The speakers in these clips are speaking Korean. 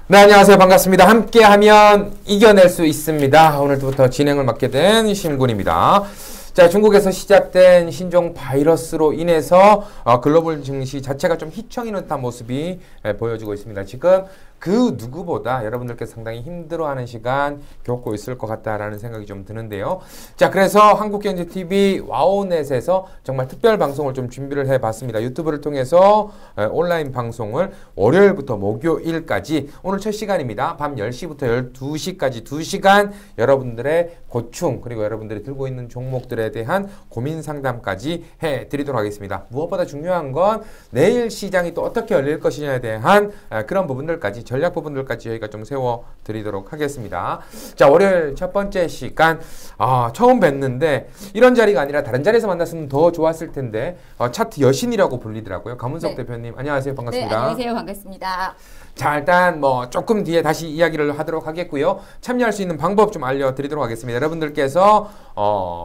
네, 안녕하세요. 반갑습니다. 함께하면 이겨낼 수 있습니다. 오늘부터 진행을 맡게 된 신군입니다. 자, 중국에서 시작된 신종 바이러스로 인해서 글로벌 증시 자체가 좀 휘청이는 듯한 모습이 보여지고 있습니다. 지금 그 누구보다 여러분들께서 상당히 힘들어하는 시간 겪고 있을 것 같다라는 생각이 좀 드는데요. 자, 그래서 한국경제TV 와우넷에서 정말 특별 방송을 좀 준비를 해봤습니다. 유튜브를 통해서 온라인 방송을 월요일부터 목요일까지 오늘 첫 시간입니다. 밤 10시부터 12시까지 2시간 여러분들의 고충 그리고 여러분들이 들고 있는 종목들에 대한 고민 상담까지 해드리도록 하겠습니다. 무엇보다 중요한 건 내일 시장이 또 어떻게 열릴 것이냐에 대한 그런 부분들까지 전략 부분들까지 저희가 좀 세워드리도록 하겠습니다. 자, 월요일 첫 번째 시간 처음 뵀는데 이런 자리가 아니라 다른 자리에서 만났으면 더 좋았을 텐데 차트 여신이라고 불리더라고요. 강문석 대표님 안녕하세요. 반갑습니다. 네, 안녕하세요. 반갑습니다. 자, 일단 뭐 조금 뒤에 다시 이야기를 하도록 하겠고요. 참여할 수 있는 방법 좀 알려드리도록 하겠습니다. 여러분들께서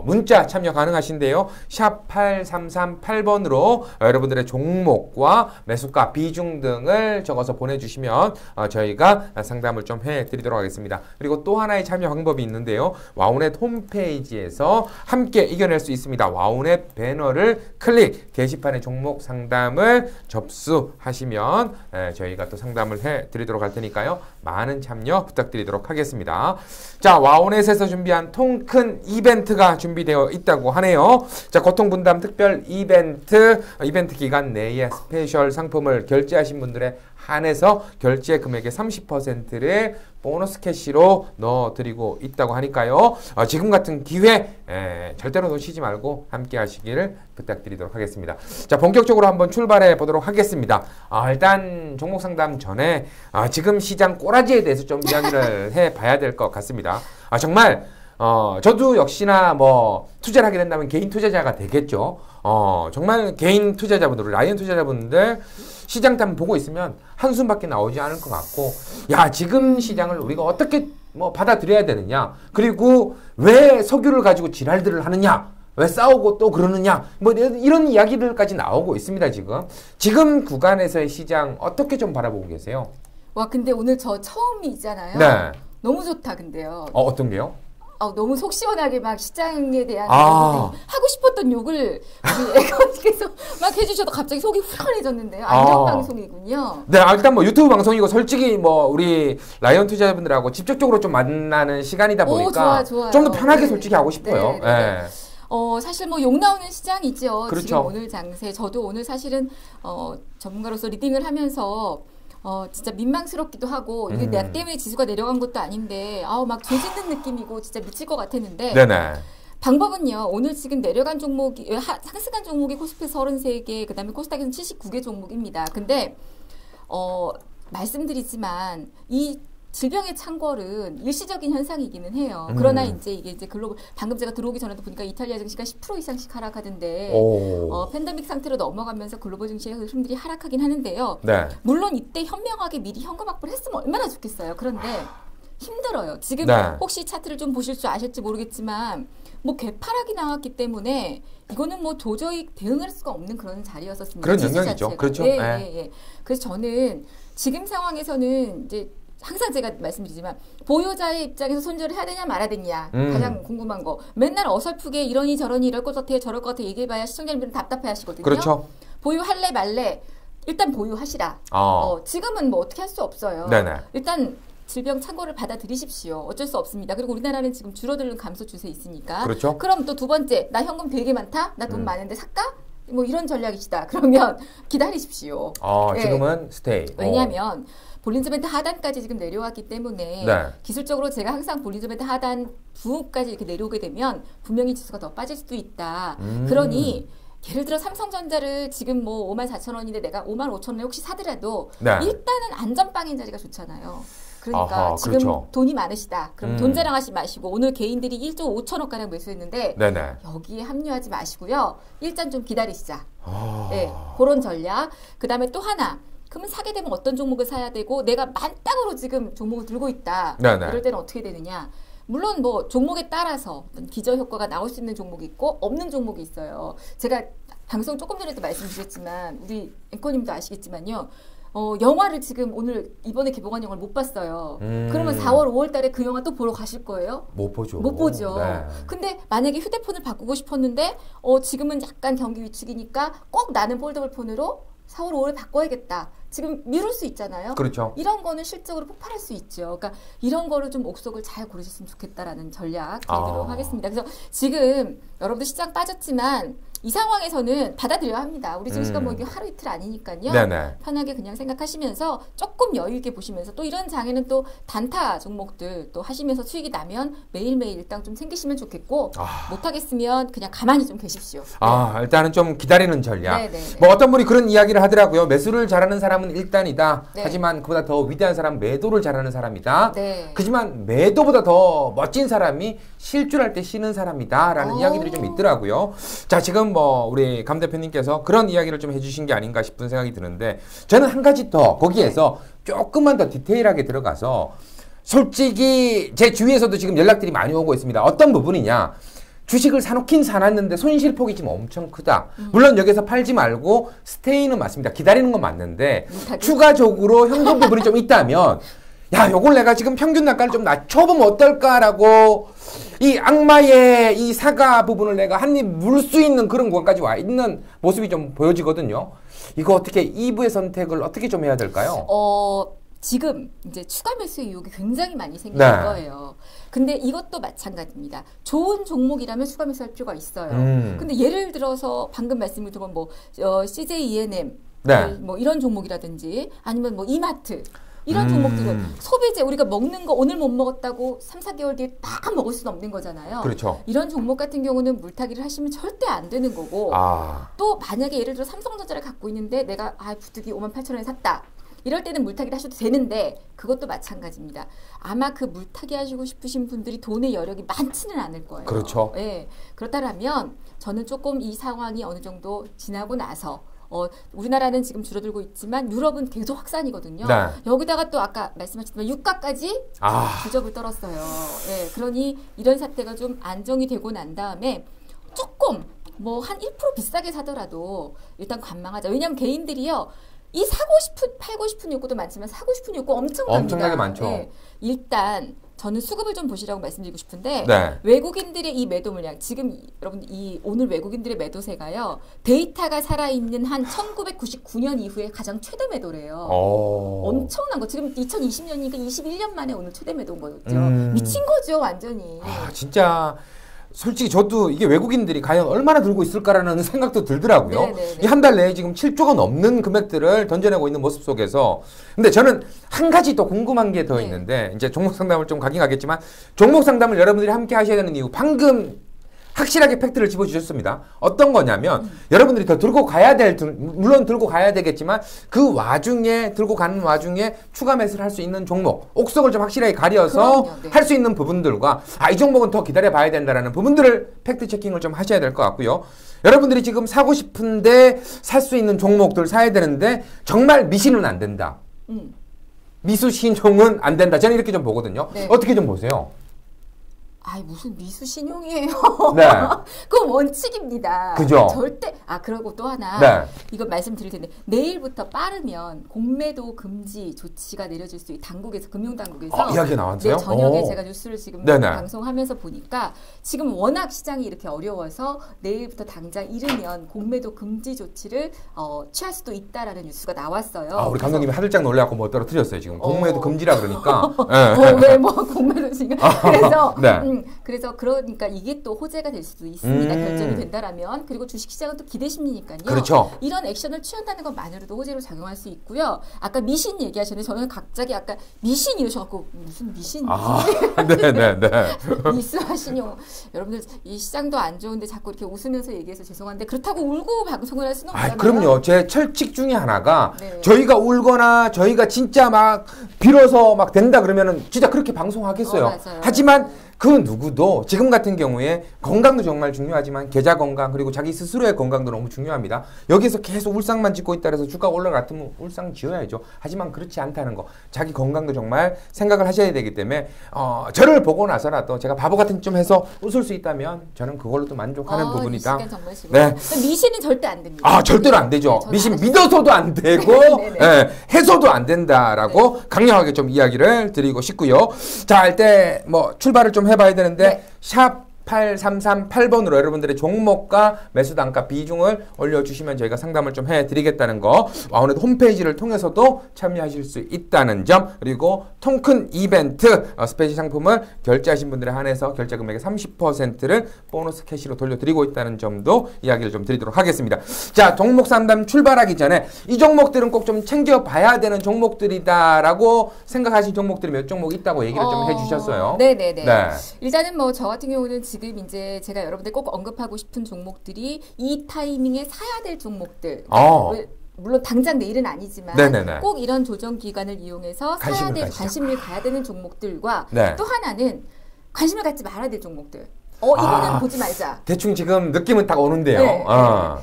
문자 참여 가능하신데요. 샵 8338번으로 여러분들의 종목과 매수가, 비중 등을 적어서 보내주시면 저희가 상담을 좀 해드리도록 하겠습니다. 그리고 또 하나의 참여 방법이 있는데요. 와우넷 홈페이지에서 함께 이겨낼 수 있습니다. 와우넷 배너를 클릭, 게시판의 종목 상담을 접수하시면 저희가 또 상담을 해드리도록 할 테니까요. 많은 참여 부탁드리도록 하겠습니다. 자, 와우넷에서 준비한 통 큰 이벤트가 준비되어 있다고 하네요. 자, 고통분담 특별 이벤트 기간 내에 스페셜 상품을 결제하신 분들의 한해서 결제 금액의 30%를 보너스 캐시로 넣어드리고 있다고 하니까요. 지금 같은 기회 절대로 놓치지 말고 함께 하시기를 부탁드리도록 하겠습니다. 자, 본격적으로 한번 출발해 보도록 하겠습니다. 일단 종목 상담 전에 지금 시장 꼬라지에 대해서 좀 이야기를 해봐야 될 것 같습니다. 정말 저도 역시나 뭐 투자를 하게 된다면 개인 투자자가 되겠죠. 정말 개인 투자자분들, 라이언 투자자분들 시장 탐 보고 있으면 한숨밖에 나오지 않을 것 같고, 야, 지금 시장을 우리가 어떻게 뭐 받아들여야 되느냐, 그리고 왜 석유를 가지고 지랄들을 하느냐, 왜 싸우고 또 그러느냐, 뭐 이런 이야기들까지 나오고 있습니다. 지금 구간에서의 시장 어떻게 좀 바라보고 계세요? 와, 근데 오늘 저 처음이잖아요. 네. 너무 좋다, 근데요. 어떤 게요? 너무 속 시원하게 막 시장에 대한 하고 싶었던 욕을 우리 애건님께서 막 해주셔도 갑자기 속이 후련해졌는데요. 이런 방송이군요. 네, 일단 뭐 유튜브 방송이고 솔직히 뭐 우리 라이언 투자자분들하고 직접적으로 좀 만나는 시간이다 보니까 좀 더 편하게 솔직히 하고 싶어요. 네. 사실 뭐 욕 나오는 시장이죠. 그렇죠. 지금 오늘 장세. 저도 오늘 사실은 전문가로서 리딩을 하면서 진짜 민망스럽기도 하고, 이게 나 때문에 지수가 내려간 것도 아닌데, 막 죄짓는 느낌이고, 진짜 미칠 것 같았는데, 네네. 방법은요, 오늘 지금 내려간 종목이, 상승한 종목이 코스피 33개, 그 다음에 코스닥에서는 79개 종목입니다. 근데, 말씀드리지만, 이 질병의 창궐은 일시적인 현상이기는 해요. 그러나 이제 글로벌, 방금 제가 들어오기 전에도 보니까 이탈리아 증시가 10% 이상씩 하락하던데, 팬데믹 상태로 넘어가면서 글로벌 증시의 흐름들이 하락하긴 하는데요. 네. 물론 이때 현명하게 미리 현금 확보를 했으면 얼마나 좋겠어요. 그런데 힘들어요. 지금 혹시 차트를 좀 보실 줄 아실지 모르겠지만, 뭐 개파락이 나왔기 때문에 이거는 뭐 도저히 대응할 수가 없는 그런 자리였었습니다. 그런 영역이죠. 그렇죠. 예. 그래서 저는 지금 상황에서는 이제 항상 제가 말씀드리지만 보유자의 입장에서 손절을 해야 되냐 말아야 되냐 가장 궁금한 거. 맨날 어설프게 이러니 저러니 이럴 것 같아 저럴 것 같아 얘기해봐야 시청자님들은 답답해 하시거든요. 그렇죠. 보유할래 말래 일단 보유하시라. 지금은 뭐 어떻게 할 수 없어요. 네네. 일단 질병 창궐을 받아들이십시오. 어쩔 수 없습니다. 그리고 우리나라는 지금 줄어드는 감소 추세에 있으니까. 그렇죠. 그럼 또 두 번째, 나 현금 되게 많다? 나 돈 많은데 살까? 뭐 이런 전략이시다. 그러면 기다리십시오. 지금은 스테이. 왜냐하면 볼린저 밴드 하단까지 지금 내려왔기 때문에 기술적으로 제가 항상 볼린저 밴드 하단 부까지 이렇게 내려오게 되면 분명히 지수가 더 빠질 수도 있다. 그러니 예를 들어 삼성전자를 지금 뭐 54,000원인데 내가 55,000원에 혹시 사더라도 일단은 안전빵인 자리가 좋잖아요. 그러니까 지금 그렇죠. 돈이 많으시다. 그럼 돈 자랑하지 마시고 오늘 개인들이 1조 5천억가량 매수했는데 여기에 합류하지 마시고요. 일단 좀 기다리시자. 네, 그런 전략. 그 다음에 또 하나. 그러면 사게 되면 어떤 종목을 사야 되고 내가 만땅으로 지금 종목을 들고 있다. 이럴 때는 어떻게 되느냐. 물론 뭐 종목에 따라서 기저 효과가 나올 수 있는 종목이 있고 없는 종목이 있어요. 제가 방송 조금 전에도 말씀드렸지만 우리 앵커님도 아시겠지만요. 영화를 지금 오늘 이번에 개봉한 영화를 못 봤어요. 그러면 4월, 5월 달에 그 영화 또 보러 가실 거예요? 못 보죠. 못 보죠. 네. 근데 만약에 휴대폰을 바꾸고 싶었는데 지금은 약간 경기 위축이니까 꼭 나는 폴더블 폰으로 4월, 5월에 바꿔야겠다. 지금 미룰 수 있잖아요. 그렇죠. 이런 거는 실적으로 폭발할 수 있죠. 그러니까 이런 거를 좀 옥석을 잘 고르셨으면 좋겠다라는 전략 드리도록 하겠습니다. 그래서 지금 여러분들 시장 빠졌지만 이 상황에서는 받아들여야 합니다. 우리 지금 시간 뭐 이게 하루 이틀 아니니까요. 네네. 편하게 그냥 생각하시면서 조금 여유 있게 보시면서 또 이런 장에는 또 단타 종목들 또 하시면서 수익이 나면 매일매일 일당 좀 생기시면 좋겠고 못하겠으면 그냥 가만히 좀 계십시오. 일단은 좀 기다리는 전략. 네네네. 뭐 어떤 분이 그런 이야기를 하더라고요. 매수를 잘하는 사람은 일단이다. 네. 하지만 그보다 더 위대한 사람은 매도를 잘하는 사람이다. 네. 하지만 매도보다 더 멋진 사람이 실주할 때 쉬는 사람이다. 라는 이야기들이 좀 있더라고요. 자, 지금 뭐 우리 감 대표님께서 그런 이야기를 좀 해주신 게 아닌가 싶은 생각이 드는데 저는 한 가지 더 거기에서 조금만 더 디테일하게 들어가서 솔직히 제 주위에서도 지금 연락들이 많이 오고 있습니다. 어떤 부분이냐. 주식을 사놓긴 사놨는데 손실폭이 지금 엄청 크다. 물론 여기서 팔지 말고 스테이는 맞습니다. 기다리는 건 맞는데 추가적으로 현금 부분이 좀 있다면 야, 요걸 내가 지금 평균 단가를 좀 낮춰보면 어떨까라고 이 악마의 이 사과 부분을 내가 한 입 물 수 있는 그런 구간까지 와 있는 모습이 좀 보여지거든요. 이거 어떻게 2부의 선택을 어떻게 좀 해야 될까요? 지금 이제 추가 매수의 유혹이 굉장히 많이 생길 네. 거예요. 근데 이것도 마찬가지입니다. 좋은 종목이라면 추가 매수할 필요가 있어요. 근데 예를 들어서 방금 말씀을 드린 뭐 CJ ENM 네. 뭐 이런 종목이라든지 아니면 뭐 이마트 이런 종목들은 소비재 우리가 먹는 거 오늘 못 먹었다고 3, 4개월 뒤에 딱 먹을 수는 없는 거잖아요. 그렇죠. 이런 종목 같은 경우는 물타기를 하시면 절대 안 되는 거고 또 만약에 예를 들어 삼성전자를 갖고 있는데 내가 부득이 58,000원에 샀다. 이럴 때는 물타기를 하셔도 되는데 그것도 마찬가지입니다. 아마 그 물타기 하시고 싶으신 분들이 돈의 여력이 많지는 않을 거예요. 그렇죠. 네. 그렇다면 저는 조금 이 상황이 어느 정도 지나고 나서 우리나라는 지금 줄어들고 있지만 유럽은 계속 확산이거든요. 네. 여기다가 또 아까 말씀하셨지만 유가까지 주접을 떨었어요. 네. 그러니 이런 사태가 좀 안정이 되고 난 다음에 조금 뭐 한 1% 비싸게 사더라도 일단 관망하자. 왜냐하면 개인들이요. 이 사고 싶은, 팔고 싶은 욕구도 많지만 사고 싶은 욕구 엄청나게 많죠. 네. 일단 저는 수급을 좀 보시라고 말씀드리고 싶은데 네. 외국인들의 이 매도 물량 지금 여러분 이 오늘 외국인들의 매도세가요. 데이터가 살아있는 한 1999년 이후에 가장 최대 매도래요. 엄청난 거. 지금 2020년이니까 21년 만에 오늘 최대 매도인 거죠. 미친 거죠 완전히. 진짜 솔직히 저도 이게 외국인들이 과연 얼마나 들고 있을까라는 생각도 들더라고요. 이 한 달 내에 지금 7조가 넘는 금액들을 던져내고 있는 모습 속에서 근데 저는 한 가지 더 궁금한 게 더 있는데 이제 종목 상담을 좀 가긴 가겠지만 종목 상담을 여러분들이 함께 하셔야 되는 이유 방금 확실하게 팩트를 집어주셨습니다. 어떤 거냐면 여러분들이 더 들고 가야 물론 들고 가야 되겠지만 그 와중에 들고 가는 와중에 추가 매수를 할 수 있는 종목 옥석을 좀 확실하게 가려서 할 수 있는 부분들과 이 종목은 더 기다려 봐야 된다라는 부분들을 팩트 체킹을 좀 하셔야 될 것 같고요. 여러분들이 지금 사고 싶은데 살 수 있는 종목들 사야 되는데 정말 미신은 안 된다. 미수 신용은 안 된다. 저는 이렇게 좀 보거든요. 네. 어떻게 좀 보세요? 무슨 미수 신용이에요. 네. 그건 원칙입니다. 그죠? 절대. 그리고 또 하나. 네. 이건 말씀드릴 텐데 내일부터 빠르면 공매도 금지 조치가 내려질 수 있는 당국에서 금융당국에서 이야기 나왔어요? 네, 저녁에 제가 뉴스를 지금 네네. 방송하면서 보니까 지금 워낙 시장이 이렇게 어려워서 내일부터 당장 이르면 공매도 금지 조치를 취할 수도 있다라는 뉴스가 나왔어요. 우리 감독님이 하들짝 놀래갖고 뭐 떨어뜨렸어요. 지금 공매도 금지라 그러니까. 왜 뭐 공매도 지금 그래서 네. 그래서 그러니까 이게 또 호재가 될 수도 있습니다. 결정이 된다라면. 그리고 주식시장은 또 기대 심리니까요. 그렇죠. 이런 액션을 취한다는 것만으로도 호재로 작용할 수 있고요. 아까 미신 얘기하셨는데 저는 갑자기 아까 미신 이러셔갖고 무슨 미신이지? 네네네. 미수하시뇨. 여러분들 이 시장도 안 좋은데 자꾸 이렇게 웃으면서 얘기해서 죄송한데 그렇다고 울고 방송을 할 수는 없잖아요. 그럼요. 제 철칙 중에 하나가 저희가 울거나 저희가 진짜 막 빌어서 막 된다 그러면은 진짜 그렇게 방송하겠어요. 맞아요. 하지만 그 누구도 지금 같은 경우에 건강도 정말 중요하지만 계좌 건강 그리고 자기 스스로의 건강도 너무 중요합니다. 여기서 계속 울상만 짓고 있다 해서 주가가 올라갔으면 울상 지어야죠. 하지만 그렇지 않다는 거, 자기 건강도 정말 생각을 하셔야 되기 때문에 저를 보고 나서라도 제가 바보 같은 좀 해서 웃을 수 있다면 저는 그걸로도 만족하는 부분이다. 네. 미신은 절대 안 됩니다. 절대로 안 되죠. 네, 미신 믿어서도 안 되고 해서도 안 된다라고 강력하게 좀 이야기를 드리고 싶고요. 자, 할 때 뭐 출발을 좀 해봐야 되는데 샵 8338번으로 여러분들의 종목과 매수 단가 비중을 올려주시면 저희가 상담을 좀 해드리겠다는 거, 오늘도 홈페이지를 통해서도 참여하실 수 있다는 점, 그리고 통큰 이벤트 스페셜 상품을 결제하신 분들에 한해서 결제 금액의 30%를 보너스 캐시로 돌려드리고 있다는 점도 이야기를 좀 드리도록 하겠습니다. 자, 종목 상담 출발하기 전에 이 종목들은 꼭 좀 챙겨봐야 되는 종목들이다라고 생각하신 종목들이 몇 종목 있다고 얘기를 좀 해주셨어요. 네네네. 네. 일단은 뭐 저 같은 경우는 지금 이제 제가 여러분들 꼭 언급하고 싶은 종목들이 이 타이밍에 사야 될 종목들. 물론 당장 내일은 아니지만 꼭 이런 조정 기간을 이용해서 사야 될 관심을 가야 되는 종목들과 또 하나는 관심을 갖지 말아야 될 종목들. 이거는 보지 말자. 대충 지금 느낌은 딱 오는데요.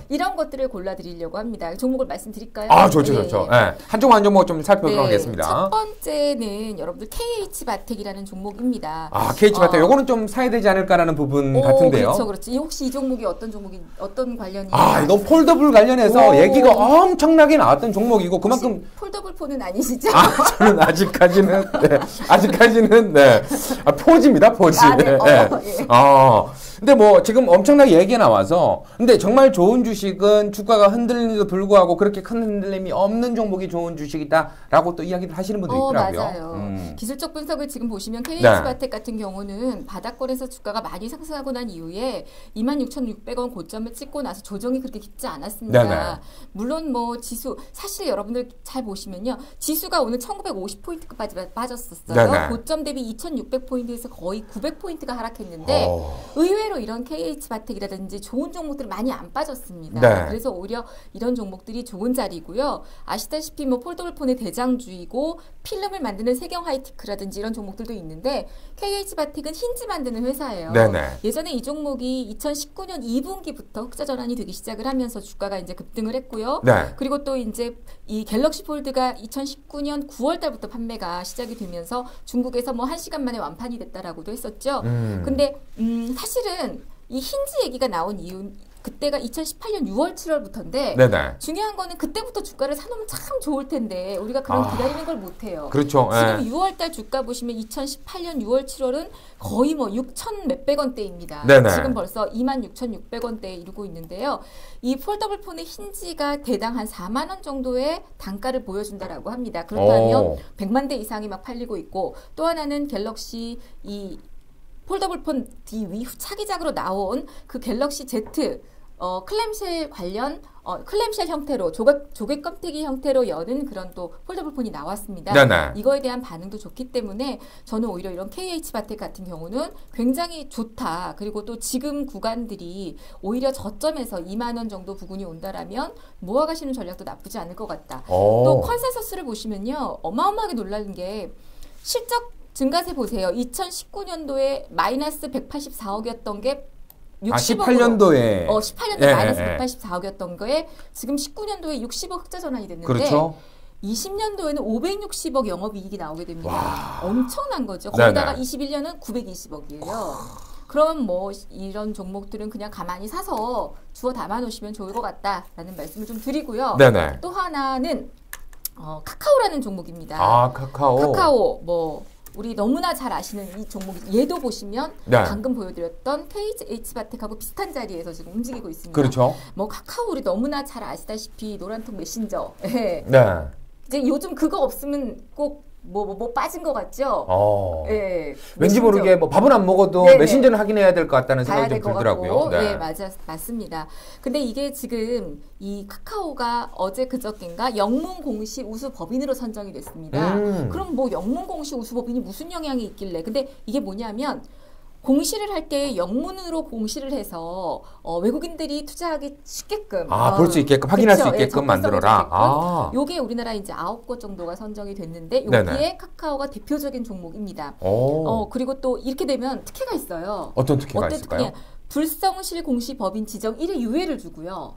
이런 것들을 골라드리려고 합니다. 종목을 말씀드릴까요? 좋죠. 한 종목 한 종목 좀 살펴보도록 하겠습니다. 첫 번째는 여러분들 KH바텍이라는 종목입니다. KH바텍 요거는 좀 사야 되지 않을까라는 부분 같은데요. 그렇죠. 혹시 이 종목이 어떤 관련이? 이거 폴더블 관련해서 얘기가 엄청나게 나왔던 종목이고 그만큼 폴더블 폰은 아니시죠? 저는 아직까지는 포지입니다. 포지. 근데 뭐 지금 엄청나게 얘기가 나와서, 근데 정말 좋은 주식은 주가가 흔들림에도 불구하고 그렇게 큰 흔들림이 없는 종목이 좋은 주식이다라고 또 이야기를 하시는 분들이 있더라고요. 맞아요. 기술적 분석을 지금 보시면 KH바텍 같은 경우는 바닥권에서 주가가 많이 상승하고 난 이후에 26,600원 고점을 찍고 나서 조정이 그렇게 깊지 않았습니다. 물론 뭐 지수, 사실 여러분들 잘 보시면요, 지수가 오늘 1950포인트까지 빠졌었어요. 고점 대비 2600포인트에서 거의 900포인트가 하락했는데 의외로 이런 KH바텍이라든지 좋은 종목들은 많이 안 빠졌습니다. 그래서 오히려 이런 종목들이 좋은 자리고요. 아시다시피 뭐 폴더블폰의 대장주이고 필름을 만드는 세경 하이테크라든지 이런 종목들도 있는데 KH바텍은 힌지 만드는 회사예요. 예전에 이 종목이 2019년 2분기부터 흑자 전환이 되기 시작을 하면서 주가가 이제 급등을 했고요. 그리고 또 이제 이 갤럭시 폴드가 2019년 9월 달부터 판매가 시작이 되면서 중국에서 뭐 1시간 만에 완판이 됐다라고도 했었죠. 근데 사실은 이 힌지 얘기가 나온 이유, 그때가 2018년 6월 7월부터인데 중요한 거는 그때부터 주가를 사놓으면 참 좋을 텐데 우리가 그런 기다리는 걸 못해요. 그렇죠. 지금 6월달 주가 보시면 2018년 6월 7월은 거의 뭐 6천 몇백 원대입니다. 지금 벌써 26,600원대에 이르고 있는데요. 이 폴더블폰의 힌지가 대당 한 4만 원 정도의 단가를 보여준다라고 합니다. 그렇다면 100만 대 이상이 막 팔리고 있고, 또 하나는 갤럭시 이 폴더블폰 뒤 차기작으로 나온 그 갤럭시 Z 클램쉘 관련 클램쉘 형태로 조개 껍데기 형태로 여는 그런 또 폴더블폰이 나왔습니다. 이거에 대한 반응도 좋기 때문에 저는 오히려 이런 KH바텍 같은 경우는 굉장히 좋다. 그리고 또 지금 구간들이 오히려 저점에서 2만 원 정도 부근이 온다라면 모아가시는 전략도 나쁘지 않을 것 같다. 또 컨센서스를 보시면요, 어마어마하게 놀라는 게 실적 증가세 보세요. 2019년도에 마이너스 184억이었던 게 60억으로. 18년도에. 18년도에 마이너스 184억이었던 거에 지금 19년도에 60억 흑자 전환이 됐는데 20년도에는 560억 영업이익이 나오게 됩니다. 엄청난 거죠. 거기다가 21년은 920억이에요. 그럼 뭐 이런 종목들은 그냥 가만히 사서 주워 담아 놓으시면 좋을 것 같다라는 말씀을 좀 드리고요. 또 하나는 카카오라는 종목입니다. 카카오 뭐 우리 너무나 잘 아시는 이 종목, 얘도 보시면 방금 보여드렸던 KH바텍하고 비슷한 자리에서 지금 움직이고 있습니다. 뭐 카카오 우리 너무나 잘 아시다시피 노란통 메신저. 이제 요즘 그거 없으면 꼭 뭐 빠진 것 같죠? 왠지 모르게 뭐 밥은 안 먹어도 메신저는 확인해야 될 것 같다는 생각이 좀 들더라고요. 맞습니다. 근데 이게 지금 이 카카오가 어제 그저께인가 영문공시 우수 법인으로 선정이 됐습니다. 그럼 뭐 영문공시 우수 법인이 무슨 영향이 있길래? 근데 이게 뭐냐면 공시를 할 때 영문으로 공시를 해서 외국인들이 투자하기 쉽게끔 볼 수 있게끔 확인할 그쵸? 수 있게끔 만들어라. 요게 우리나라 이제 9곳 정도가 선정이 됐는데 여기에 카카오가 대표적인 종목입니다. 그리고 또 이렇게 되면 특혜가 있어요. 어떤 특혜가 있을까요? 특혜? 불성실 공시 법인 지정 1회 유예를 주고요.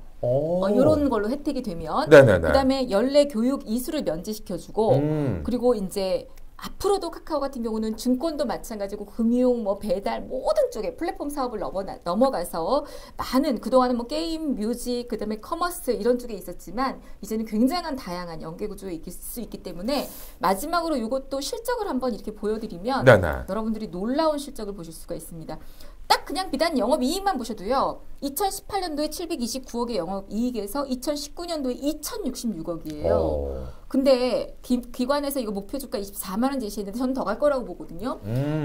이런 걸로 혜택이 되면 그다음에 연례 교육 이수를 면제시켜주고 그리고 이제 앞으로도 카카오 같은 경우는 증권도 마찬가지고 금융, 뭐 배달 모든 쪽에 플랫폼 사업을 넘어가서 많은 그동안은 뭐 게임, 뮤직, 그다음에 커머스 이런 쪽에 있었지만 이제는 굉장한 다양한 연계 구조에 있을 수 있기 때문에 마지막으로 이것도 실적을 한번 이렇게 보여드리면 여러분들이 놀라운 실적을 보실 수가 있습니다. 딱 그냥 비단 영업이익만 보셔도요. 2018년도에 729억의 영업이익에서 2019년도에 2066억이에요. 근데 기관에서 이거 목표주가 24만 원 제시했는데 저는 더 갈 거라고 보거든요.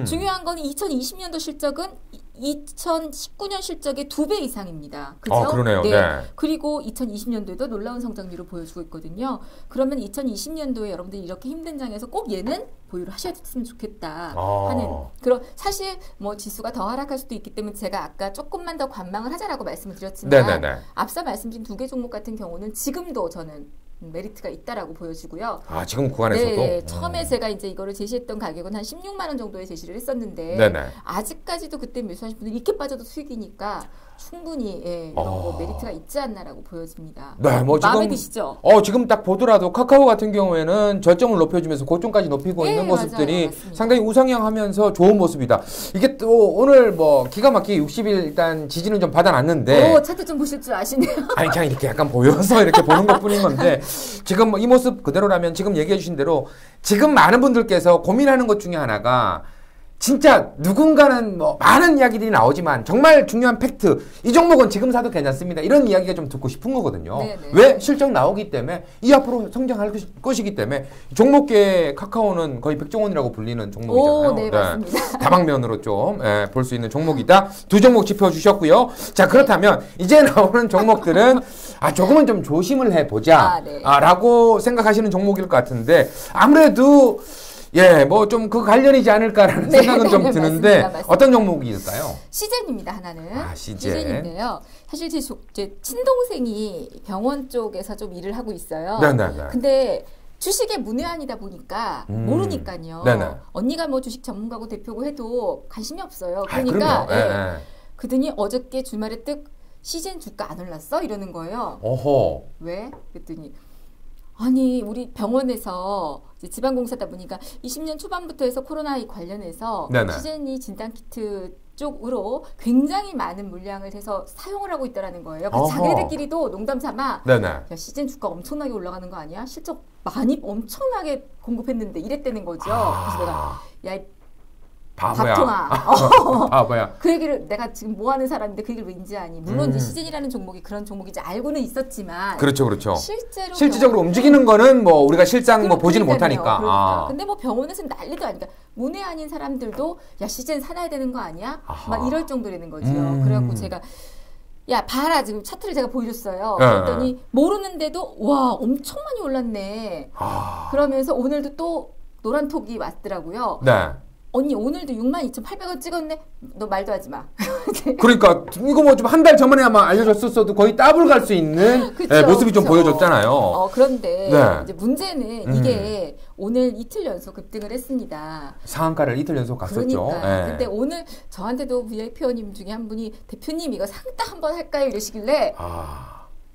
중요한 건 2020년도 실적은 2019년 실적의 2배 이상입니다. 그죠? 그러네요. 네. 그리고 2020년도에도 놀라운 성장률을 보여주고 있거든요. 그러면 2020년도에 여러분들이 이렇게 힘든 장에서 꼭 얘는 보유를 하셨으면 좋겠다 하는 그런 사실 뭐 지수가 더 하락할 수도 있기 때문에 제가 아까 조금만 더 관망을 하자라고 말씀을 드렸지만 앞서 말씀드린 2개 종목 같은 경우는 지금도 저는 메리트가 있다라고 보여지고요. 지금 구간에서도? 네, 처음에 제가 이제 이거를 제시했던 가격은 한 16만 원 정도에 제시를 했었는데 아직까지도 그때 매수하신 분들이 이렇게 빠져도 수익이니까 충분히 이런 거 메리트가 있지 않나라고 보여집니다. 네, 뭐 마음에 드시죠? 지금 딱 보더라도 카카오 같은 경우에는 저점을 높여주면서 고점까지 높이고 있는 모습들이 상당히 우상향하면서 좋은 모습이다. 이게 또 오늘 뭐 기가 막히게 60일 일단 지지는 좀 받아놨는데 차트 좀 보실 줄 아시네요. 아니 그냥 이렇게 약간 보여서 이렇게 보는 것뿐인 건데 지금 뭐 이 모습 그대로라면 지금 얘기해 주신 대로 지금 많은 분들께서 고민하는 것 중에 하나가 진짜 누군가는 뭐 많은 이야기들이 나오지만 정말 중요한 팩트 이 종목은 지금 사도 괜찮습니다. 이런 이야기가 좀 듣고 싶은 거거든요. 왜? 실적 나오기 때문에 이 앞으로 성장할 것이기 때문에 종목계의 카카오는 거의 백종원이라고 불리는 종목이잖아요. 네, 맞습니다. 다방면으로 좀 볼 수 있는 종목이다. 2종목 짚어주셨고요. 자 그렇다면 이제 나오는 종목들은 조금은 좀 조심을 해보자 라고 생각하시는 종목일 것 같은데 아무래도 뭐 좀 그 관련이지 않을까라는 생각은 좀 드는데 맞습니다. 어떤 종목일까요? 시젠입니다. 하나는. 시젠인데요. 사실 제 친동생이 병원 쪽에서 좀 일을 하고 있어요. 근데 주식에 문외한이다 보니까 모르니까요. 언니가 뭐 주식 전문가고 대표고 해도 관심이 없어요. 그러니까 그러더니 어저께 주말에 뜩 시젠 주가 안 올랐어? 이러는 거예요. 왜? 그랬더니 아니 우리 병원에서 이제 지방공사다 보니까 20년 초반부터 해서 코로나 관련해서 시젠이 진단키트 쪽으로 굉장히 많은 물량을 해서 사용을 하고 있다는 거예요. 그래서 자기네들끼리도 농담 삼아 야 시젠 주가 엄청나게 올라가는 거 아니야? 실적 많이 엄청나게 공급했는데 이랬다는 거죠. 그래서 내가 야 바보야. 그 얘기를 내가 지금 뭐 하는 사람인데 그 얘기를 왜 인지하니? 물론 이제 시즌이라는 종목이 그런 종목인지 알고는 있었지만 그렇죠. 실질적으로 움직이는 거는 뭐 우리가 실상 뭐 보지는 못하니까. 근데 뭐 병원에서는 난리도 아니까 문외 아닌 사람들도 야 시즌 사놔야 되는 거 아니야? 막 이럴 정도라는 거죠. 그래갖고 제가 야 봐라 지금 차트를 제가 보여줬어요. 그랬더니 모르는데도 와 엄청 많이 올랐네. 그러면서 오늘도 또 노란 톡이 왔더라고요. 언니 오늘도 62,800원 찍었네? 너 말도 하지 마. 그러니까 이거 뭐 좀 한 달 전에 아마 알려줬었어도 거의 더블 갈 수 있는 모습이 좀 보여줬잖아요. 그런데 이제 문제는 이게 오늘 이틀 연속 급등을 했습니다. 상한가를 이틀 연속 갔었죠. 근데 오늘 저한테도 VIP원님 중에 한 분이 대표님 이거 상따 한번 할까요? 이러시길래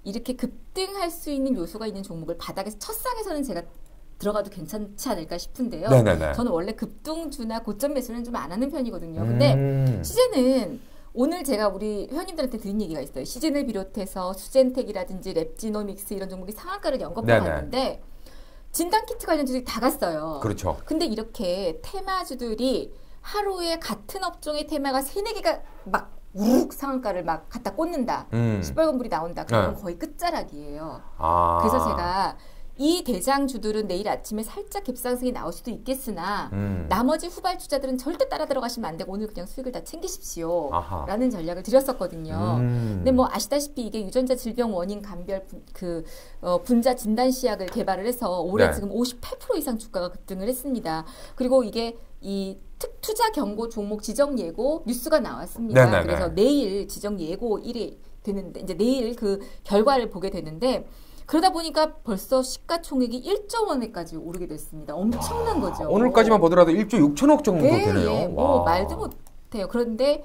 이렇게 급등할 수 있는 요소가 있는 종목을 바닥에서 첫상에서는 제가 들어가도 괜찮지 않을까 싶은데요. 저는 원래 급등주나 고점 매수는 좀 안 하는 편이거든요. 근데 시즌은 오늘 제가 우리 회원님들한테 드린 얘기가 있어요. 시즌을 비롯해서 수젠텍이라든지 랩지노믹스 이런 종목이 상한가를 연거푸 갔는데 진단키트 관련주들이 다 갔어요. 그렇죠. 근데 이렇게 테마주들이 하루에 같은 업종의 테마가 3-4개가 막 우룩 상한가를 막 갖다 꽂는다. 시뻘건불이 나온다. 그건 거의 끝자락이에요. 그래서 제가 이 대장주들은 내일 아침에 살짝 갭상승이 나올 수도 있겠으나 나머지 후발주자들은 절대 따라 들어가시면 안 되고 오늘 그냥 수익을 다 챙기십시오 라는 전략을 드렸었거든요. 근데 뭐 아시다시피 이게 유전자 질병 원인 감별 분자 진단 시약을 개발을 해서 올해 지금 58% 이상 주가가 급등을 했습니다. 그리고 이게 이 투자 경고 종목 지정 예고 뉴스가 나왔습니다. 네네네. 그래서 내일 지정 예고 일이 되는데 이제 내일 그 결과를 보게 되는데 그러다 보니까 벌써 시가총액이 1조 원에까지 오르게 됐습니다. 엄청난 거죠. 오늘까지만 보더라도 1조 6천억 정도 네, 되네요. 예, 뭐 말도 못해요. 그런데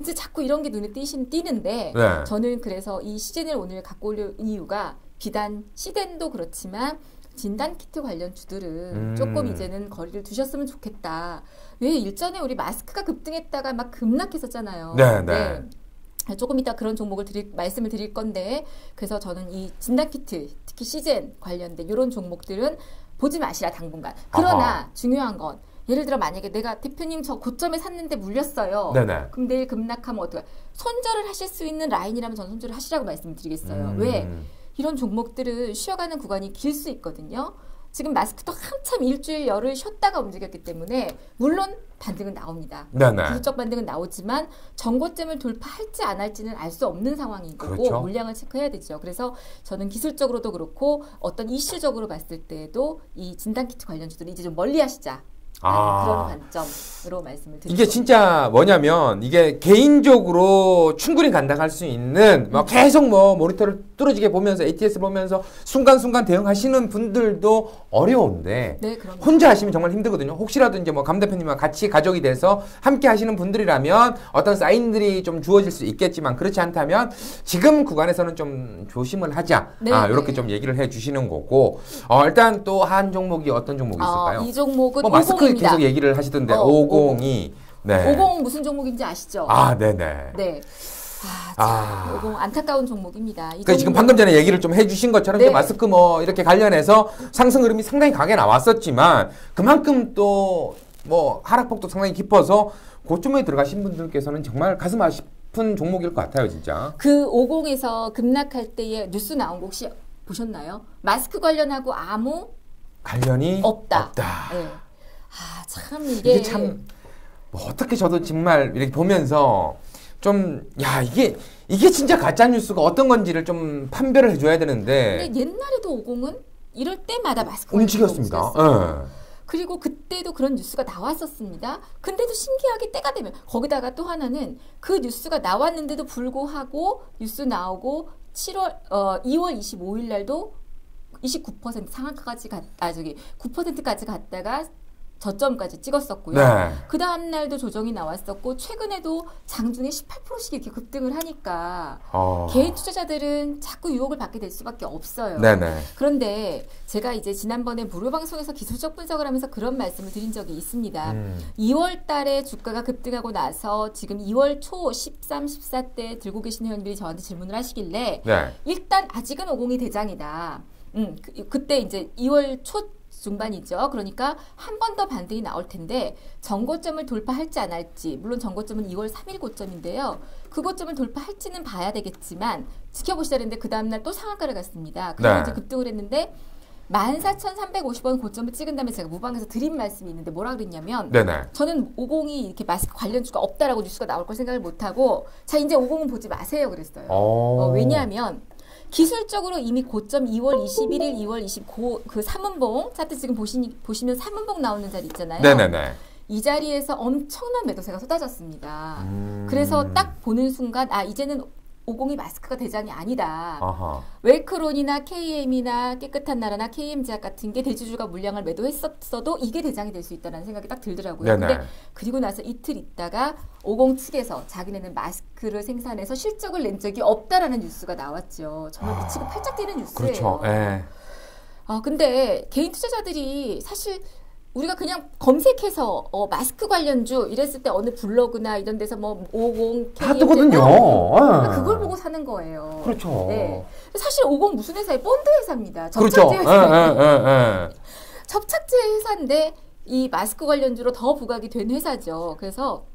이제 자꾸 이런 게 눈에 띄는데 네. 저는 그래서 이 시젠을 오늘 갖고 올 이유가 비단 시덴도 그렇지만 진단키트 관련 주들은 조금 이제는 거리를 두셨으면 좋겠다. 왜 일전에 우리 마스크가 급등했다가 막 급락했었잖아요. 네, 네. 조금 이따 그런 종목을 말씀을 드릴 건데 그래서 저는 이 진단키트 특히 시젠 관련된 이런 종목들은 보지 마시라 당분간. 그러나 아하. 중요한 건 예를 들어 만약에 내가 대표님 저 고점에 샀는데 물렸어요. 네네. 그럼 내일 급락하면 어떡해. 손절을 하실 수 있는 라인이라면 전 손절을 하시라고 말씀드리겠어요. 왜? 이런 종목들은 쉬어가는 구간이 길 수 있거든요. 지금 마스크도 한참 일주일 열흘 쉬었다가 움직였기 때문에 물론 반등은 나옵니다. 네네. 기술적 반등은 나오지만 정고점을 돌파할지 안 할지는 알 수 없는 상황인 거고 그렇죠. 물량을 체크해야 되죠. 그래서 저는 기술적으로도 그렇고 어떤 이슈적으로 봤을 때에도 이 진단키트 관련주들은 이제 좀 멀리 하시자. 그런 관점으로 말씀을 드립니다. 이게 진짜 뭐냐면 이게 개인적으로 충분히 감당할 수 있는 뭐 계속 뭐 모니터를 뚫어지게 보면서 ATS 보면서 순간순간 대응하시는 분들도 어려운데 네, 그럼요. 혼자 하시면 정말 힘들거든요. 혹시라도 이제 뭐 감 대표님과 같이 가족이 돼서 함께 하시는 분들이라면 어떤 사인들이 좀 주어질 수 있겠지만 그렇지 않다면 지금 구간에서는 좀 조심을 하자. 네, 이렇게 네. 좀 얘기를 해 주시는 거고 일단 또 한 종목이 어떤 종목이 있을까요? 이 종목은 뭐 마스크 50입니다. 계속 얘기를 하시던데 50이 네. 50 무슨 종목인지 아시죠? 네네. 네. 자, 50 안타까운 종목입니다. 그러니까 지금 방금 전에 얘기를 좀 해주신 것처럼 네. 이제 마스크 뭐 이렇게 관련해서 상승 흐름이 상당히 강하게 나왔었지만 그만큼 또 뭐 하락폭도 상당히 깊어서 고점에 들어가신 분들께서는 정말 가슴 아픈 종목일 것 같아요, 진짜. 그 50에서 급락할 때에 뉴스 나온 거 혹시 보셨나요? 마스크 관련하고 아무 관련이 없다. 네. 참 이게 참 뭐 어떻게 저도 정말 이렇게 보면서 좀 이게 진짜 가짜 뉴스가 어떤 건지를 좀 판별을 해줘야 되는데. 근데 옛날에도 50은 이럴 때마다 마스크 움직였습니다. 그리고 그때도 그런 뉴스가 나왔었습니다. 근데도 신기하게 때가 되면 거기다가 또 하나는 그 뉴스가 나왔는데도 불구하고 뉴스 나오고 2월 25일 날도 29% 상한가까지 9%까지 갔다가 저점까지 찍었었고요. 네. 그 다음 날도 조정이 나왔었고 최근에도 장중에 18%씩 이렇게 급등을 하니까 개인 투자자들은 자꾸 유혹을 받게 될 수밖에 없어요. 네네. 그런데 제가 이제 지난번에 무료 방송에서 기술적 분석을 하면서 그런 말씀을 드린 적이 있습니다. 2월 달에 주가가 급등하고 나서 지금 2월 초 13, 14때 들고 계신 회원들이 저한테 질문을 하시길래 네. 일단 아직은 50이 대장이다. 그때 이제 2월 초 중반이죠. 그러니까 한 번 더 반등이 나올 텐데 전고점을 돌파할지 안 할지 물론 전고점은 2월 3일 고점인데요. 그 고점을 돌파할지는 봐야 되겠지만 지켜보시자 했는데 그 다음날 또 상한가를 갔습니다. 그리고 네. 이제 급등을 했는데 14,350원 고점을 찍은 다음에 제가 무방에서 드린 말씀이 있는데 뭐라 그랬냐면 네네. 저는 50이 이렇게 마스크 관련주가 없다라고 뉴스가 나올 걸 생각을 못하고 자 이제 50은 보지 마세요 그랬어요. 왜냐하면 기술적으로 이미 고점 2월 21일, 2월 29일 그 3분봉 차트 지금 보시면 3분봉 나오는 자리 있잖아요. 네네네. 이 자리에서 엄청난 매도세가 쏟아졌습니다. 그래서 딱 보는 순간 이제는 50이 마스크가 대장이 아니다. 웰크론이나 KM이나 깨끗한 나라나 KM제약 같은 게 대주주가 물량을 매도했었어도 이게 대장이 될 수 있다는 생각이 딱 들더라고요. 네네. 근데 그리고 나서 이틀 있다가 50 측에서 자기네는 마스크를 생산해서 실적을 낸 적이 없다라는 뉴스가 나왔죠. 정말 미치고 팔짝 뛰는 뉴스예요. 그렇죠. 예. 근데 개인 투자자들이 사실 우리가 그냥 검색해서 마스크 관련주 이랬을 때 어느 블로그나 이런 데서 뭐 50, 다 뜨거든요. 그걸 보고 사는 거예요. 그렇죠. 네. 사실 50 무슨 회사예요? 본드 회사입니다. 그렇죠. 접착제 회사예요. 접착제 회사인데 이 마스크 관련주로 더 부각이 된 회사죠. 그래서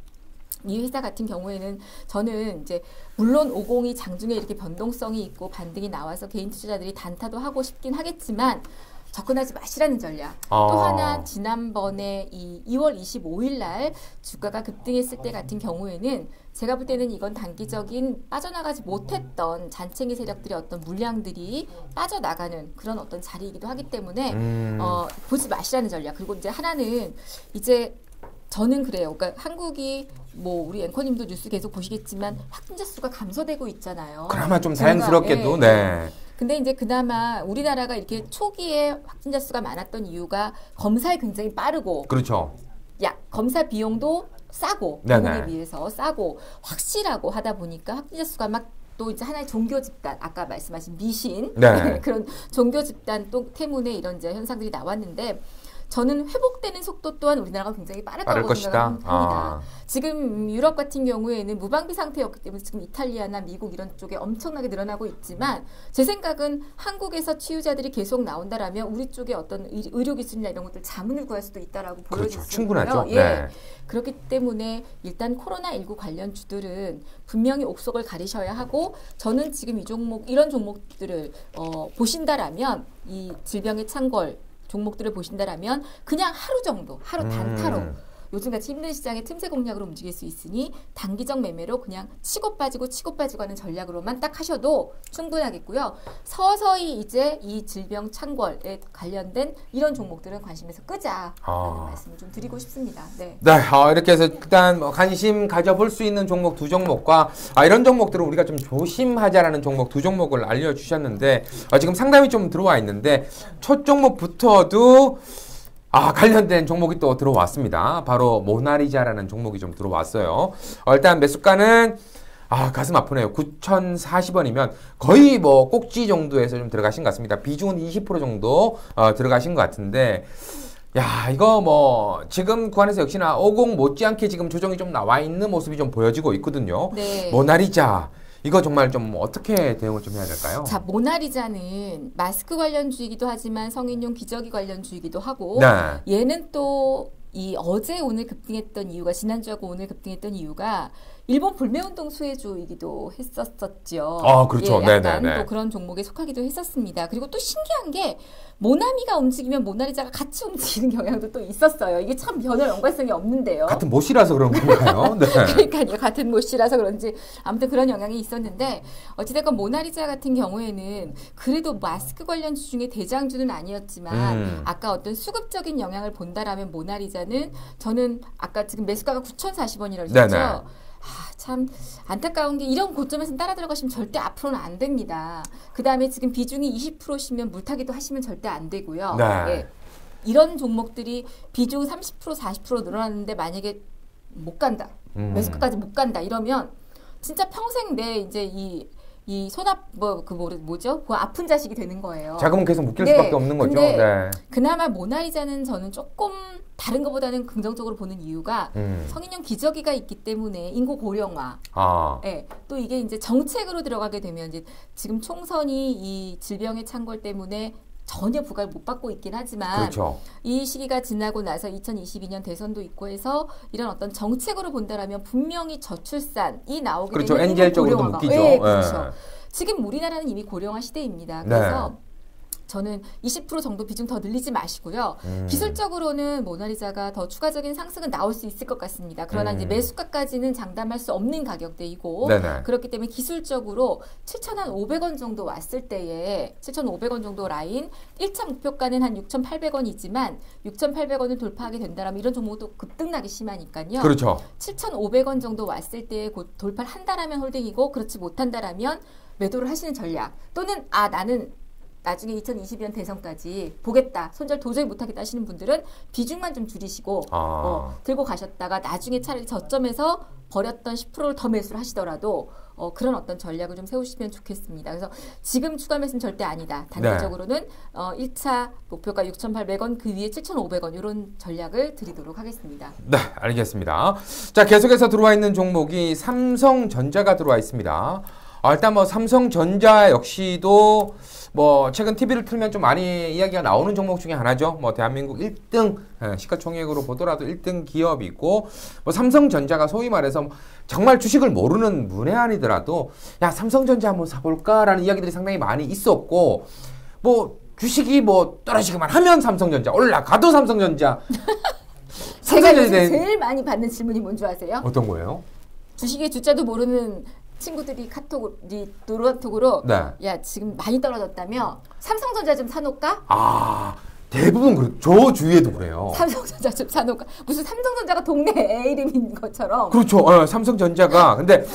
이 회사 같은 경우에는 저는 이제 물론 50이 장중에 이렇게 변동성이 있고 반등이 나와서 개인 투자자들이 단타도 하고 싶긴 하겠지만 접근하지 마시라는 전략. 또 하나 지난번에 이 2월 25일 날 주가가 급등했을 때 같은 경우에는 제가 볼 때는 이건 단기적인 빠져나가지 못했던 잔챙이 세력들의 어떤 물량들이 빠져나가는 그런 어떤 자리이기도 하기 때문에 보지 마시라는 전략. 그리고 이제 하나는 이제 저는 그래요. 그러니까 한국이 뭐 우리 앵커님도 뉴스 계속 보시겠지만 확진자 수가 감소되고 있잖아요. 그나마 좀 자연스럽게도 네. 근데 이제 그나마 우리나라가 이렇게 초기에 확진자 수가 많았던 이유가 검사에 굉장히 빠르고 그렇죠. 검사 비용도 싸고 미국에 비해서 싸고 확실하고 하다 보니까 확진자 수가 막 또 이제 하나의 종교 집단 아까 말씀하신 미신 그런 종교 집단 또 때문에 이런 이제 현상들이 나왔는데 저는 회복되는 속도 또한 우리나라가 굉장히 빠르다고 생각합니다. 지금 유럽 같은 경우에는 무방비 상태였기 때문에 지금 이탈리아나 미국 이런 쪽에 엄청나게 늘어나고 있지만 제 생각은 한국에서 치유자들이 계속 나온다라면 우리 쪽에 어떤 의료 기술이나 이런 것들 자문을 구할 수도 있다라고 보여지고요. 그렇죠. 충분하죠. 예. 네. 그렇기 때문에 일단 코로나19 관련 주들은 분명히 옥석을 가리셔야 하고 저는 지금 이런 종목들을 보신다라면 이 질병의 창궐 종목들을 보신다라면 그냥 하루 정도, 하루 단타로 요즘같이 힘든 시장에 틈새 공략으로 움직일 수 있으니 단기적 매매로 그냥 치고 빠지고 하는 전략으로만 딱 하셔도 충분하겠고요. 서서히 이제 이 질병 창궐에 관련된 이런 종목들은 관심에서 끄자 라는 말씀을 좀 드리고 싶습니다. 네, 이렇게 해서 일단 관심 가져볼 수 있는 종목 두 종목과 이런 종목들은 우리가 좀 조심하자라는 종목 두 종목을 알려주셨는데 지금 상담이 좀 들어와 있는데 첫 종목부터도 관련된 종목이 또 들어왔습니다. 바로 모나리자라는 종목이 좀 들어왔어요. 일단 매수가는 가슴 아프네요. 9,040원이면 거의 뭐 꼭지 정도에서 좀 들어가신 것 같습니다. 비중은 20% 정도 들어가신 것 같은데 이거 뭐 지금 구간에서 역시나 50 못지않게 지금 조정이 좀 나와 있는 모습이 좀 보여지고 있거든요. 네. 모나리자 이거 정말 좀 어떻게 대응을 좀 해야 될까요? 자, 모나리자는 마스크 관련주이기도 하지만 성인용 기저귀 관련주이기도 하고 얘는 또 이 어제 오늘 급등했던 이유가 지난주하고 오늘 급등했던 이유가 일본 불매운동 수혜주이기도 했었었죠. 그렇죠. 약간 또 그런 종목에 속하기도 했었습니다. 그리고 또 신기한 게 모나미가 움직이면 모나리자가 같이 움직이는 경향도 또 있었어요. 이게 참 변화 연관성이 없는데요. 같은 못이라서 그런 건가요? 네. 그러니까요. 같은 못이라서 그런지 아무튼 그런 영향이 있었는데 어찌됐건 모나리자 같은 경우에는 그래도 마스크 관련주 중에 대장주는 아니었지만 아까 어떤 수급적인 영향을 본다라면 모나리자는 저는 아까 지금 매수가가 9,040원이라고 하셨죠. 참 안타까운 게 이런 고점에서 따라 들어가시면 절대 앞으로는 안 됩니다. 그 다음에 지금 비중이 20%시면 물타기도 하시면 절대 안 되고요. 예. 이런 종목들이 비중 30% 40% 늘어났는데 만약에 못 간다. 매수가까지 못 간다. 이러면 진짜 평생 내 이제 이 뭐죠? 그 아픈 자식이 되는 거예요. 자금은 계속 묶일 수밖에 없는 거죠. 근데 그나마 모나리자는 저는 조금 다른 것보다는 긍정적으로 보는 이유가 성인용 기저귀가 있기 때문에 인구 고령화. 또 이게 이제 정책으로 들어가게 되면 이제 지금 총선이 이 질병의 창궐 때문에 전혀 부과를 못 받고 있긴 하지만 이 시기가 지나고 나서 2022년 대선도 있고 해서 이런 어떤 정책으로 본다라면 분명히 저출산이 나오게 되면 NGL 쪽으로도 묶이죠. 네, 그렇죠. 지금 우리나라는 이미 고령화 시대입니다. 그래서 저는 20% 정도 비중 더 늘리지 마시고요. 기술적으로는 모나리자가 더 추가적인 상승은 나올 수 있을 것 같습니다. 그러나 이제 매수가까지는 장담할 수 없는 가격대이고 그렇기 때문에 기술적으로 7,500원 정도 왔을 때에 7,500원 정도 라인 1차 목표가는 한 6,800원이지만 6,800원을 돌파하게 된다면 이런 종목도 급등나기 심하니까요. 7,500원 정도 왔을 때에 곧 돌파를 한다라면 홀딩이고 그렇지 못한다라면 매도를 하시는 전략 또는 나는 나중에 2022년 대선까지 보겠다. 손절 도저히 못하겠다 하시는 분들은 비중만 좀 줄이시고 들고 가셨다가 나중에 차라리 저점에서 버렸던 10%를 더 매수를 하시더라도 그런 어떤 전략을 좀 세우시면 좋겠습니다. 그래서 지금 추가 매수는 절대 아니다. 단기적으로는 1차 목표가 6,800원 그 위에 7,500원 이런 전략을 드리도록 하겠습니다. 네, 알겠습니다. 자, 계속해서 들어와 있는 종목이 삼성전자가 들어와 있습니다. 일단 뭐 삼성전자 역시도 뭐 최근 TV를 틀면 좀 많이 이야기가 나오는 종목 중에 하나죠. 뭐 대한민국 1등 시가총액으로 보더라도 1등 기업이고 뭐 삼성전자가 소위 말해서 정말 주식을 모르는 문외한이더라도 야 삼성전자 한번 사볼까라는 이야기들이 상당히 많이 있었고 뭐 주식이 뭐 떨어지기만 하면 삼성전자 올라가도 삼성전자 제가 요즘 제일 많이 받는 질문이 뭔지 아세요? 어떤 거예요? 주식의 주자도 모르는 친구들이 노란톡으로 야 지금 많이 떨어졌다며 삼성전자 좀 사놓을까? 대부분 저 주위에도 그래요. 삼성전자 좀 사놓을까? 무슨 삼성전자가 동네 애 이름인 것처럼. 그렇죠. 삼성전자가 근데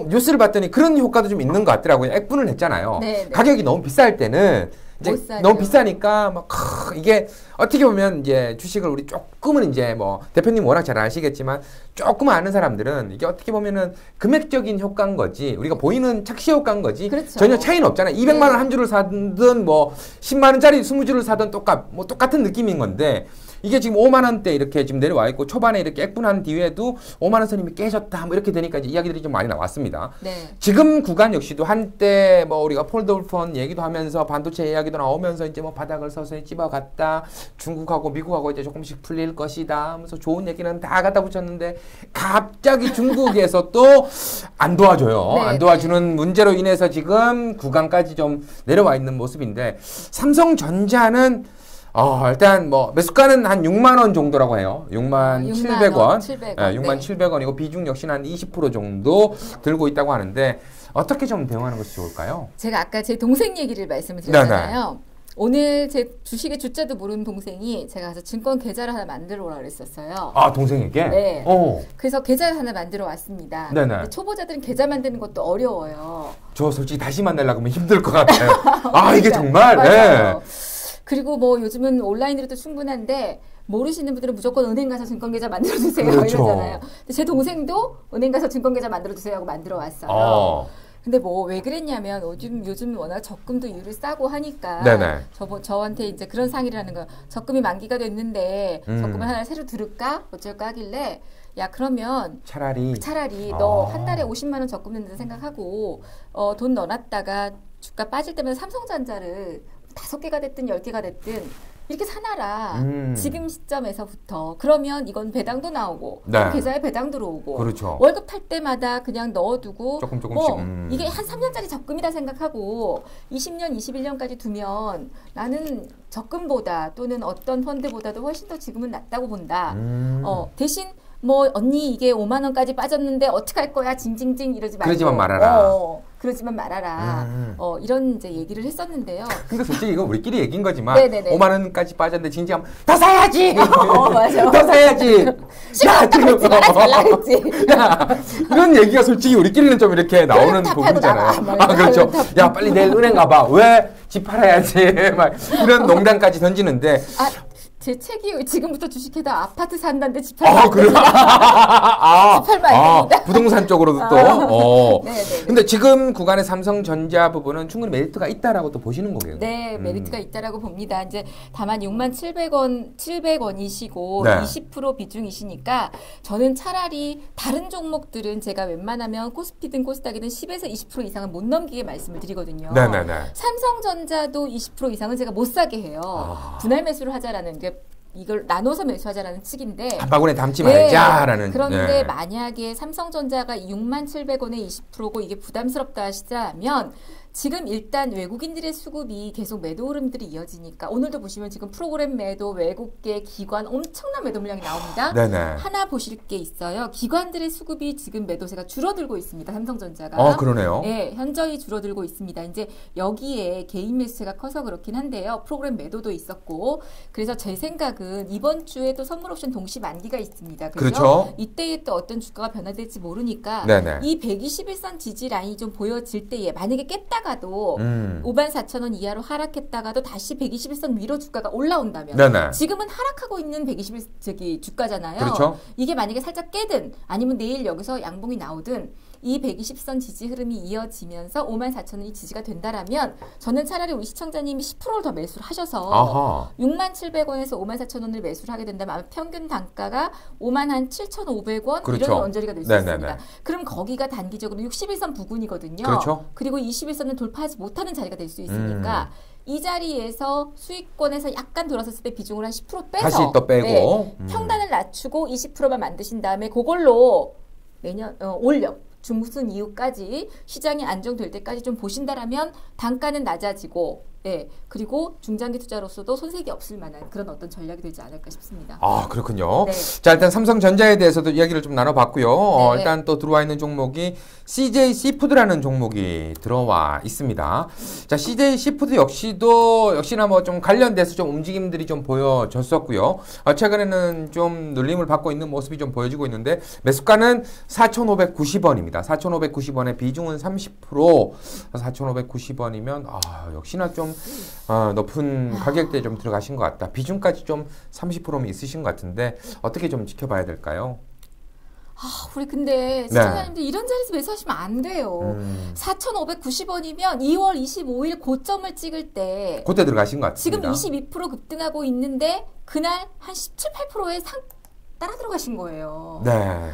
뉴스를 봤더니 그런 효과도 좀 있는 것 같더라고요. 액분을 냈잖아요. 네, 네. 가격이 너무 비쌀 때는 이제 너무 비싸니까 막 이게 어떻게 보면 이제 주식을 우리 조금은 이제 뭐 대표님 워낙 잘 아시겠지만 조금 아는 사람들은 이게 어떻게 보면은 금액적인 효과인 거지 우리가 보이는 착시 효과인 거지 그렇죠. 전혀 차이는 없잖아요. 200만 원 한 주를 사든 뭐 10만 원짜리 20주를 사든 똑같은 느낌인 건데 이게 지금 5만 원대 이렇게 지금 내려와 있고 초반에 이렇게 액분한 뒤에도 5만 원 선임이 깨졌다 뭐 이렇게 되니까 이제 이야기들이 좀 많이 나왔습니다. 네. 지금 구간 역시도 한때 뭐 우리가 폴더블 폰 얘기도 하면서 반도체 이야기도 나오면서 이제 뭐 바닥을 서서히 집어갔다 중국하고 미국하고 이제 조금씩 풀릴 것이다 하면서 좋은 얘기는 다 갖다 붙였는데 갑자기 중국에서 또 안 도와줘요. 네, 안 도와주는 문제로 인해서 지금 구간까지 좀 내려와 있는 모습인데 삼성전자는 일단 뭐 매수가는 한 6만 원 정도라고 해요. 6만 700원. 6만 700원이고 비중 역시는 한 20% 정도 들고 있다고 하는데 어떻게 좀 대응하는 것이 좋을까요? 제가 아까 제 동생 얘기를 말씀을 드렸잖아요. 오늘 제 주식의 주자도 모르는 동생이 제가 가서 증권 계좌를 하나 만들어 오라 그랬었어요. 아, 동생에게? 네. 그래서 계좌를 하나 만들어 왔습니다. 네네. 초보자들은 계좌 만드는 것도 어려워요. 저 솔직히 다시 만들려고 하면 힘들 것 같아요. 이게 정말? 맞아요. 네. 그리고 뭐 요즘은 온라인으로도 충분한데 모르시는 분들은 무조건 은행 가서 증권계좌 만들어주세요. 그렇죠. 이러잖아요. 근데 제 동생도 은행 가서 증권계좌 만들어주세요 하고 만들어 왔어요. 근데 뭐 왜 그랬냐면 요즘 워낙 적금도 이율이 싸고 하니까 저한테 이제 그런 상의를 하는 거예요. 적금이 만기가 됐는데 적금을 하나 새로 들을까? 어쩔까 하길래 야 그러면 차라리 너 한 달에 50만 원 적금 낸다 생각하고 돈 넣어놨다가 주가 빠질 때마다 삼성전자를 5개가 됐든 10개가 됐든 이렇게 사놔라. 지금 시점에서부터. 그러면 이건 배당도 나오고 계좌에 배당 들어오고 그렇죠. 월급 탈 때마다 그냥 넣어두고 조금씩 이게 한 3년짜리 적금이다 생각하고 20년, 21년까지 두면 나는 적금보다 또는 어떤 펀드보다도 훨씬 더 지금은 낫다고 본다. 대신 뭐 언니 이게 5만 원까지 빠졌는데 어떡할 거야 징징징 이러지 말고 그러지만 말아라. 그러지만 말아라. 이런 이제 얘기를 했었는데요. 근데 솔직히 이건 우리끼리 얘기인 거지만 네네네. 5만 원까지 빠졌는데 징징하면 더 사야지. 맞아. 더 사야지. 야 지금 말하지. 이런 얘기가 솔직히 우리끼리는 좀 이렇게 나오는 부분이잖아요. 그렇죠. 야 빨리 내일 은행 가봐. 왜 집 팔아야지. 막 이런 농담까지 던지는데. 제 책이 지금부터 주식해다 아파트 산다는데 집 팔면 그래? 집 팔면 안 됩니다. 부동산 쪽으로도 또. 근데 지금 구간의 삼성전자 부분은 충분히 메리트가 있다라고 또 보시는 거예요. 네, 메리트가 있다라고 봅니다. 이제 다만 6만 700원이시고 20% 비중이시니까 저는 차라리 다른 종목들은 제가 웬만하면 코스피든 코스닥이든 10에서 20% 이상은 못 넘기게 말씀을 드리거든요. 삼성전자도 20% 이상은 제가 못 사게 해요. 분할 매수를 하자라는 게 이걸 나눠서 매수하자라는 측인데 한 바구니에 담지 말자라는. 그런데 만약에 삼성전자가 6만 700원에 20%고 이게 부담스럽다 하시자면 지금 일단 외국인들의 수급이 계속 매도 흐름들이 이어지니까 오늘도 보시면 지금 프로그램 매도 외국계 기관 엄청난 매도 물량이 나옵니다. 하나 보실 게 있어요. 기관들의 수급이 지금 매도세가 줄어들고 있습니다. 삼성전자가. 그러네요. 네, 현저히 줄어들고 있습니다. 이제 여기에 개인 매수세가 커서 그렇긴 한데요. 프로그램 매도도 있었고 그래서 제 생각은 이번 주에도 선물 옵션 동시 만기가 있습니다. 그렇죠. 이때에 또 어떤 주가가 변화될지 모르니까 이 121선 지지 라인이 좀 보여질 때에 만약에 깼다 가도 54,000원 이하로 하락했다가도 다시 121선 위로 주가가 올라온다면 지금은 하락하고 있는 121 주가잖아요. 그렇죠. 이게 만약에 살짝 깨든 아니면 내일 여기서 양봉이 나오든 이 120선 지지 흐름이 이어지면서 54,000원이 지지가 된다라면 저는 차라리 우리 시청자님이 10%를 더 매수를 하셔서 67,000원에서 54,000원을 매수를 하게 된다면 아마 평균 단가가 57,500원 그렇죠. 이런 언저리가 될 수 있습니다. 그럼 거기가 단기적으로 61선 부근이거든요. 그렇죠. 그리고 21선을 돌파하지 못하는 자리가 될 수 있으니까 이 자리에서 수익권에서 약간 돌아섰을 때 비중을 한 10% 빼서 다시 또 빼고 평단을 낮추고 20%만 만드신 다음에 그걸로 내년 올려 중순 이후까지 시장이 안정될 때까지 좀 보신다라면 단가는 낮아지고 예, 그리고 중장기 투자로서도 손색이 없을 만한 그런 어떤 전략이 되지 않을까 싶습니다. 아, 그렇군요. 네. 자, 일단 삼성전자에 대해서도 이야기를 좀 나눠봤고요. 네. 일단 또 들어와 있는 종목이 CJ 시푸드라는 종목이 들어와 있습니다. 자, CJ 시푸드 역시나 뭐 좀 관련돼서 좀 움직임들이 좀 보여졌었고요. 최근에는 좀 눌림을 받고 있는 모습이 좀 보여지고 있는데 매수가는 4,590원입니다. 4,590원에 비중은 30%. 4,590원이면 역시나 좀 높은 가격대에 좀 들어가신 것 같다. 비중까지 좀 30%면 있으신 것 같은데 어떻게 좀 지켜봐야 될까요? 우리 근데 시청자님들 이런 자리에서 매수하시면 안 돼요. 4,590원이면 2월 25일 고점을 찍을 때 그때 들어가신 것 같습니다. 지금 22% 급등하고 있는데 그날 한 17, 8%에 따라 들어가신 거예요. 네.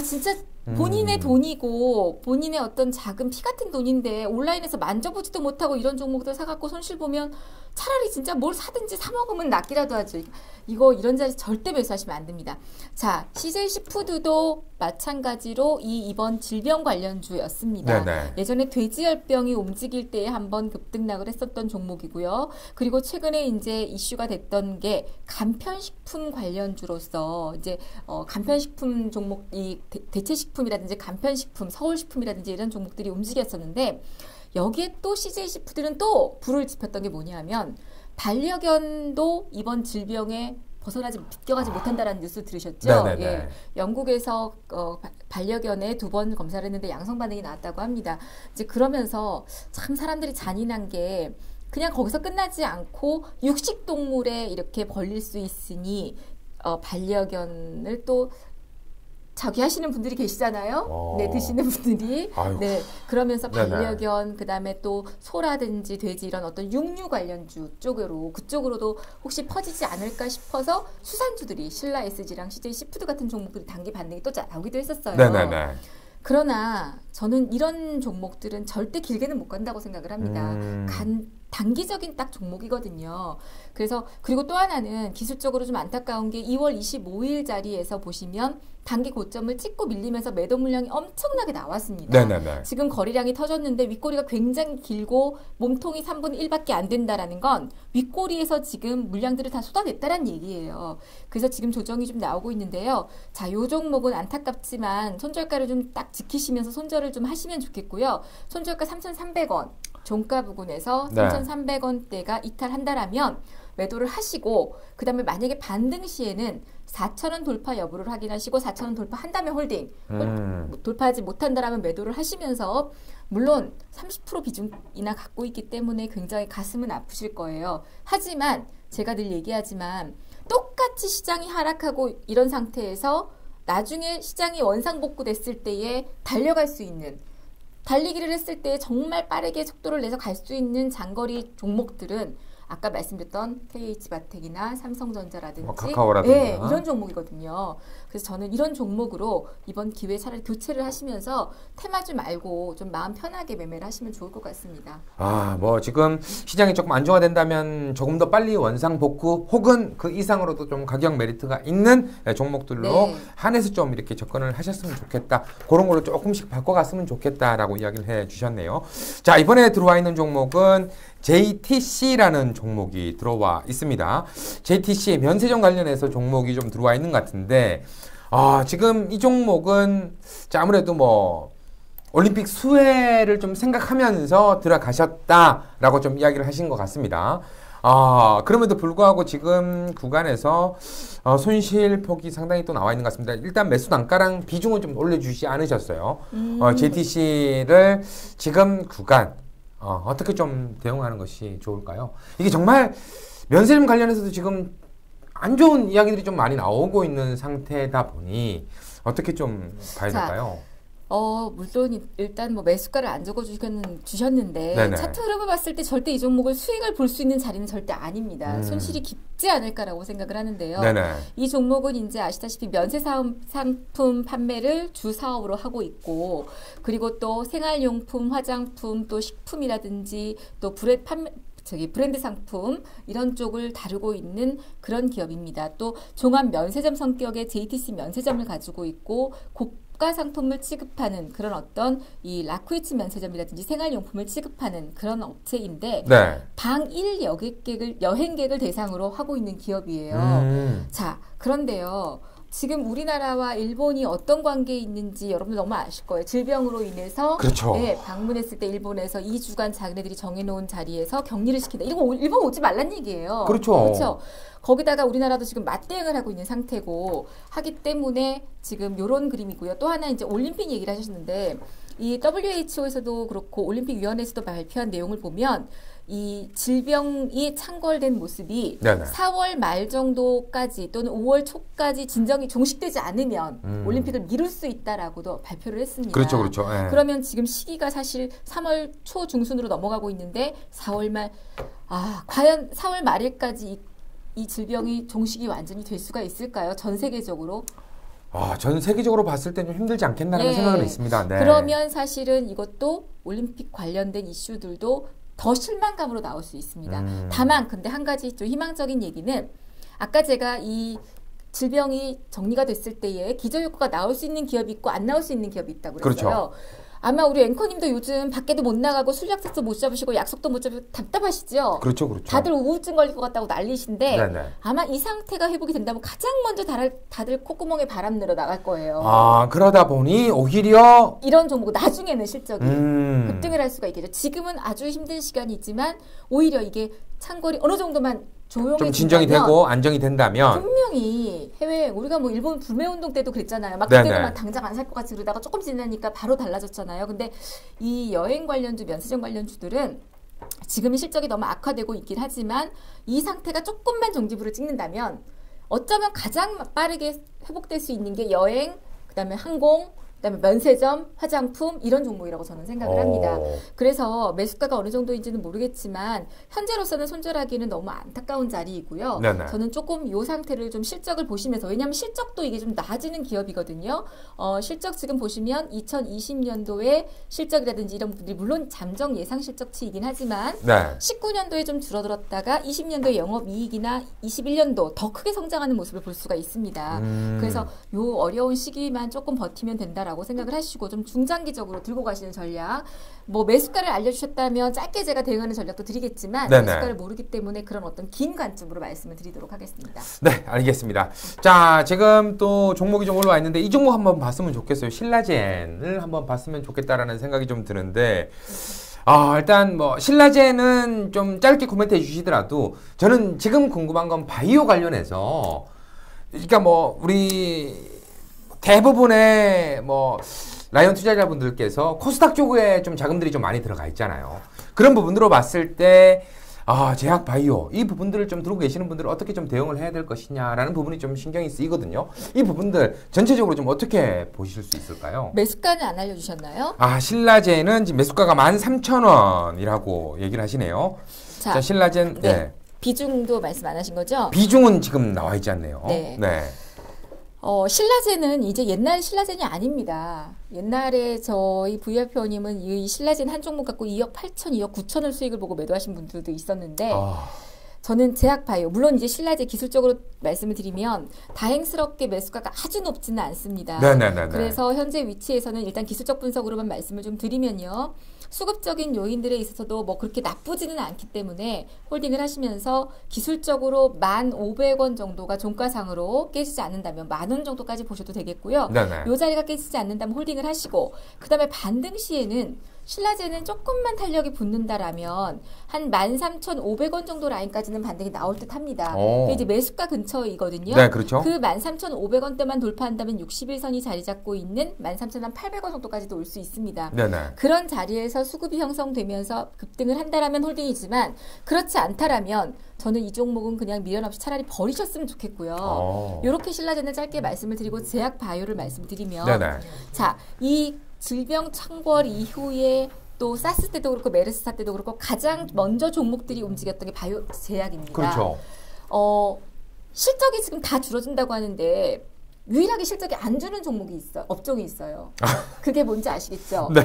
진짜 본인의 돈이고 본인의 어떤 작은 피 같은 돈인데 온라인에서 만져보지도 못하고 이런 종목들 사갖고 손실 보면 차라리 진짜 뭘 사든지 사 먹으면 낫기라도 하죠. 이런 자리 절대 매수하시면 안 됩니다. 자, CJ 시푸드도 마찬가지로 이번 질병 관련주였습니다. 네네. 예전에 돼지열병이 움직일 때에 한번 급등락을 했었던 종목이고요. 그리고 최근에 이제 이슈가 됐던 게 간편식품 관련주로서 이제 간편식품 종목, 이 대체식품이라든지 간편식품, 서울식품이라든지 이런 종목들이 움직였었는데 여기에 또 CJ 시푸드는 또 불을 지폈던 게 뭐냐면 반려견도 이번 질병에 비껴가지 못한다라는 뉴스 들으셨죠? 네네네. 예, 영국에서 반려견에 2번 검사를 했는데 양성 반응이 나왔다고 합니다. 이제 그러면서 참 사람들이 잔인한 게 그냥 거기서 끝나지 않고 육식 동물에 이렇게 벌릴 수 있으니 반려견을 또 저기 하시는 분들이 계시잖아요. 네, 드시는 분들이. 아이고. 네, 그러면서 네네. 반려견, 그다음에 또 소라든지 돼지 이런 어떤 육류 관련주 그쪽으로도 혹시 퍼지지 않을까 싶어서 수산주들이 신라 SG랑 CJ 시푸드 같은 종목들이 단기 반등이 또 나오기도 했었어요. 네네네. 그러나 저는 이런 종목들은 절대 길게는 못 간다고 생각을 합니다. 단기적인 딱 종목이거든요. 그리고 또 하나는 기술적으로 좀 안타까운 게 2월 25일 자리에서 보시면 단기 고점을 찍고 밀리면서 매도 물량이 엄청나게 나왔습니다. 네네네. 지금 거래량이 터졌는데 윗꼬리가 굉장히 길고 몸통이 3분의 1밖에 안 된다라는 건 윗꼬리에서 지금 물량들을 다 쏟아냈다는 얘기예요. 그래서 지금 조정이 좀 나오고 있는데요. 자, 요 종목은 안타깝지만 손절가를 좀 딱 지키시면서 손절을 좀 하시면 좋겠고요. 손절가 3,300원. 종가 부근에서 네. 3,300원대가 이탈한다라면 매도를 하시고 그다음에 만약에 반등 시에는 4,000원 돌파 여부를 확인하시고 4,000원 돌파한다면 홀딩 돌파하지 못한다라면 매도를 하시면서 물론 30% 비중이나 갖고 있기 때문에 굉장히 가슴은 아프실 거예요. 하지만 제가 늘 얘기하지만 똑같이 시장이 하락하고 이런 상태에서 나중에 시장이 원상복구됐을 때에 달려갈 수 있는 달리기를 했을 때 정말 빠르게 속도를 내서 갈 수 있는 장거리 종목들은 아까 말씀드렸던 KH바텍이나 삼성전자라든지 카카오라든지 네, 이런 종목이거든요. 그래서 저는 이런 종목으로 이번 기회에 차라리 교체를 하시면서 테마주 말고 좀 마음 편하게 매매를 하시면 좋을 것 같습니다. 뭐 지금 시장이 조금 안정화된다면 조금 더 빨리 원상 복구 혹은 그 이상으로도 좀 가격 메리트가 있는 종목들로 네. 한해서 좀 이렇게 접근을 하셨으면 좋겠다. 그런 걸로 조금씩 바꿔갔으면 좋겠다라고 이야기를 해 주셨네요. 자, 이번에 들어와 있는 종목은 JTC라는 종목이 들어와 있습니다. JTC 면세점 관련해서 종목이 좀 들어와 있는 것 같은데 지금 이 종목은 아무래도 뭐 올림픽 수혜를 좀 생각하면서 들어가셨다라고 좀 이야기를 하신 것 같습니다. 그럼에도 불구하고 지금 구간에서 손실 폭이 상당히 또 나와 있는 것 같습니다. 일단 매수 단가랑 비중은 좀 올려주지 않으셨어요. JTC를 지금 구간 어떻게 좀 대응하는 것이 좋을까요? 이게 정말 면세점 관련해서도 지금 안 좋은 이야기들이 좀 많이 나오고 있는 상태다 보니 어떻게 좀 봐야 될까요? 물론 일단 뭐 매수가를 안 주셨는데 네네. 차트 흐름을 봤을 때 절대 이 종목을 수익을 볼 수 있는 자리는 절대 아닙니다. 손실이 깊지 않을까라고 생각을 하는데요. 네네. 이 종목은 이제 아시다시피 면세 상품 판매를 주 사업으로 하고 있고 그리고 또 생활용품, 화장품, 또 식품이라든지 또 브랜드 상품 이런 쪽을 다루고 있는 그런 기업입니다. 또 종합 면세점 성격의 JTC 면세점을 가지고 있고 고가 상품을 취급하는 그런 어떤 이 라크이츠 면세점이라든지 생활용품을 취급하는 그런 업체인데 네. 방일 여행객을 대상으로 하고 있는 기업이에요. 자, 그런데요. 지금 우리나라와 일본이 어떤 관계에 있는지 여러분들 너무 아실 거예요. 질병으로 인해서 그렇죠. 네, 방문했을 때 일본에서 2주간 자기네들이 정해놓은 자리에서 격리를 시킨다. 이거 일본 오지 말란 얘기예요. 그렇죠. 그렇죠. 거기다가 우리나라도 지금 맞대응을 하고 있는 상태고 하기 때문에 지금 이런 그림이고요. 또 하나 이제 올림픽 얘기를 하셨는데 이 WHO에서도 그렇고 올림픽위원회에서도 발표한 내용을 보면 이 질병이 창궐된 모습이 네네. 4월 말 정도까지 또는 5월 초까지 진정이 종식되지 않으면 올림픽을 미룰 수 있다라고도 발표를 했습니다. 그렇죠, 그렇죠. 예. 그러면 지금 시기가 사실 3월 초 중순으로 넘어가고 있는데 4월 말, 과연 4월 말일까지 이 질병이 종식이 완전히 될 수가 있을까요? 전 세계적으로? 전 세계적으로 봤을 때 좀 힘들지 않겠나라는 생각은 있습니다. 네. 그러면 사실은 이것도 올림픽 관련된 이슈들도 더 실망감으로 나올 수 있습니다. 다만 근데 한 가지 좀 희망적인 얘기는 아까 제가 이 질병이 정리가 됐을 때에 기저효과가 나올 수 있는 기업이 있고 안 나올 수 있는 기업이 있다고 그랬어요. 그렇죠. 아마 우리 앵커님도 요즘 밖에도 못 나가고 술 약속도 못 잡으시고 약속도 못 잡으시고 답답하시죠? 그렇죠, 그렇죠. 다들 우울증 걸릴 것 같다고 난리신데 네네. 아마 이 상태가 회복이 된다면 가장 먼저 다들 콧구멍에 바람 내러 나갈 거예요. 그러다 보니 오히려 이런 종목 나중에는 실적이 급등을 할 수가 있겠죠. 지금은 아주 힘든 시간이지만 오히려 이게 창궐이 어느 정도만 조용해진다면 좀 진정이 되고 안정이 된다면 분명히 해외 우리가 뭐 일본 불매운동 때도 그랬잖아요. 막 네네. 그때는 막 당장 안 살 것 같이 그러다가 조금 지나니까 바로 달라졌잖아요. 근데 이 여행 관련주, 면세점 관련주들은 지금은 실적이 너무 악화되고 있긴 하지만 이 상태가 조금만 정지부를 찍는다면 어쩌면 가장 빠르게 회복될 수 있는 게 여행, 그다음에 항공, 그다음에 면세점, 화장품 이런 종목이라고 저는 생각을 합니다. 그래서 매수가가 어느 정도인지는 모르겠지만 현재로서는 손절하기는 너무 안타까운 자리이고요. 네네. 저는 조금 이 상태를 좀 실적을 보시면서 왜냐하면 실적도 이게 좀 나아지는 기업이거든요. 실적 지금 보시면 2020년도에 실적이라든지 이런 부분들이 물론 잠정 예상 실적치이긴 하지만 네. 19년도에 좀 줄어들었다가 20년도에 영업이익이나 21년도 더 크게 성장하는 모습을 볼 수가 있습니다. 그래서 이 어려운 시기만 조금 버티면 된다라고 생각을 하시고 좀 중장기적으로 들고 가시는 전략. 뭐 매수가를 알려주셨다면 짧게 제가 대응하는 전략도 드리겠지만 네네. 매수가를 모르기 때문에 그런 어떤 긴 관점으로 말씀을 드리도록 하겠습니다. 네, 알겠습니다. 자, 지금 또 종목이 좀 올라와 있는데 이 종목 한번 봤으면 좋겠어요. 신라젠을 한번 봤으면 좋겠다라는 생각이 좀 드는데 일단 뭐 신라젠은 좀 짧게 코멘트해 주시더라도 저는 지금 궁금한 건 바이오 관련해서 그러니까 뭐 우리 대부분의 뭐 라이온 투자자분들께서 코스닥 쪽에 좀 자금들이 좀 많이 들어가 있잖아요. 그런 부분으로 봤을 때 제약 바이오 이 부분들을 좀 들고 계시는 분들은 어떻게 좀 대응을 해야 될 것이냐라는 부분이 좀 신경이 쓰이거든요. 이 부분들 전체적으로 좀 어떻게 보실 수 있을까요? 매수가는 안 알려주셨나요? 신라젠은 지금 매수가가 13,000원이라고 얘기를 하시네요. 자, 신라젠 네. 비중도 말씀 안 하신 거죠? 비중은 지금 나와 있지 않네요. 네. 네. 신라젠은 이제 옛날 신라젠이 아닙니다. 옛날에 저희 VIP원님은 이 신라젠 한 종목 갖고 2억 8천, 2억 9천을 수익을 보고 매도하신 분들도 있었는데 저는 제약바이오, 물론 이제 신라젠 기술적으로 말씀을 드리면 다행스럽게 매수가가 아주 높지는 않습니다. 네네네. 그래서 현재 위치에서는 일단 기술적 분석으로만 말씀을 좀 드리면요. 수급적인 요인들에 있어서도 뭐 그렇게 나쁘지는 않기 때문에 홀딩을 하시면서 기술적으로 1,500원 정도가 종가상으로 깨지지 않는다면 10,000원 정도까지 보셔도 되겠고요. 네네. 이 자리가 깨지지 않는다면 홀딩을 하시고 그 다음에 반등 시에는 신라젠은 조금만 탄력이 붙는다라면 한 13,500원 정도 라인까지는 반등이 나올 듯 합니다. 그게 이제 매수가 근처이거든요. 네, 그렇죠. 그 13,500원대만 돌파한다면 61선이 자리 잡고 있는 13,800원 정도까지도 올 수 있습니다. 네네. 그런 자리에서 수급이 형성되면서 급등을 한다라면 홀딩이지만 그렇지 않다라면 저는 이 종목은 그냥 미련 없이 차라리 버리셨으면 좋겠고요. 이렇게 신라젠을 짧게 말씀을 드리고 제약 바이오를 말씀드리면 네네. 자, 이 질병 창궐 이후에 또 사스 때도 그렇고 메르스 때도 그렇고 가장 먼저 종목들이 움직였던 게 바이오 제약입니다. 그렇죠. 실적이 지금 다 줄어든다고 하는데 유일하게 실적이 안 주는 종목이 업종이 있어요. 그게 뭔지 아시겠죠? 네.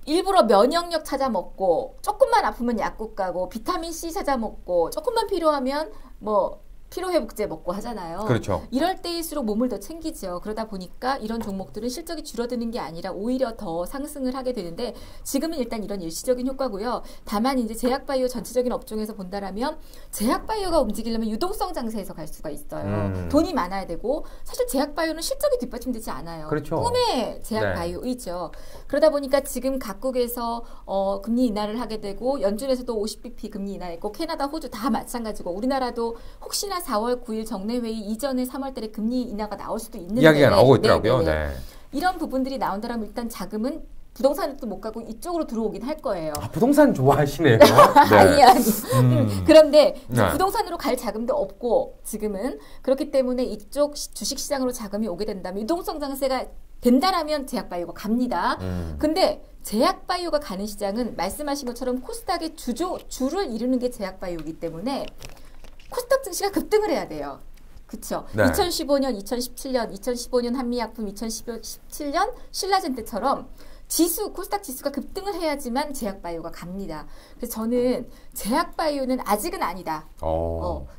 일부러 면역력 찾아 먹고 조금만 아프면 약국 가고 비타민 C 찾아 먹고 조금만 필요하면 뭐 피로회복제 먹고 하잖아요. 그렇죠. 이럴 때일수록 몸을 더 챙기죠. 그러다 보니까 이런 종목들은 실적이 줄어드는 게 아니라 오히려 더 상승을 하게 되는데 지금은 일단 이런 일시적인 효과고요. 다만 이제 제약바이오 전체적인 업종에서 본다라면 제약바이오가 움직이려면 유동성 장세에서 갈 수가 있어요. 돈이 많아야 되고 사실 제약바이오는 실적이 뒷받침되지 않아요. 그렇죠. 꿈의 제약바이오이죠. 그러다 보니까 지금 각국에서 금리 인하를 하게 되고 연준에서도 50bp 금리 인하했고 캐나다, 호주 다 마찬가지고 우리나라도 혹시나 4월 9일 정례회의 이전에 3월 달에 금리 인하가 나올 수도 있는데 이야기가 나오고 있더라고요. 네. 이런 부분들이 나온다면 일단 자금은 부동산도 못 가고 이쪽으로 들어오긴 할 거예요. 아, 부동산 좋아하시네요. 네. 아니. 그런데 네. 부동산으로 갈 자금도 없고 지금은 그렇기 때문에 이쪽 주식시장으로 자금이 오게 된다면 유동성 장세가 된다라면 제약바이오가 갑니다. 근데 제약바이오가 가는 시장은 말씀하신 것처럼 코스닥의 줄을 이루는 게 제약바이오이기 때문에 코스닥 증시가 급등을 해야 돼요. 그렇죠. 네. 2015년, 2017년, 2015년 한미약품, 2017년 신라젠 때처럼 코스닥 지수가 급등을 해야지만 제약바이오가 갑니다. 그래서 저는 제약바이오는 아직은 아니다.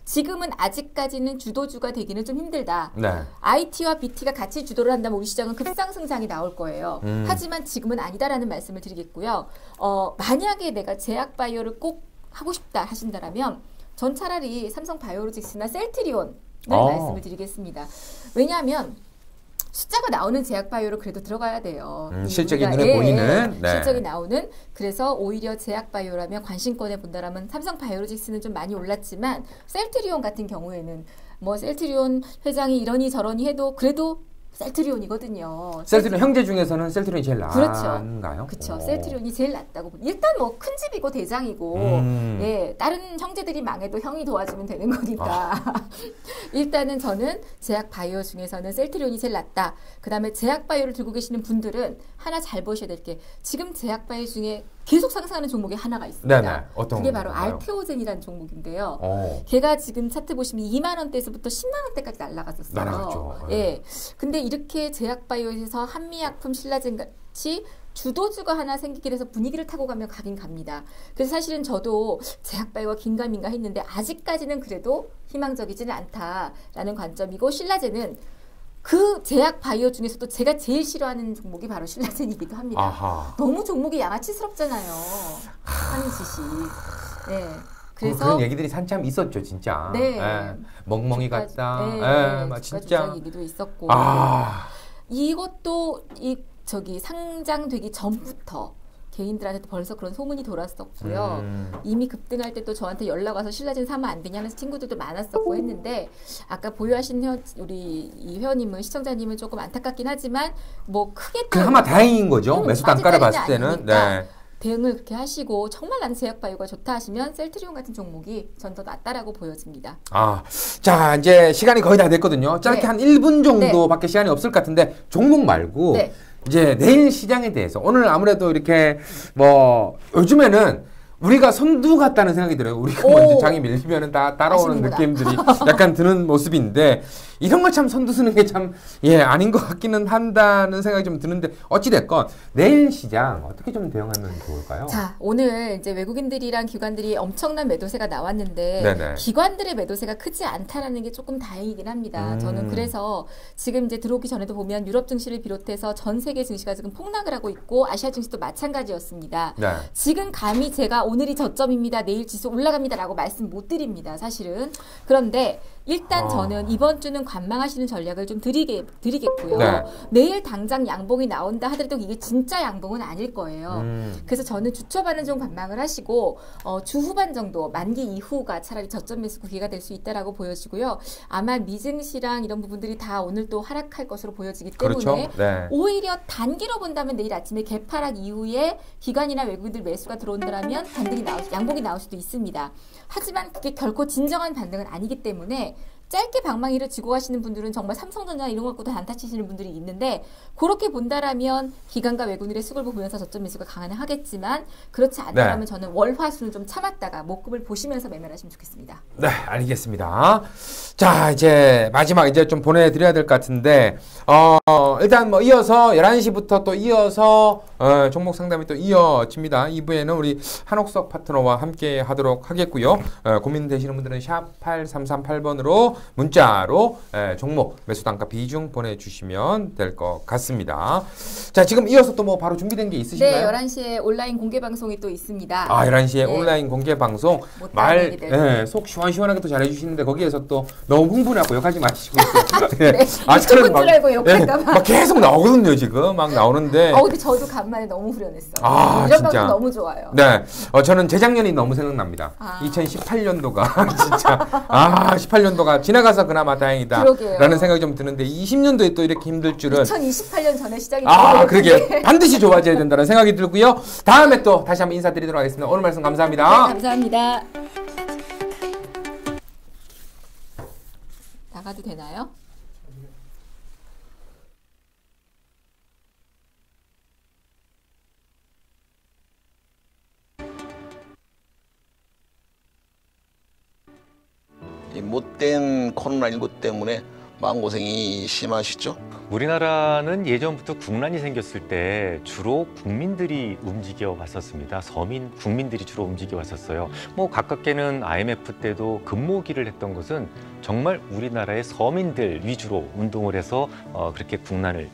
지금은 아직까지는 주도주가 되기는 좀 힘들다. 네. IT와 BT가 같이 주도를 한다면 우리 시장은 급상승장이 나올 거예요. 하지만 지금은 아니다라는 말씀을 드리겠고요. 만약에 내가 제약바이오를 꼭 하고 싶다 하신다라면 전 차라리 삼성바이오로직스나 셀트리온을 말씀을 드리겠습니다. 왜냐하면 숫자가 나오는 제약바이오로 그래도 들어가야 돼요. 실적이 눈에 보이는. 네. 실적이 나오는. 그래서 오히려 제약바이오라면 관심권에 본다라면 삼성바이오로직스는 좀 많이 올랐지만 셀트리온 같은 경우에는 뭐 셀트리온 회장이 이러니 저러니 해도 그래도 셀트리온이거든요. 셀트리온 형제 중에서는 셀트리온이 제일 나은가요? 그렇죠. 셀트리온이 제일 낫다고. 일단 뭐 큰 집이고 대장이고 예, 다른 형제들이 망해도 형이 도와주면 되는 거니까. 일단은 저는 제약 바이오 중에서는 셀트리온이 제일 낫다. 그다음에 제약 바이오를 들고 계시는 분들은 하나 잘 보셔야 될 게 지금 제약 바이오 중에 계속 상승하는 종목이 하나가 있습니다. 네네. 어떤 그게 바로 건가요? 알테오젠이라는 종목인데요. 걔가 지금 차트 보시면 2만 원대에서부터 10만 원대까지 날아갔었어요. 날아갔죠. 예. 근데 이렇게 제약바이오에서 한미약품, 신라젠 같이 주도주가 하나 생기게 돼서 분위기를 타고 가면 가긴 갑니다. 그래서 사실은 저도 제약바이오가 긴가민가 했는데 아직까지는 그래도 희망적이지는 않다라는 관점이고 신라젠은 그 제약 바이오 중에서도 제가 제일 싫어하는 종목이 바로 신라젠이기도 합니다. 아하. 너무 종목이 양아치스럽잖아요. 하는 짓이. 네. 그래서 그런 얘기들이 한참 있었죠, 진짜. 네. 예. 멍멍이 같다. 네. 막 진짜. 얘기도 있었고. 이것도 상장되기 전부터 개인들한테도 벌써 그런 소문이 돌았었고요. 이미 급등할 때 또 저한테 연락 와서 신라젠 사면 안 되냐는 친구들도 많았었고 했는데 아까 보유하신 우리 이 회원님은 시청자님은 조금 안타깝긴 하지만 뭐 크게 그나마 다행인 거죠. 매수 단가를 봤을 때는. 네. 대응을 그렇게 하시고 정말 나는 제약바이오가 좋다 하시면 셀트리온 같은 종목이 전 더 낫다라고 보여집니다. 자 이제 시간이 거의 다 됐거든요. 짧게 네. 한 1분 정도밖에 시간이 없을 것 같은데 종목 말고 네. 이제 내일 시장에 대해서 오늘 아무래도 이렇게 뭐 요즘에는 우리가 선두 같다는 생각이 들어요. 우리가 먼저 장이 밀리면은 다 따라오는 아시는구나. 느낌들이 약간 드는 모습인데 이런 걸 참 선두 쓰는 게 참 아닌 것 같기는 한다는 생각이 좀 드는데 어찌됐건 내일 시장 어떻게 좀 대응하면 좋을까요? 자, 오늘 이제 외국인들이랑 기관들이 엄청난 매도세가 나왔는데 네네. 기관들의 매도세가 크지 않다라는 게 조금 다행이긴 합니다. 저는 그래서 지금 이제 들어오기 전에도 보면 유럽 증시를 비롯해서 전 세계 증시가 지금 폭락을 하고 있고 아시아 증시도 마찬가지였습니다. 네. 지금 감히 제가 오늘이 저점입니다. 내일 지수 올라갑니다라고 말씀 못 드립니다. 사실은. 그런데 일단 저는 이번 주는 관망하시는 전략을 좀 드리겠고요. 네. 내일 당장 양봉이 나온다 하더라도 이게 진짜 양봉은 아닐 거예요. 그래서 저는 주 초반은 좀 관망을 하시고 주 후반 정도 만기 이후가 차라리 저점 매수 기회가 될 수 있다라고 보여지고요. 아마 미증시랑 이런 부분들이 다 오늘 또 하락할 것으로 보여지기 때문에 그렇죠. 네. 오히려 단기로 본다면 내일 아침에 개파락 이후에 기관이나 외국인들 매수가 들어온다면 양봉이 나올 수도 있습니다. 하지만 그게 결코 진정한 반등은 아니기 때문에 짧게 방망이를 쥐고 가시는 분들은 정말 삼성전자 이런 거 갖고도 단타 치시는 분들이 있는데 그렇게 본다라면 기관과 외국인의 수급을 보면서 저점 매수가 가능하겠지만 그렇지 않다면 저는 월화수를 좀 참았다가 목금을 보시면서 매매를 하시면 좋겠습니다. 네, 알겠습니다. 자, 이제 마지막 이제 좀 보내드려야 될 것 같은데 일단 뭐 이어서 11시부터 또 이어서 종목 상담이 또 이어집니다. 2부에는 우리 한옥석 파트너와 함께 하도록 하겠고요. 고민되시는 분들은 샵 8338번으로 문자로 종목 매수 단가 비중 보내주시면 될 것 같습니다. 자, 지금 이어서 또 뭐 바로 준비된 게 있으신가요? 네, 11시에 온라인 공개 방송이 또 있습니다. 11시에 온라인 공개 방송 속 시원시원하게 또 잘해주시는데 거기에서 또 너무 흥분하고 욕하지 마시고 네, 유튜브인 줄 알고 욕할까봐 막 계속 나오거든요. 지금 막 나오는데 근데 저도 간만에 너무 후련했어요. 이런 방송 너무 좋아요. 네, 저는 재작년이 너무 생각납니다. 2018년도가 진짜 18년도가 지나가서 그나마 다행이다 라는 생각이 좀 드는데 20년도에 또 이렇게 힘들 줄은 2028년 전에 시작이 그러게 반드시 좋아져야 된다는 생각이 들고요. 다음에 또 다시 한번 인사드리도록 하겠습니다. 오늘 말씀 감사합니다. 네, 감사합니다. 나가도 되나요? 이 못된 코로나19 때문에 마음고생이 심하시죠? 우리나라는 예전부터 국난이 생겼을 때 주로 국민들이 움직여 왔었습니다. 서민 국민들이 주로 움직여 왔었어요. 뭐 가깝게는 IMF 때도 금모기를 했던 것은 정말 우리나라의 서민들 위주로 운동을 해서 그렇게 국난을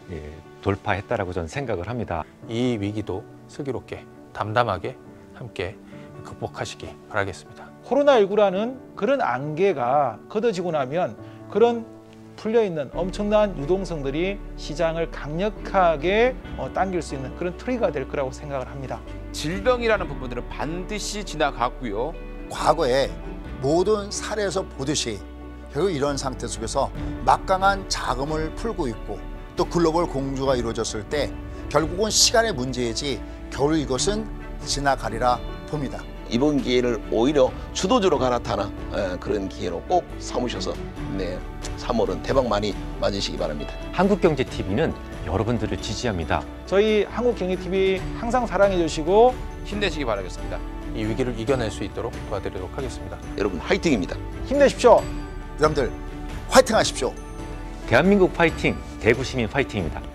돌파했다라고 저는 생각을 합니다. 이 위기도 슬기롭게 담담하게 함께 극복하시기 바라겠습니다. 코로나19라는 그런 안개가 걷어지고 나면 그런 풀려있는 엄청난 유동성들이 시장을 강력하게 당길 수 있는 그런 트리거가 될 거라고 생각을 합니다. 질병이라는 부분들은 반드시 지나갔고요. 과거에 모든 사례에서 보듯이 결국 이런 상태 속에서 막강한 자금을 풀고 있고 또 글로벌 공조가 이루어졌을 때 결국은 시간의 문제이지 겨우 이것은 지나가리라 봅니다. 이번 기회를 오히려 주도주로 갈아타는 그런 기회로 꼭 삼으셔서 3월은 대박 많이 맞으시기 바랍니다. 한국경제TV는 여러분들을 지지합니다. 저희 한국경제TV 항상 사랑해 주시고 힘내시기 바라겠습니다. 이 위기를 이겨낼 수 있도록 도와드리도록 하겠습니다. 여러분 화이팅입니다. 힘내십시오. 여러분들 화이팅 하십시오. 대한민국 파이팅, 대구시민 파이팅입니다.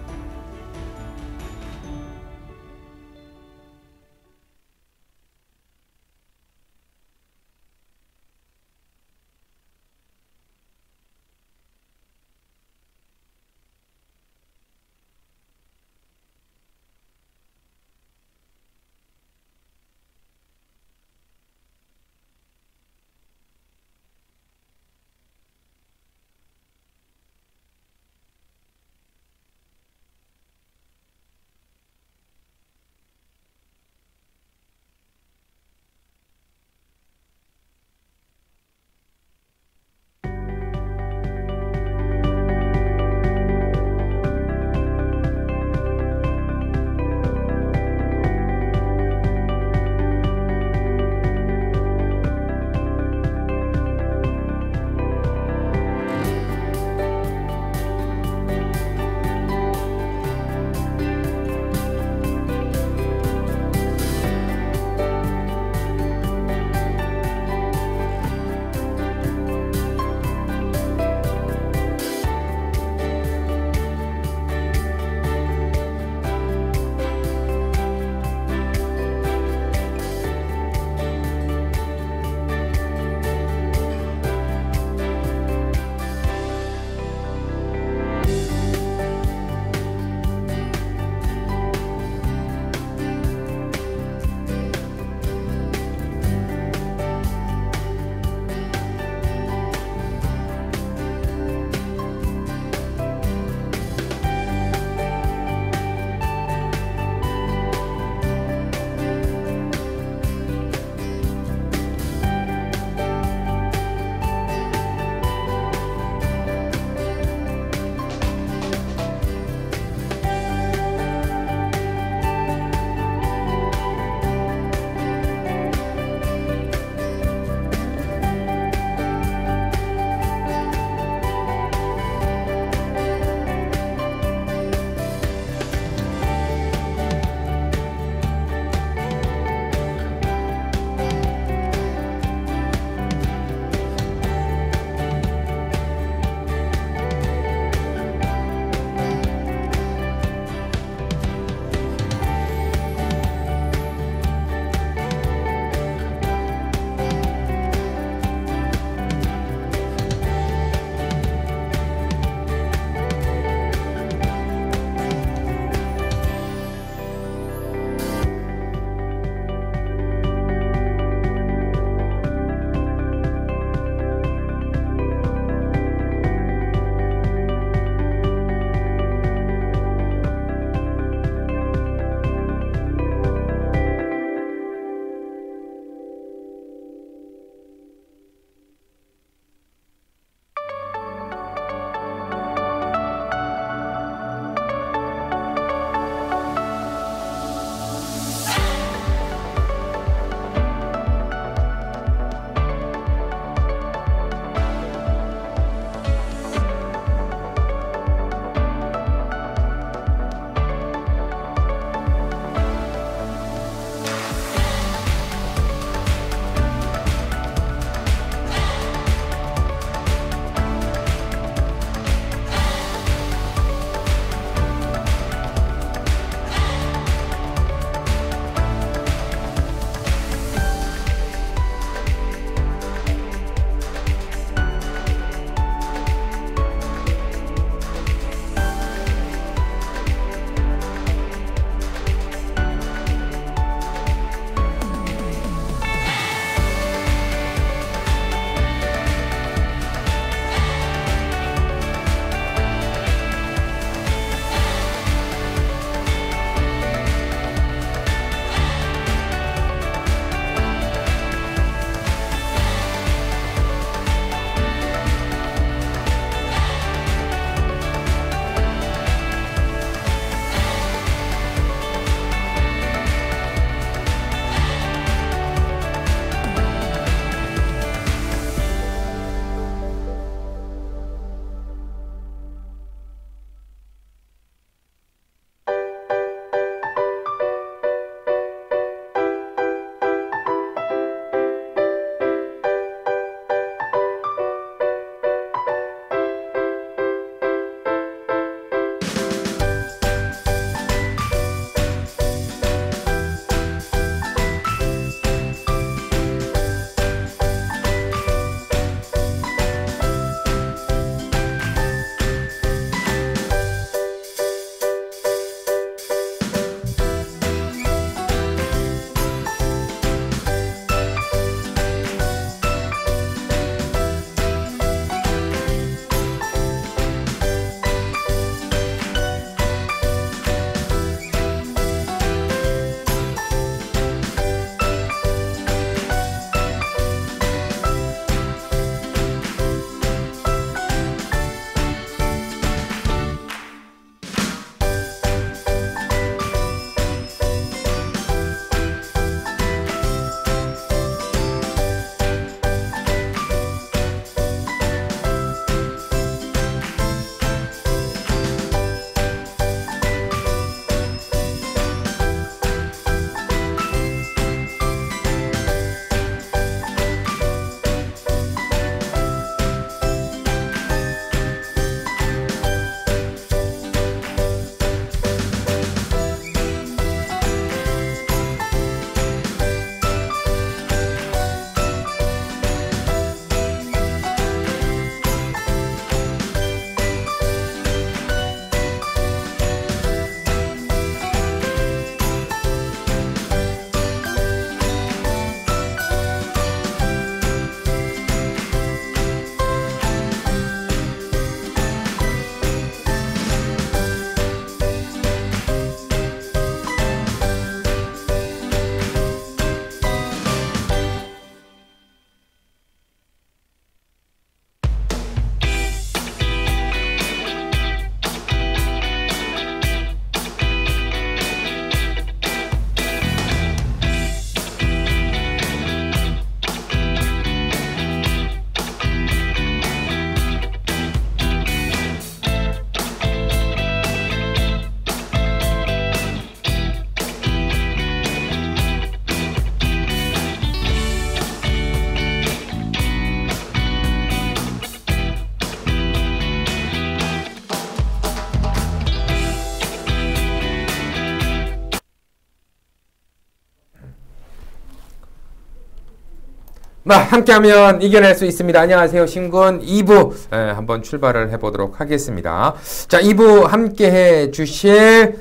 함께하면 이겨낼 수 있습니다. 안녕하세요. 신군 2부 한번 출발을 해보도록 하겠습니다. 자, 2부 함께해 주실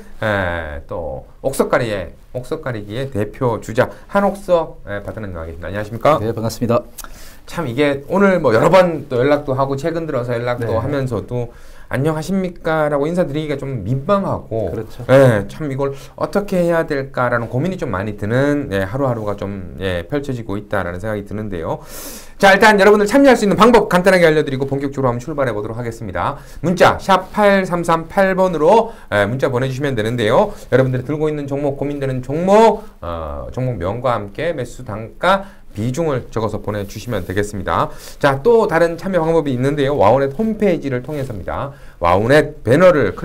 또 옥석가리기의 대표 주자 한옥석 바다는 나와 계십니다. 안녕하십니까? 네, 반갑습니다. 참 이게 오늘 뭐 여러 번 또 연락도 하고 최근 들어서 연락도 네. 하면서도 안녕하십니까? 라고 인사드리기가 좀 민망하고 그렇죠. 참 이걸 어떻게 해야 될까라는 고민이 좀 많이 드는 하루하루가 좀 펼쳐지고 있다라는 생각이 드는데요. 자, 일단 여러분들 참여할 수 있는 방법 간단하게 알려드리고 본격적으로 한번 출발해 보도록 하겠습니다. 문자 샵 8338번으로 문자 보내주시면 되는데요. 여러분들이 들고 있는 종목, 고민되는 종목, 종목명과 함께 매수 단가 비중을 적어서 보내주시면 되겠습니다. 자, 또 다른 참여 방법이 있는데요. 와우넷 홈페이지를 통해서입니다. 와우넷 배너를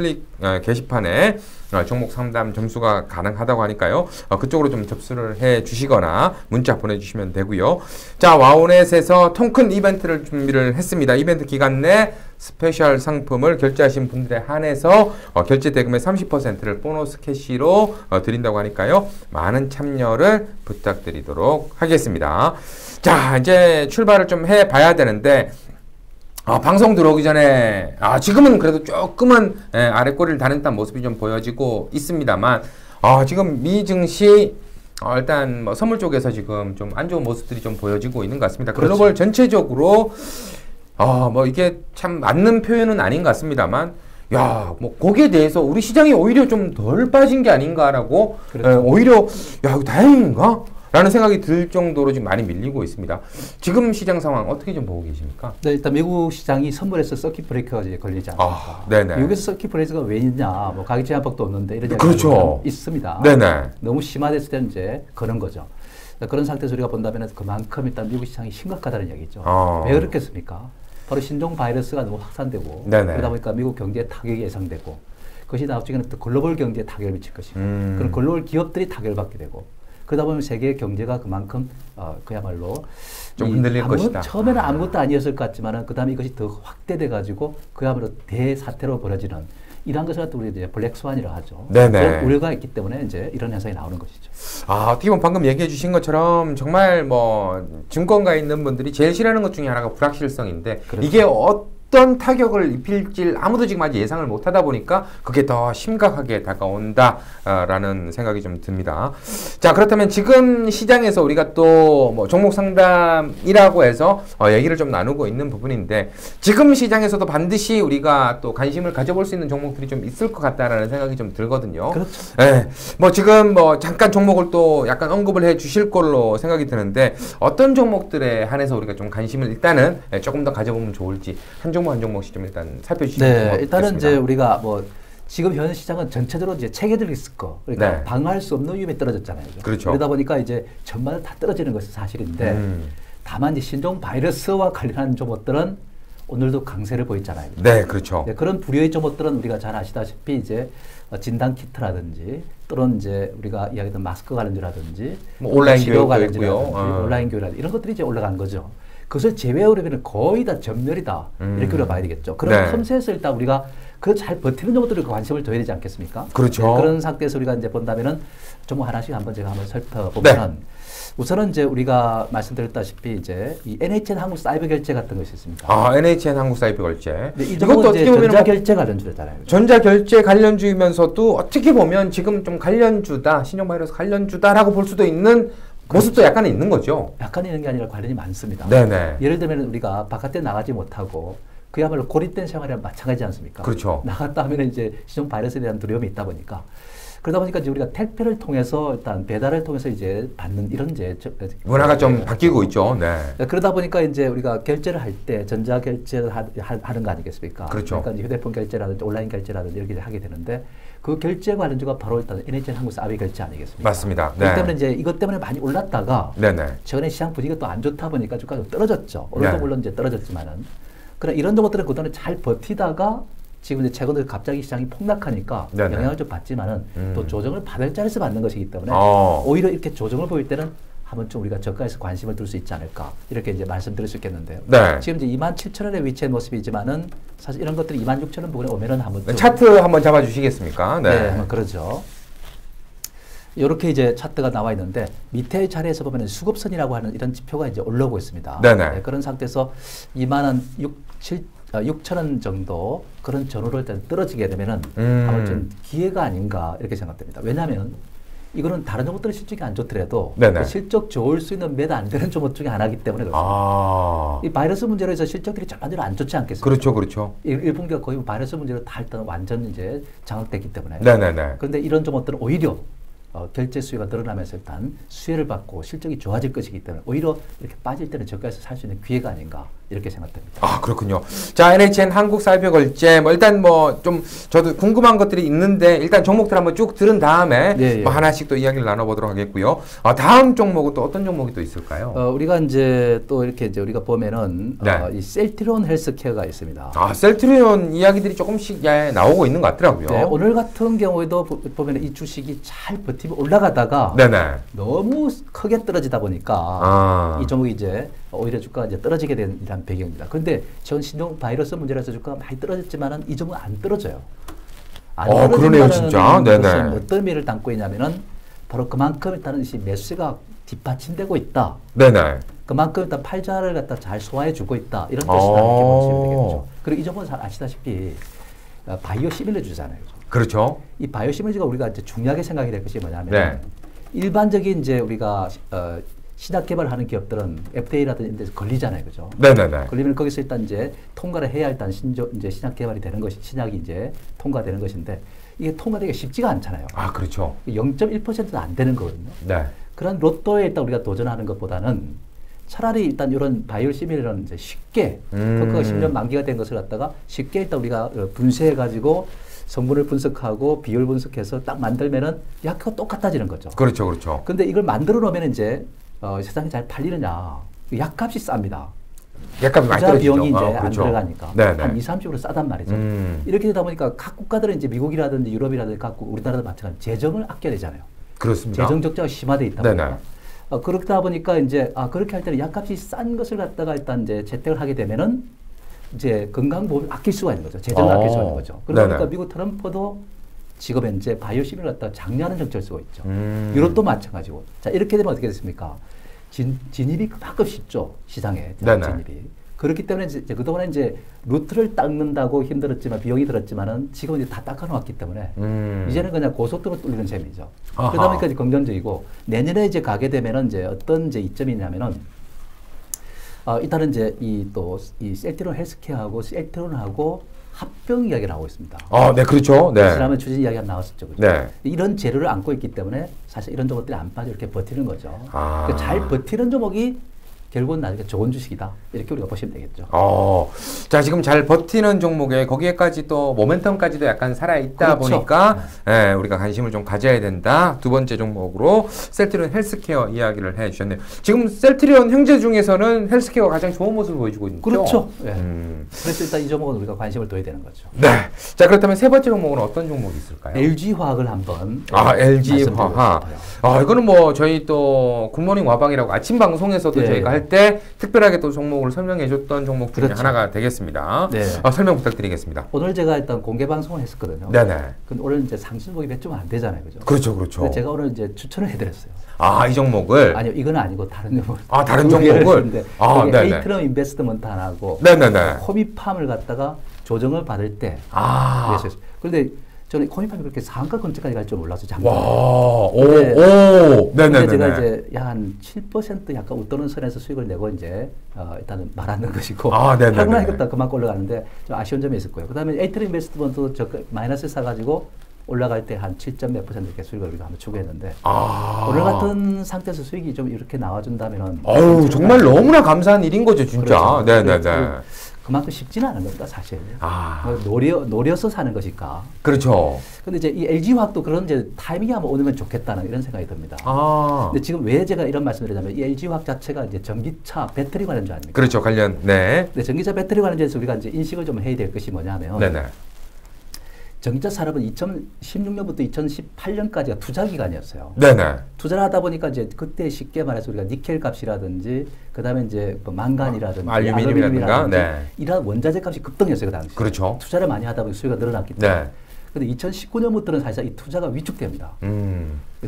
게시판에 종목 상담 점수가 가능하다고 하니까요. 그쪽으로 좀 접수를 해 주시거나 문자 보내주시면 되고요. 자, 와우넷에서 통큰 이벤트를 준비를 했습니다. 이벤트 기간 내 스페셜 상품을 결제하신 분들에 한해서 결제 대금의 30%를 보너스 캐시로 드린다고 하니까요. 많은 참여를 부탁드리도록 하겠습니다. 자, 이제 출발을 좀 해봐야 되는데 방송 들어오기 전에 지금은 그래도 조금은 아래 꼬리를 다는 듯한 모습이 좀 보여지고 있습니다만 지금 미 증시 일단 뭐 선물 쪽에서 지금 좀 안 좋은 모습들이 좀 보여지고 있는 것 같습니다. 그렇죠. 글로벌 전체적으로 뭐 이게 참 맞는 표현은 아닌 것 같습니다만 뭐 거기에 대해서 우리 시장이 오히려 좀 덜 빠진 게 아닌가라고 그렇죠. 오히려 이거 다행인가? 라는 생각이 들 정도로 지금 많이 밀리고 있습니다. 지금 시장 상황 어떻게 좀 보고 계십니까? 네, 일단 미국 시장이 선물에서 서킷 브레이크가 이제 걸리지 않습니까? 네네. 미국에서 서킷 브레이크가 왜 있냐, 뭐 가격 제한법도 없는데 이런 그렇죠. 있습니다. 네네. 너무 심화됐을 때는 이제 그런 거죠. 그런 상태에서 우리가 본다면 그만큼 일단 미국 시장이 심각하다는 얘기죠. 왜 그렇겠습니까? 바로 신종 바이러스가 너무 확산되고 네네. 그러다 보니까 미국 경제에 타격이 예상되고 그것이 나중에는 또 글로벌 경제에 타격을 미칠 것이고 그런 글로벌 기업들이 타격을 받게 되고 그러다 보면 세계 경제가 그만큼 그야말로 좀 흔들릴 것이다. 처음에는 아무것도 아니었을 것 같지만은 그다음에 이것이 더 확대돼 가지고 그야말로 대사태로 벌어지는 이러한 것을 갖다 우리 이제 블랙스완이라고 하죠. 네네. 그런 우려가 있기 때문에 이제 이런 현상이 나오는 것이죠. 어떻게 보면 방금 얘기해 주신 것처럼 정말 뭐 증권가에 있는 분들이 제일 싫어하는 것 중에 하나가 불확실성인데 그렇죠. 이게 어떤 타격을 입힐지 아무도 지금 아직 예상을 못 하다 보니까 그게 더 심각하게 다가온다라는 생각이 좀 듭니다. 자, 그렇다면 지금 시장에서 우리가 또 뭐 종목 상담이라고 해서 얘기를 좀 나누고 있는 부분인데 지금 시장에서도 반드시 우리가 또 관심을 가져볼 수 있는 종목들이 좀 있을 것 같다라는 생각이 좀 들거든요. 그렇죠. 뭐 지금 뭐 잠깐 종목을 또 약간 언급을 해 주실 걸로 생각이 드는데 어떤 종목들에 한해서 우리가 좀 관심을 일단은 조금 더 가져보면 좋을지 한 종목 한 종목씩 좀 일단 살펴주시면 네, 좋겠습니다. 일단은 이제 우리가 뭐 지금 현 시장은 전체적으로 이제 체계적일 거 그러니까 네. 방어할 수 없는 위험이 떨어졌잖아요. 그렇죠. 그러다 보니까 이제 전반을 다 떨어지는 것이 사실인데 다만 이제 신종 바이러스와 관련한 종목들은 오늘도 강세를 보였잖아요. 네, 그렇죠. 네, 그런 부류의 종목들은 우리가 잘 아시다시피 이제 진단 키트라든지 또는 이제 우리가 이야기했던 마스크 관련주라든지 뭐 온라인 치료 교육도 관련주라든지 있고요. 온라인 교육이라든지 이런 것들이 이제 올라간 거죠. 그것을 제외하려면 거의 다 전멸이다 이렇게 우리가 봐야 되겠죠. 그런 네. 틈새에서 일단 우리가 그 잘 버티는 종목들에 관심을 둬야 되지 않겠습니까? 그렇죠. 네, 그런 상태에서 우리가 이제 본다면은 종목 하나씩 한번 제가 한번 살펴보면은 우선은 이제 우리가 말씀드렸다시피 이제 이 NHN 한국 사이버 결제 같은 것이 있습니다. NHN 한국 사이버 결제. 네, 이 이것도 종목은 어떻게 이제 보면 전자결제 관련주잖아요. 전자결제 관련주이면서도 어떻게 보면 지금 좀 관련주다, 신종바이러스 관련주다라고 볼 수도 있는 모습도 약간은 있는 거죠. 약간 있는 게 아니라 관련이 많습니다. 네네. 예를 들면 우리가 바깥에 나가지 못하고 그야말로 고립된 생활이랑 마찬가지지 않습니까? 그렇죠. 나갔다 하면 이제 신종 바이러스에 대한 두려움이 있다 보니까 그러다 보니까 이제 우리가 택배를 통해서 일단 배달을 통해서 이제 받는 이런 이제 문화가 좀 바뀌고 있죠. 네. 그러다 보니까 이제 우리가 결제를 할 때 전자 결제를 하는 거 아니겠습니까? 그렇죠. 그러니까 이제 휴대폰 결제라든지 온라인 결제라든지 이렇게 하게 되는데 그 결제 관련주가 바로 일단 NHN 한국 사비 결제 아니겠습니까? 맞습니다. 그렇기 때문에 이제 이것 때문에 많이 올랐다가 네네. 최근에 시장 분위기가 또 안 좋다 보니까 주가가 떨어졌죠. 오늘도 네. 물론 이제 떨어졌지만은 그러나 이런 종목들은 그동안에 잘 버티다가 지금 이제 최근에 갑자기 시장이 폭락하니까 네네. 영향을 좀 받지만은 또 조정을 받을 자리에서 받는 것이기 때문에 어. 오히려 이렇게 조정을 보일 때는 한번 좀 우리가 저가에서 관심을 둘 수 있지 않을까 이렇게 이제 말씀드릴 수 있겠는데요. 네. 지금 이제 27,000원에 위치한 모습이지만은 사실 이런 것들이 26,000원 부근에 오면은 한번 좀 차트 한번 잡아주시겠습니까? 네, 한번 그러죠. 이렇게 이제 차트가 나와 있는데 밑에 자리에서 보면 수급선이라고 하는 이런 지표가 이제 올라오고 있습니다. 네네. 네, 그런 상태에서 26,000원 정도 그런 전후로 일단 떨어지게 되면은 아마 좀 기회가 아닌가 이렇게 생각됩니다. 왜냐하면 이거는 다른 종목들은 실적이 안 좋더라도 그 실적 좋을 수 있는 몇 안 되는 종목 중에 하나이기 때문에 그렇습니다. 이 바이러스 문제로 해서 실적들이 전반적으로 안 좋지 않겠습니까? 그렇죠, 그렇죠. 1분기가 거의 바이러스 문제로 다 일단 완전 이제 장악됐기 때문에. 네네네. 그런데 이런 종목들은 오히려 결제 수요가 늘어나면서 일단 수혜를 받고 실적이 좋아질 것이기 때문에 오히려 이렇게 빠질 때는 저가에서 살 수 있는 기회가 아닌가 이렇게 생각됩니다. 아, 그렇군요. 자, NHN 한국사회별결제 일단 좀 저도 궁금한 것들이 있는데 일단 종목들 한번 쭉 들은 다음에 하나씩 또 이야기를 나눠보도록 하겠고요. 다음 종목은 또 어떤 종목이 또 있을까요? 우리가 이제 또 이렇게 이제 우리가 보면은 이 셀트리온 헬스케어가 있습니다. 셀트리온 이야기들이 조금씩 나오고 있는 것 같더라고요. 네, 오늘 같은 경우에도 보면 이 주식이 잘 버티고 올라가다가 너무 크게 떨어지다 보니까 이 종목이 이제 오히려 주가가 이제 떨어지게 된 이런 배경입니다. 그런데 전 신종 바이러스 문제라서 주가가 많이 떨어졌지만은 이 종목은 안 떨어져요. 안 그러네요, 진짜. 네네. 어떤 의미를 담고 있냐면은 바로 그만큼 일단은 매수세가 뒷받침되고 있다. 네네. 그만큼 일단 팔자를 갖다 잘 소화해주고 있다. 이런 뜻이다 이렇게 보시면 되겠죠. 그리고 이 종목은 잘 아시다시피 바이오 시밀러주잖아요. 그렇죠. 이 바이오 시밀러주가 우리가 이제 중요하게 생각이 될 것이 뭐냐면 일반적인 이제 우리가 신약 개발하는 기업들은 FDA라든지 데서 걸리잖아요, 그죠? 네네네. 걸리면 거기서 일단 이제 통과를 해야 일단 이제 신약 개발이 되는 것이 신약이 이제 통과되는 것인데 이게 통과되기가 쉽지가 않잖아요. 그렇죠. 0.1%도 안 되는 거거든요. 네. 그런 로또에 일단 우리가 도전하는 것보다는 차라리 일단 이런 바이오 시밀러는 이제 쉽게 특허가 10년 만기가 된 것을 갖다가 쉽게 일단 우리가 분쇄해 가지고 성분을 분석하고 비율 분석해서 딱 만들면은 약효가 똑같아지는 거죠. 그렇죠, 그렇죠. 근데 이걸 만들어 놓으면 이제 세상에 잘 팔리느냐? 약값이 쌉니다. 약값이 많이 떨어지죠. 비용이 이제 안 들어가니까 네네. 한 20-30% 싸단 말이죠. 이렇게 되다 보니까 각 국가들은 이제 미국이라든지 유럽이라든지 각 우리나라도 마찬가지 재정을 아껴야 되잖아요. 그렇습니다. 재정 적자가 심화돼 있다 보니까 그렇다 보니까 이제 그렇게 할 때는 약값이 싼 것을 갖다가 일단 이제 재택을 하게 되면은 이제 건강보험을 아낄 수가 있는 거죠. 재정을 아낄 수가 있는 거죠. 그러니까 미국 트럼프도 지금 현재 바이오 시밀러를 갖다가 장려하는 정책을 쓰고 있죠. 유럽도 마찬가지고. 자, 이렇게 되면 어떻게 됐습니까? 진입이 그만큼 쉽죠. 시장에. 진입이. 그렇기 때문에 이제 그동안에 이제 루트를 닦는다고 힘들었지만 비용이 들었지만은 지금 이제 다 닦아놓았기 때문에 이제는 그냥 고속도로 뚫리는 셈이죠. 그러다 보니까 이제 긍정적이고 내년에 이제 가게 되면은 이제 어떤 이제 이점이냐면은 일단은 이제 이 셀트리온 헬스케어하고 셀트리온하고 합병 이야기가 나오고 있습니다. 네, 그렇죠. 네. 지난번에 추진 이야기가 나왔었죠. 그렇죠? 네. 이런 재료를 안고 있기 때문에 사실 이런 종목들이 안 빠져 이렇게 버티는 거죠. 그러니까 잘 버티는 종목이 결국은 나중에 좋은 주식이다. 이렇게 우리가 보시면 되겠죠. 자, 지금 잘 버티는 종목에 거기에까지 또 모멘텀까지도 약간 살아있다 보니까 우리가 관심을 좀 가져야 된다. 두 번째 종목으로 셀트리온 헬스케어 이야기를 해주셨네요. 지금 셀트리온 형제 중에서는 헬스케어가 가장 좋은 모습을 보여주고 있는 거죠? 그렇죠. 그래서 일단 이 종목은 우리가 관심을 둬야 되는 거죠. 네. 자, 그렇다면 세 번째 종목은 어떤 종목이 있을까요? LG화학을 한번 LG화학. 이거는 뭐 저희 또 굿모닝 와방이라고 아침 방송에서도 저희가 할 때 특별하게 또 종목을 설명해줬던 종목 중에 하나가 되겠습니다. 설명 부탁드리겠습니다. 오늘 제가 일단 공개 방송을 했었거든요. 네네. 근데 오늘 이제 상승폭이 몇 점 안 되잖아요, 그죠? 그렇죠, 그렇죠. 제가 오늘 이제 추천을 해드렸어요. 이 종목을? 아니요, 이건 아니고 다른 종목. 다른 종목을? 에이트럼 인베스트먼트 하나고 코미팜을 갖다가 조정을 받을 때. 그런데 저는 코미팜이 그렇게 상한가 근처까지 갈 줄 몰라서 잠깐. 네네네. 제가 이제 한 7% 약간 웃도는 선에서 수익을 내고 이제 일단은 말하는 것이고. 하고 나니까 그만큼 올라가는데 좀 아쉬운 점이 있을 거예요. 그다음에 에이트럼 인베스트먼트도 마이너스 사가지고 올라갈 때 한 7점 몇 % 이렇게 수익을 우리가 한번 추구했는데 오늘 같은 상태에서 수익이 좀 이렇게 나와준다면은 정말 너무나 감사한 일인 거죠, 진짜. 네네네. 그만큼 쉽지는 않은 겁니다, 사실. 노려서 사는 것이니까. 그렇죠. 근데 이제 이 LG화학도 그런 이제 타이밍이 한번 오면 좋겠다는 이런 생각이 듭니다. 근데 지금 왜 제가 이런 말씀을 드리냐면 이 LG화학 자체가 이제 전기차 배터리 관련주 아닙니까? 그렇죠, 관련. 네. 근데 전기차 배터리 관련주에서 우리가 이제 인식을 좀 해야 될 것이 뭐냐면 전기차 산업은 2016년부터 2018년까지가 투자 기간이었어요. 투자를 하다 보니까 이제 그때 쉽게 말해서 우리가 니켈 값이라든지 그다음에 이제 뭐 망간이라든지 알루미늄이라든가 이런 원자재 값이 급등했어요, 그 당시. 그렇죠. 투자를 많이 하다 보니 수요가 늘어났기 때문에. 근데 2019년부터는 사실상 이 투자가 위축됩니다.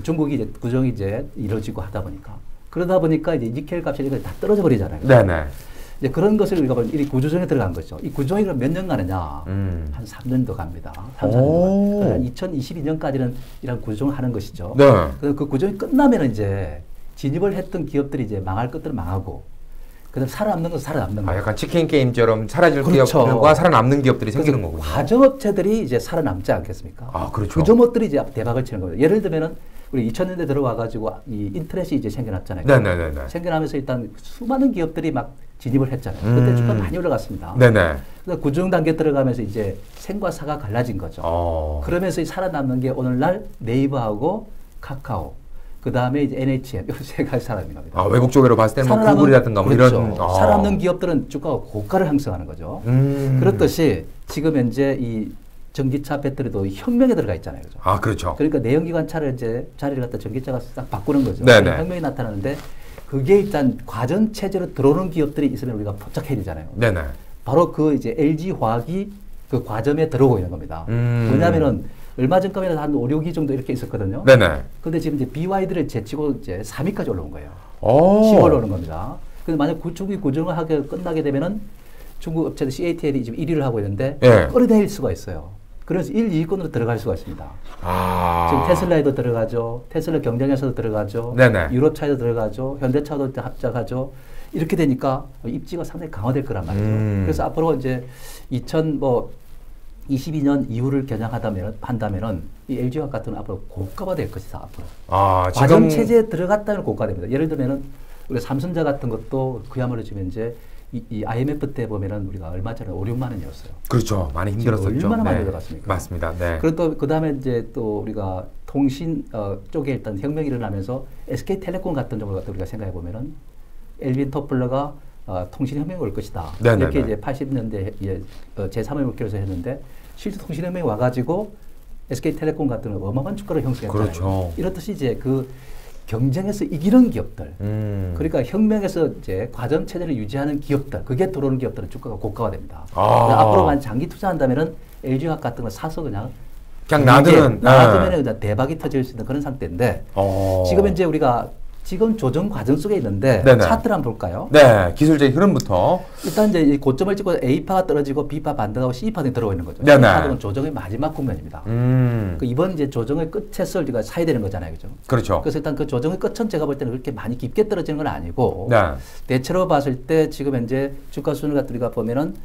중국이 이제 구정이 이제 이루어지고 하다 보니까 그러다 보니까 이제 니켈 값이 다 떨어져 버리잖아요. 네네. 이제 그런 것을 우리가 보면 이 구조조정에 들어간 거죠. 이 구조조정이 그럼 몇 년 가느냐? 한 3년도 갑니다. 3, 4년. 2022년까지는 이런 구조조정을 하는 것이죠. 네. 그래서 그 구조조정이 끝나면 이제 진입을 했던 기업들이 이제 망할 것들은 망하고, 그다음 살아남는 것은 살아남는 거예요. 약간 치킨 게임처럼 사라질 그렇죠. 기업과 살아남는 기업들이 생기는 거군요. 과정업체들이 이제 살아남지 않겠습니까? 아, 그렇죠. 구조업들이 이제 대박을 치는 거예요. 예를 들면은 우리 2000년대 들어와가지고 이 인터넷이 이제 생겨났잖아요. 네네네. 생겨나면서 일단 수많은 기업들이 막 진입을 했잖아요. 그때 주가 많이 올라갔습니다. 네네. 그래서 구조정 단계 들어가면서 이제 생과 사가 갈라진 거죠. 그러면서 살아남는 게 오늘날 네이버하고 카카오, 그 다음에 이제 NHN, 이 세 가지 사람인 겁니다. 아, 외국 쪽으로 봤을 때는 뭐 구글이라든가 뭐 그렇죠. 이런. 살아남는 기업들은 주가가 고가를 형성하는 거죠. 그렇듯이 지금 현재 이 전기차 배터리도 혁명에 들어가 있잖아요. 그죠? 아, 그렇죠. 그러니까 내연기관차를 이제 자리를 갖다 전기차가 싹 바꾸는 거죠. 네네. 혁명이 나타나는데 그게 일단 과전 체제로 들어오는 기업들이 있으면 우리가 포착해야 되잖아요. 네네. 바로 그 이제 LG 화학이 그 과점에 들어오고 있는 겁니다. 왜냐하면은 얼마 전까지는 한 5, 6위 정도 이렇게 있었거든요. 네네. 근데 지금 이제 BYD를 제치고 이제 3위까지 올라온 거예요. 오. 10월 오는 겁니다. 근데 만약 중국이 구정을 하게 끝나게 되면은 중국 업체들 CATL이 지금 1위를 하고 있는데 예. 끌어내릴 수가 있어요. 그래서 1, 2위권으로 들어갈 수가 있습니다. 아. 지금 테슬라에도 들어가죠. 테슬라 경쟁에서도 들어가죠. 네네. 유럽차에도 들어가죠. 현대차도 합작하죠. 이렇게 되니까 입지가 상당히 강화될 거란 말이죠. 그래서 앞으로 이제 2022년 이후를 한다면은 이 LG화학 같은 앞으로 고가가 될 것이다. 앞으로. 아, 과점 체제에 들어갔다면 고가가 됩니다. 예를 들면은 우리 삼성자 같은 것도 그야말로 지금 이제 이 IMF 때 보면은 우리가 얼마 전에 5, 6만 원이었어요. 그렇죠. 많이 힘들었었죠. 얼마나 많이 네. 들어갔습니까? 맞습니다. 네. 그리고 또 그다음에 이제 또 우리가 통신 쪽에 일단 혁명이 일어나면서 SK텔레콤 같은 경우를 갖다 우리가 생각해 보면은 엘빈 토플러가 통신 혁명이 올 것이다. 네네네. 이렇게 이제 80년대 제3의 목표에서 했는데 실제 통신 혁명이 와가지고 SK텔레콤 같은 어마어마한 주가를 형성했잖아요. 그렇죠. 이렇듯이 이제 그 경쟁에서 이기는 기업들, 그러니까 혁명에서 이제 과점 체제를 유지하는 기업들, 그게 들어오는 기업들은 주가가 고가가 됩니다. 앞으로 만 장기 투자한다면은 LG화학 같은 거 사서 그냥 놔두면 그냥 대박이 터질 수 있는 그런 상태인데 지금 이제 우리가 지금 조정 과정 속에 있는데 네네. 차트를 한번 볼까요? 네, 기술적인 흐름부터. 일단 이제 이 고점을 찍고 A파가 떨어지고 B파 반등하고 C파가 들어가 있는 거죠. 네네. C파는 조정의 마지막 국면입니다. 그 이번 이제 조정의 끝에서 우리가 사야 되는 거잖아요, 그죠? 그렇죠. 그래서 일단 그 조정의 끝은 제가 볼 때는 그렇게 많이 깊게 떨어지는 건 아니고 네. 대체로 봤을 때 지금 현재 주가 수준을 갖다 우리가 보면은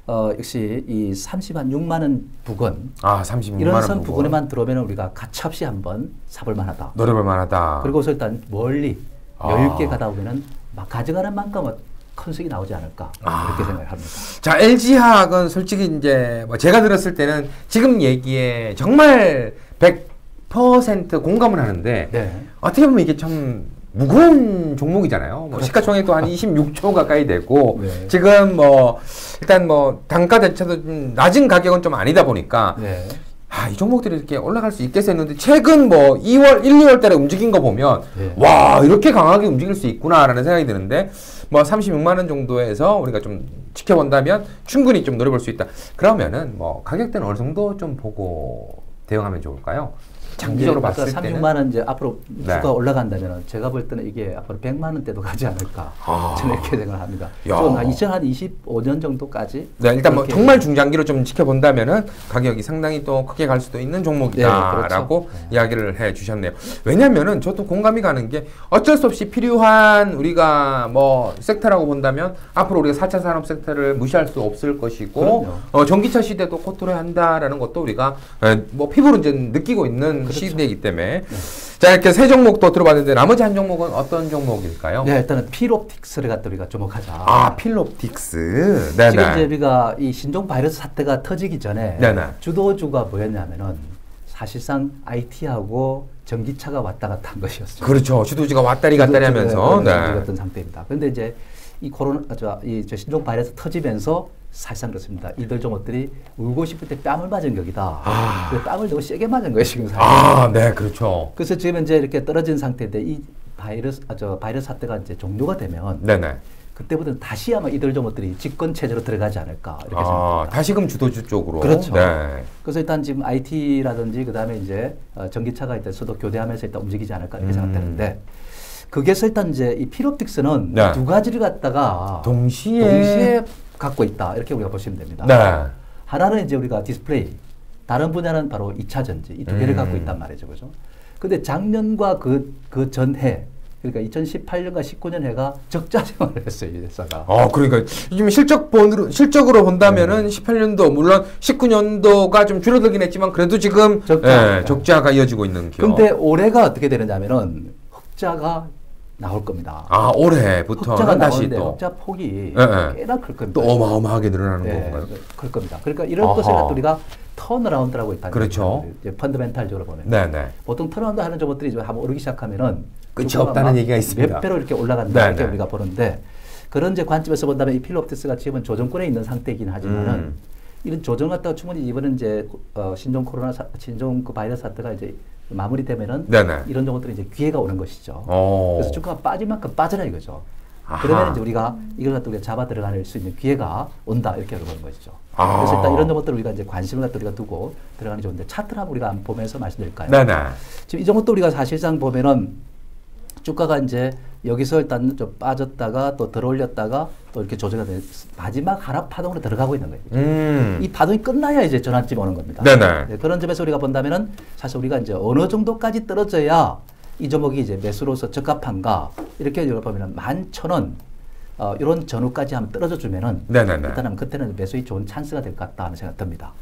역시 이 36만 원 부근, 36만 이런 원 선 부근에만 들어오면 우리가 가차없이 한번 사볼 만하다. 노려볼 만하다. 그리고서 일단 멀리 여유 있게 가다 보면은 막 가져가는 만큼 큰 수익이 나오지 않을까 이렇게 생각을 합니다. 자, LG화학은 솔직히 이제 뭐 제가 들었을 때는 지금 얘기에 정말 100% 공감을 하는데 네. 어떻게 보면 이게 참 무거운 종목이잖아요. 뭐 그렇죠. 시가총액도 한 26조 가까이 되고 네. 지금 뭐 일단 뭐 단가 자체도 좀 낮은 가격은 좀 아니다 보니까 네. 이 종목들이 이렇게 올라갈 수 있겠어 했는데 최근 뭐 2월, 1, 2월 달에 움직인 거 보면 네. 와, 이렇게 강하게 움직일 수 있구나라는 생각이 드는데 뭐 36만 원 정도에서 우리가 좀 지켜본다면 충분히 좀 노려볼 수 있다. 그러면은 뭐 가격대는 어느 정도 좀 보고 대응하면 좋을까요? 장기적으로 봤을 때는 36만 원 이제 앞으로 네. 주가 올라간다면 제가 볼 때는 이게 앞으로 100만 원대도 가지 않을까 저는 이렇게 생각을 합니다. 야. 좀 2025년 정도까지. 네, 일단 뭐 그렇게 정말 중장기로 좀 지켜본다면은 가격이 상당히 또 크게 갈 수도 있는 종목이다라고 네, 그렇죠. 이야기를 해 주셨네요. 왜냐면은 저도 공감이 가는 게 어쩔 수 없이 필요한 우리가 뭐 섹터라고 본다면 앞으로 우리가 4차 산업 섹터를 무시할 수 없을 것이고 전기차 시대도 코트를 한다라는 것도 우리가 뭐 피부로 이제 느끼고 있는 그렇죠. 시대이기 때문에 자, 이렇게 세 종목도 들어봤는데 나머지 한 종목은 어떤 종목일까요? 네, 일단은 필옵틱스를 갖다 우리가 주목하자. 필옵틱스. 네네. 지금 이제 우리가 이 신종 바이러스 사태가 터지기 전에 네네. 주도주가 뭐였냐면은 사실상 IT하고 전기차가 왔다 갔다 한 것이었어요. 그렇죠. 주도주가 왔다리 갔다리 하면서 그랬던 상태입니다. 그런데 이제 이 저 신종 바이러스 터지면서 사실상 그렇습니다. 이들 종목들이 울고 싶을 때 뺨을 맞은 격이다. 뺨을 너무 세게 맞은 거예요, 지금 사실. 네, 그렇죠. 그래서 지금 이제 이렇게 떨어진 상태인데 이 바이러스 사태가 이제 종료가 되면 네네. 그때부터는 다시 아마 이들 종목들이 집권 체제로 들어가지 않을까 이렇게 생각합니다. 다시금 주도주 쪽으로. 그렇죠. 네. 그래서 일단 지금 IT라든지 그다음에 이제 전기차가 일단 서로 교대하면서 일단 움직이지 않을까 이렇게 생각되는데 거기에서 일단 이제 이 필옵틱스는 네. 두 가지를 갖다가 동시에 갖고 있다 이렇게 우리가 보시면 됩니다. 네. 하나는 이제 우리가 디스플레이, 다른 분야는 바로 2차 전지 이 두 개를 갖고 있단 말이죠, 그죠? 근데 작년과 그 전해 그러니까 2018년과 19년 해가 적자 생활을 했어요, 이 회사가. 그러니까 지금 실적으로 본다면은 18년도 물론 19년도가 좀 줄어들긴 했지만 그래도 지금 적자가 이어지고 있는 기업. 근데 올해가 어떻게 되느냐면은 흑자가 나올 겁니다. 올해부터 흑자가 다시 나오는데 또 흑자 폭이 꽤나 클 겁니다. 또 어마어마하게 늘어나는 건가요? 클 겁니다. 그러니까 이런 것을 우리가 턴어라운드라고 있다. 그렇죠. 이제 펀더멘탈적으로 보면. 네네. 보통 턴어라운드 하는 종목들이 이제 한번 오르기 시작하면은 끝이 없다는 얘기가 있습니다. 몇 배로 이렇게 올라간다 이렇게 우리가 보는데 그런 이제 관점에서 본다면 이 필로옵틱스가 지금은 조정권에 있는 상태이긴 하지만은 이런 조정 갖다가 충분히 이번에 이제 신종 그 바이러스 사태가 이제 마무리되면은 이런 종목들이 이제 기회가 오는 것이죠. 그래서 주가가 빠질 만큼 빠져라 이거죠. 그러면 이제 우리가 이걸 갖다 우리가 잡아 들어갈 수 있는 기회가 온다 이렇게 보는 것이죠. 그래서 일단 이런 종목들 우리가 이제 관심을 갖다 우리가 두고 들어가는 게 좋은데 차트를 한번 우리가 한번 보면서 말씀드릴까요? 네네. 지금 이 종목도 우리가 사실상 보면은 주가가 이제 여기서 일단 좀 빠졌다가 또 들어올렸다가 또 이렇게 조정이 돼 마지막 하락 파동으로 들어가고 있는 거예요. 이 파동이 끝나야 이제 전환점 오는 겁니다. 네네. 그런 점에서 우리가 본다면은 사실 우리가 이제 어느 정도까지 떨어져야 이 종목이 이제 매수로서 적합한가 이렇게 보면은 11,000원 이런 전후까지 한번 떨어져 주면은 일단은 그때는 매수에 좋은 찬스가 될 것 같다 하는 생각 듭니다.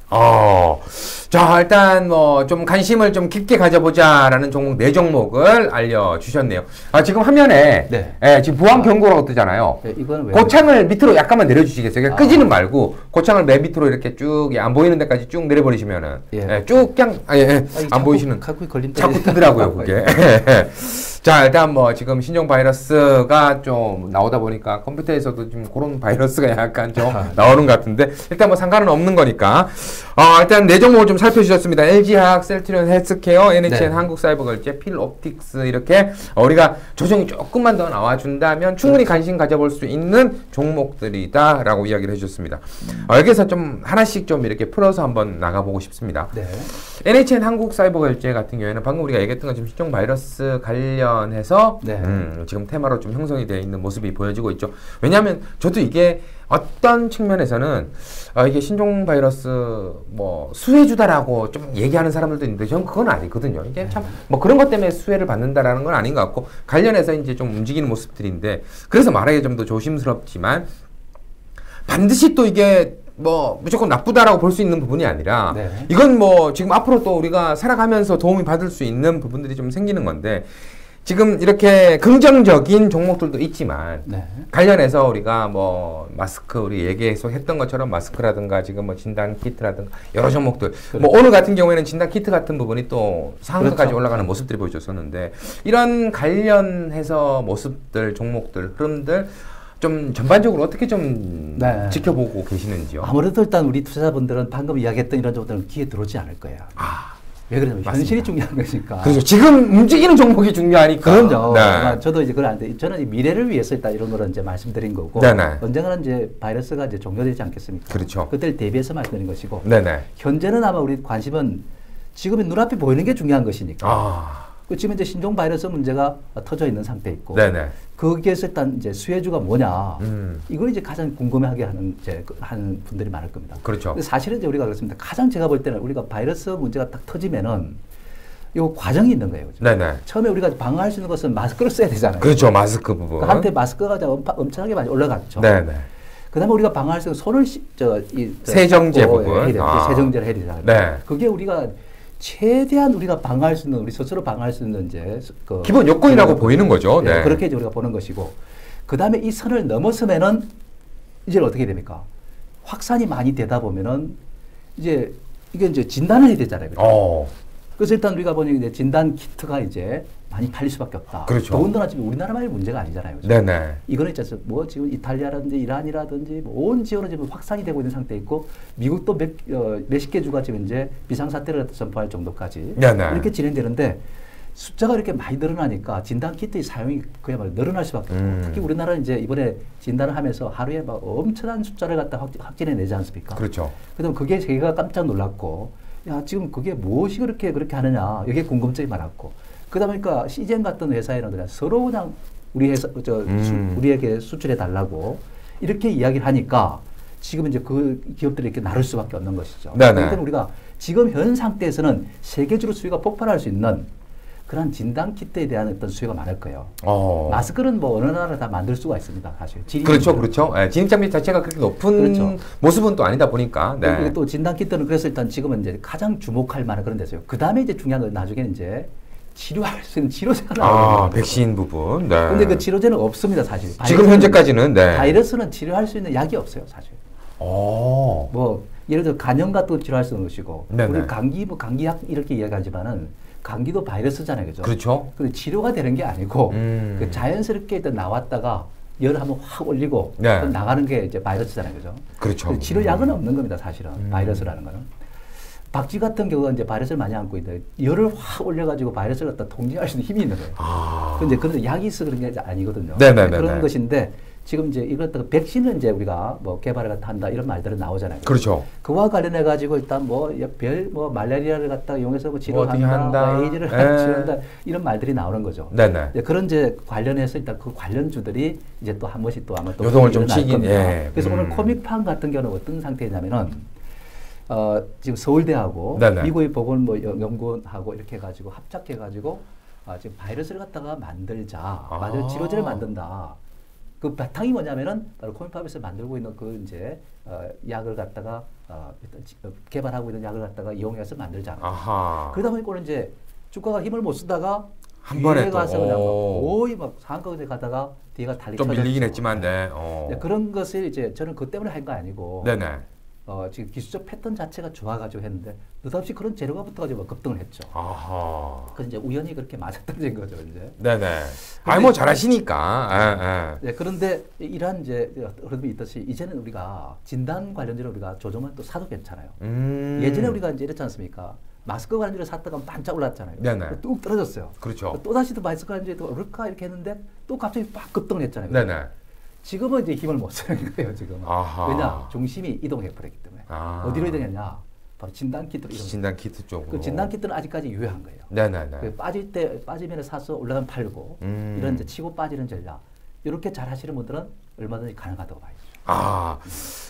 자 일단 뭐 좀 관심을 좀 깊게 가져보자라는 종목 4종목을 알려주셨네요. 지금 화면에 지금 보안 경고라고 뜨잖아요. 이거는 왜 고창을 밑으로 약간만 내려주시겠어요? 그러니까 끄지는 말고 고창을 맨 밑으로 이렇게 쭉 안 보이는 데까지 쭉 내려버리시면은 쭉 그냥 안 보이시는 자꾸 뜨더라고요 그게. 자 일단 뭐 지금 신종 바이러스가 좀 나오다 보니까 컴퓨터에서도 좀 그런 바이러스가 약간 좀 나오는 것 같은데 일단 뭐 상관은 없는 거니까 일단 4종목을 좀 살펴주셨습니다. LG화학, 셀트리온 헬스케어, NHN 한국사이버결제, 필옵틱스 이렇게 우리가 조정이 조금만 더 나와준다면 충분히 관심 가져볼 수 있는 종목들이다 라고 이야기를 해주셨습니다. 여기서 좀 하나씩 좀 이렇게 풀어서 한번 나가보고 싶습니다. NHN 한국사이버결제 같은 경우에는 방금 우리가 얘기했던 것처럼 신종 바이러스 관련해서 지금 테마로 좀 형성이 되어 있는 모습이 보여지고 있죠. 왜냐하면 저도 이게 어떤 측면에서는 이게 신종 바이러스 뭐 수혜주다라고 좀 얘기하는 사람들도 있는데 저는 그건 아니거든요. 이게 참 뭐 그런 것 때문에 수혜를 받는다라는 건 아닌 것 같고 관련해서 이제 좀 움직이는 모습들인데 그래서 말하기 좀 더 조심스럽지만 반드시 또 이게 뭐 무조건 나쁘다라고 볼 수 있는 부분이 아니라 이건 뭐 지금 앞으로 또 우리가 살아가면서 도움이 받을 수 있는 부분들이 좀 생기는 건데 지금 이렇게 긍정적인 종목들도 있지만 관련해서 우리가 뭐 마스크 우리 얘기해서 했던 것처럼 마스크라든가 지금 뭐 진단 키트라든가 여러 종목들 뭐 오늘 같은 경우에는 진단 키트 같은 부분이 또 상한가까지 올라가는 모습들이 보여줬었는데 이런 관련해서 모습들 종목들 흐름들 좀 전반적으로 어떻게 좀 지켜보고 계시는지요? 아무래도 일단 우리 투자자분들은 방금 이야기했던 이런 종목들은 귀에 들어오지 않을 거예요. 왜 그러냐면 현실이 중요한 것이니까. 그렇죠. 지금 움직이는 종목이 중요하니까. 그럼요. 저도 이제 그걸 아는데 저는 이 미래를 위해서 일단 이런 거를 이제 말씀드린 거고 언젠가는 이제 바이러스가 이제 종료되지 않겠습니까? 그렇죠. 그때를 대비해서 말씀드린 것이고 현재는 아마 우리 관심은 지금 눈앞에 보이는 게 중요한 것이니까. 지금 이제 신종 바이러스 문제가 터져 있는 상태에 있고 거기에서 일단 이제 수혜주가 뭐냐 이걸 이제 가장 궁금해하게 하는 분들이 많을 겁니다. 그렇죠. 근데 사실은 이제 우리가 그렇습니다. 가장 제가 볼 때는 우리가 바이러스 문제가 딱 터지면은 요 과정이 있는 거예요. 그렇죠? 처음에 우리가 방어할 수 있는 것은 마스크를 써야 되잖아요. 그렇죠. 마스크 부분. 한때 마스크가 엄청나게 많이 올라갔죠. 그다음에 우리가 방어할 수 있는 손을 세정제 부분. 세정제를 해야 되잖아요. 그게 우리가 최대한 우리가 방어할 수 있는 우리 스스로 방어할 수 있는 이제 기본 요건이라고 보이는 거죠. 그렇게 이제 우리가 보는 것이고 그 다음에 이 선을 넘어서면은 이제 어떻게 됩니까? 확산이 많이 되다 보면은 이제 이게 이제 진단을 해야 되잖아요. 그래서 일단 우리가 보니 이제 진단 키트가 이제 많이 팔릴 수밖에 없다. 더군다나 지금 우리나라만의 문제가 아니잖아요. 이거는 진짜 뭐 지금 이탈리아라든지 이란이라든지 온 지역으로 지금 확산이 되고 있는 상태에 있고 미국도 몇십 개 주가 지금 이제 비상사태를 선포할 정도까지 이렇게 진행되는데 숫자가 이렇게 많이 늘어나니까 진단 키트의 사용이 그야말로 늘어날 수밖에 없고 특히 우리나라는 이제 이번에 진단을 하면서 하루에 막 엄청난 숫자를 갖다 확진해 내지 않습니까? 그렇죠. 그다음 그게 제가 깜짝 놀랐고 야 지금 그게 무엇이 그렇게 하느냐 이게 궁금증이 많았고 그러다 보니까 시젠 같은 회사에는 그냥 서로 그냥 우리 회사 우리에게 수출해 달라고 이렇게 이야기를 하니까 지금 이제 그 기업들이 이렇게 나눌 수밖에 없는 것이죠. 그러니까 우리가 지금 현 상태에서는 세계적으로 수요가 폭발할 수 있는 그런 진단 키트에 대한 어떤 수요가 많을 거예요. 마스크는 뭐 어느 나라 다 만들 수가 있습니다, 사실. 그렇죠, 그렇죠. 네, 진입 장벽 자체가 그렇게 높은 그렇죠. 모습은 또 아니다 보니까. 네. 또 진단 키트는 그래서 일단 지금은 이제 가장 주목할 만한 그런 데서요. 그 다음에 이제 중요한 건 나중에는 이제 치료할 수 있는 치료제가 나와요. 백신 부분. 네. 근데 그 치료제는 없습니다, 사실. 지금 현재까지는. 네. 바이러스는 치료할 수 있는 약이 없어요, 사실. 뭐 예를 들어 간염 같은 거 치료할 수 있는 것이고, 우리 감기 뭐 감기약 이렇게 이야기하지만은. 감기도 바이러스잖아요, 그죠? 그렇죠. 근데 치료가 되는 게 아니고 그 자연스럽게 일단 나왔다가 열 한번 확 올리고 나가는 게 이제 바이러스잖아요, 그죠? 그렇죠. 치료약은 없는 겁니다, 사실은 바이러스라는 거는. 박쥐 같은 경우가 이제 바이러스를 많이 안고 있는데 열을 확 올려가지고 바이러스를 갖다 통제할 수 있는 힘이 있는 거예요. 그런데 약이 있어 그런 게 아니거든요. 그런 것인데. 지금 이제 이걸 갖다가 백신을 이제 우리가 뭐 개발을 갖다 한다 이런 말들은 나오잖아요. 그렇죠. 그와 관련해 가지고 일단 뭐 말라리아를 갖다 이용해서 뭐 치료한다, 뭐 에이즈를 치료한다 이런 말들이 나오는 거죠. 네네. 그런 이제 관련해서 일단 그 관련주들이 이제 또 한 번씩 또 아마 또 요동을 좀 치긴. 예. 그래서 오늘 코믹판 같은 경우는 어떤 상태냐면은 지금 서울대하고 미국의 보건 뭐 연구원하고 이렇게 해가지고 합작해가지고 지금 바이러스를 갖다가 만들자, 치료제를 만든다. 그 바탕이 뭐냐면은 바로 코믹팝에서 만들고 있는 그 이제 약을 갖다가 개발하고 있는 약을 갖다가 이용해서 만들자. 그러다 보니까 이제 주가가 힘을 못 쓰다가 한 번에 가서 그냥 거의 막 상한가에 가다가 뒤가 달리 좀 밀리긴 했지만, 그런 것을 이제 저는 그 때문에 한 거 아니고. 네네. 지금 기술적 패턴 자체가 좋아가지고 했는데 느닷없이 그런 재료가 붙어가지고 급등을 했죠. 그래서 이제 우연히 그렇게 맞아떨어진 거죠, 이제. 네네. 뭐 잘하시니까. 네, 그런데 이러한 이제 흐름이 있듯이 이제는 우리가 진단 관련주로 우리가 조정만 또 사도 괜찮아요. 예전에 우리가 이제 이랬지 않습니까? 마스크 관련주를 샀다가 반짝 올랐잖아요. 네네. 뚝 떨어졌어요. 그렇죠. 또 다시 또 마스크 관련주에 또 오를까 이렇게 했는데 또 갑자기 빡 급등을 했잖아요. 네네. 지금은 이제 힘을 못 쓰는 거예요, 지금. 왜냐? 중심이 이동해 버렸기 때문에. 어디로 이동했냐? 바로 진단 키트로 이동. 진단 키트 쪽으로. 그 진단 키트는 아직까지 유효한 거예요. 네네네. 빠지면 사서 올라가면 팔고 이런 이제 치고 빠지는 전략. 이렇게 잘 하시는 분들은 얼마든지 가능하다고 봐야죠.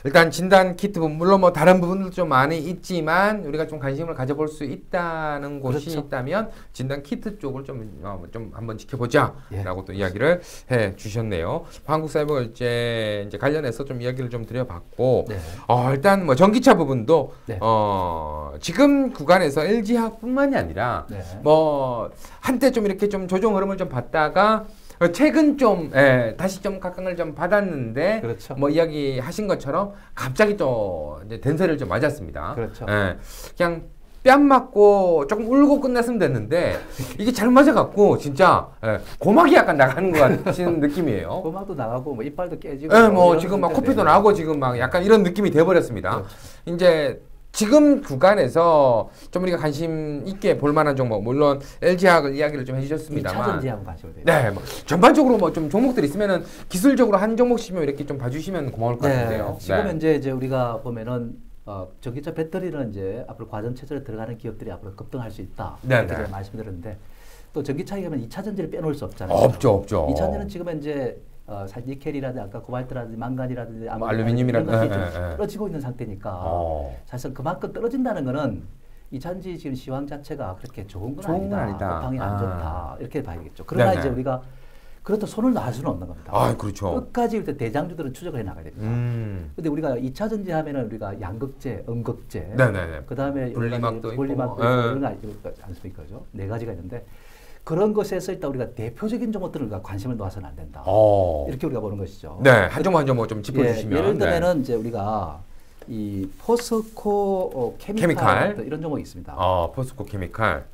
일단 진단 키트 물론 뭐 다른 부분도 좀 많이 있지만 우리가 좀 관심을 가져볼 수 있다는 곳이 있다면 진단 키트 쪽을 좀 한번 지켜보자라고 또 이야기를 해 주셨네요. 한국사회보건업체 이제 관련해서 좀 이야기를 좀 드려봤고 일단 뭐 전기차 부분도 지금 구간에서 LG화학뿐만이 아니라 뭐 한때 좀 이렇게 좀 조정 흐름을 좀 봤다가 최근 좀 다시 좀 각광을 좀 받았는데 뭐 이야기하신 것처럼 갑자기 또 이제 dense를 좀 맞았습니다. 그냥 뺨 맞고 조금 울고 끝났으면 됐는데 이게 잘 맞아갖고 진짜 고막이 약간 나가는 것 같은 느낌이에요. 고막도 나가고 뭐 이빨도 깨지고 뭐 지금 막 코피도 나고 지금 막 약간 이런 느낌이 돼버렸습니다. 이제 지금 구간에서 좀 우리가 관심 있게 볼 만한 종목, 물론 LG화학을 이야기를 좀 해주셨습니다만 2차 전지하고 가시면 돼요. 네, 뭐 전반적으로 뭐 좀 종목들이 있으면은 기술적으로 한 종목씩만 이렇게 좀 봐주시면 고마울 것 같은데요. 지금 현재 이제 우리가 보면은 전기차 배터리는 이제 앞으로 과전 체제로 들어가는 기업들이 앞으로 급등할 수 있다. 이렇게 제가 말씀드렸는데 또 전기차에 가면 2차 전지를 빼놓을 수 없잖아요. 없죠. 2차 전지는 지금 현재 니켈이라든지 아까 코발트라든지 망간이라든지 알루미늄이라든지 떨어지고 있는 상태니까 사실 그만큼 떨어진다는 거는 이 전지 지금 시황 자체가 그렇게 좋은 건 아니다. 업황이 안 좋다. 이렇게 봐야겠죠. 그러나 이제 우리가 그렇다고 손을 놔줄 수는 없는 겁니다. 그렇죠. 끝까지 대장주들은 추적을 해 나가야 됩니다. 근데 우리가 2차 전지 하면은 우리가 양극재, 음극재, 그다음에 분리막도 있고 이런 거 않습니까? 그죠? 4가지가 있는데 그런 것에서 일단 우리가 대표적인 종목들을 관심을 놓아서는 안 된다. 이렇게 우리가 보는 것이죠. 네, 한 종목 한 종목 좀 짚어주시면. 예를 들면은 이제 우리가 이 포스코 케미칼 이런 종목이 있습니다. 포스코 케미칼.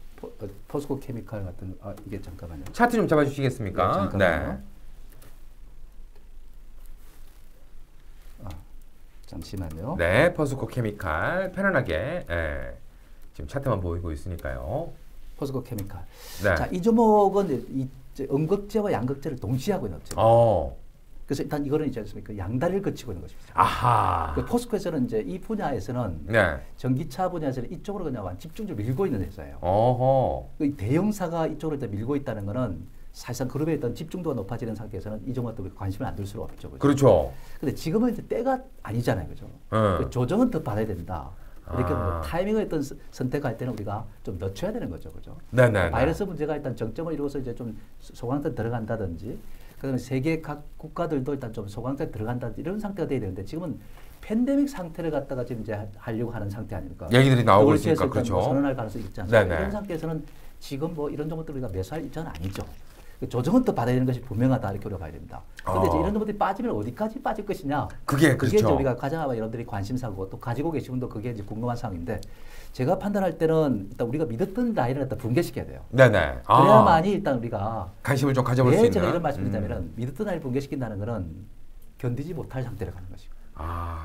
포스코 케미칼 같은 이게 잠깐만요. 차트 좀 잡아주시겠습니까? 네. 잠시만요. 네, 포스코 케미칼 편안하게 지금 차트만 보이고 있으니까요. 포스코 케미칼. 네. 자, 이 종목은 이 음극재와 양극재를 동시에 하고 있는 업체입니다. 그래서 일단 이거는 있지 않습니까? 양다리를 거치고 있는 것입니다. 아하. 그 포스코에서는 이제 이 분야에서는 네. 전기차 분야에서는 이쪽으로 그냥 집중적으로 밀고 있는 회사예요. 어허. 그 대형사가 이쪽으로 밀고 있다는 거는 사실상 그룹에 있던 집중도가 높아지는 상태에서는 이 종목도 관심을 안 둘 수가 없죠. 그렇죠. 근데 지금은 이제 때가 아니잖아요, 그죠? 그 조정은 더 받아야 된다. 이렇게 뭐 타이밍을 어떤 선택할 때는 우리가 좀 늦춰야 되는 거죠, 그죠? 네네. 바이러스 문제가 일단 정점을 이루어서 이제 좀 소강세 들어간다든지, 그다음에 세계 각 국가들도 일단 좀 소강세 들어간다든지 이런 상태가 돼야 되는데 지금은 팬데믹 상태를 갖다가 지금 이제 하려고 하는 상태 아닙니까? 얘기들이 나오고 있으니까 그렇죠. 뭐 선언할 가능성이 있지 않습니까? 네네. 이런 상태에서는 지금 뭐 이런 정도들 우리가 매수할 입장은 아니죠. 조정은 또 받아야 되는 것이 분명하다 이렇게 우리가 봐야 됩니다. 그런데 이제 이런 것들이 빠지면 어디까지 빠질 것이냐? 그게 이제 그렇죠. 우리가 가장 아마 여러분들이 관심사고 또 가지고 계신 분도 그게 이제 궁금한 사항인데 제가 판단할 때는 일단 우리가 믿었던 라인을 갖다 붕괴시켜야 돼요. 네네. 그래야만이 일단 우리가 관심을 좀 가져볼 수 있는. 제가 이런 말씀드리자면은 믿었던 라인을 붕괴시킨다는 것은 견디지 못할 상태로 가는 것이고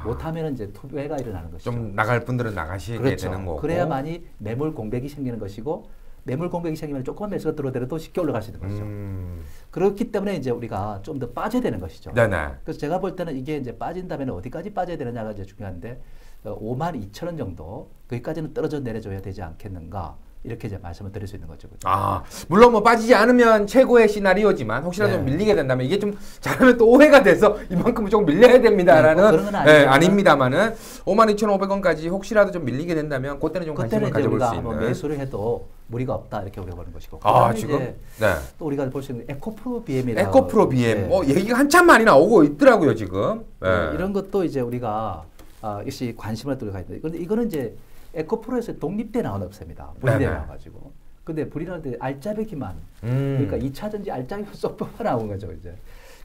못하면 이제 투배가 일어나는 것이죠. 좀 나갈 분들은 나가시게 그렇죠. 되는 거고. 그래야만이 매물 공백이 생기는 것이고 매물 공백이 생기면 조금만 매수가 들어오더라도 쉽게 올라갈 수 있는 것이죠. 그렇기 때문에 이제 우리가 좀 더 빠져야 되는 것이죠. 네네. 그래서 제가 볼 때는 이게 이제 빠진다면 어디까지 빠져야 되느냐가 이제 중요한데 52,000원 정도 거기까지는 떨어져 내려줘야 되지 않겠는가 이렇게 이제 말씀을 드릴 수 있는 거죠. 그렇죠? 물론 뭐 빠지지 않으면 최고의 시나리오지만 혹시라도 네. 밀리게 된다면 이게 좀 잘하면 또 오해가 돼서 이만큼은 조금 밀려야 됩니다라는 그런 건 아니지만 아닙니다만은 52,500원까지 혹시라도 좀 밀리게 된다면 그때는 좀 관심을 가져볼 수 있는. 매수를 해도 무리가 없다 이렇게 우리가 보는 것이고. 지금 네. 또 우리가 볼 수 있는 에코프로 BM이라고. 에코프로 BM. 얘기가 한참 많이 나오고 있더라고요 지금. 이런 것도 이제 우리가 역시 관심을 두고 가야 돼. 그런데 이거는 이제 에코프로에서 독립돼 나온 업체입니다. 분리돼 나와가지고. 근데 분리할 때 알짜배기만. 그러니까 2차전지 알짜배기 쏙 뽑아 나온 거죠 이제.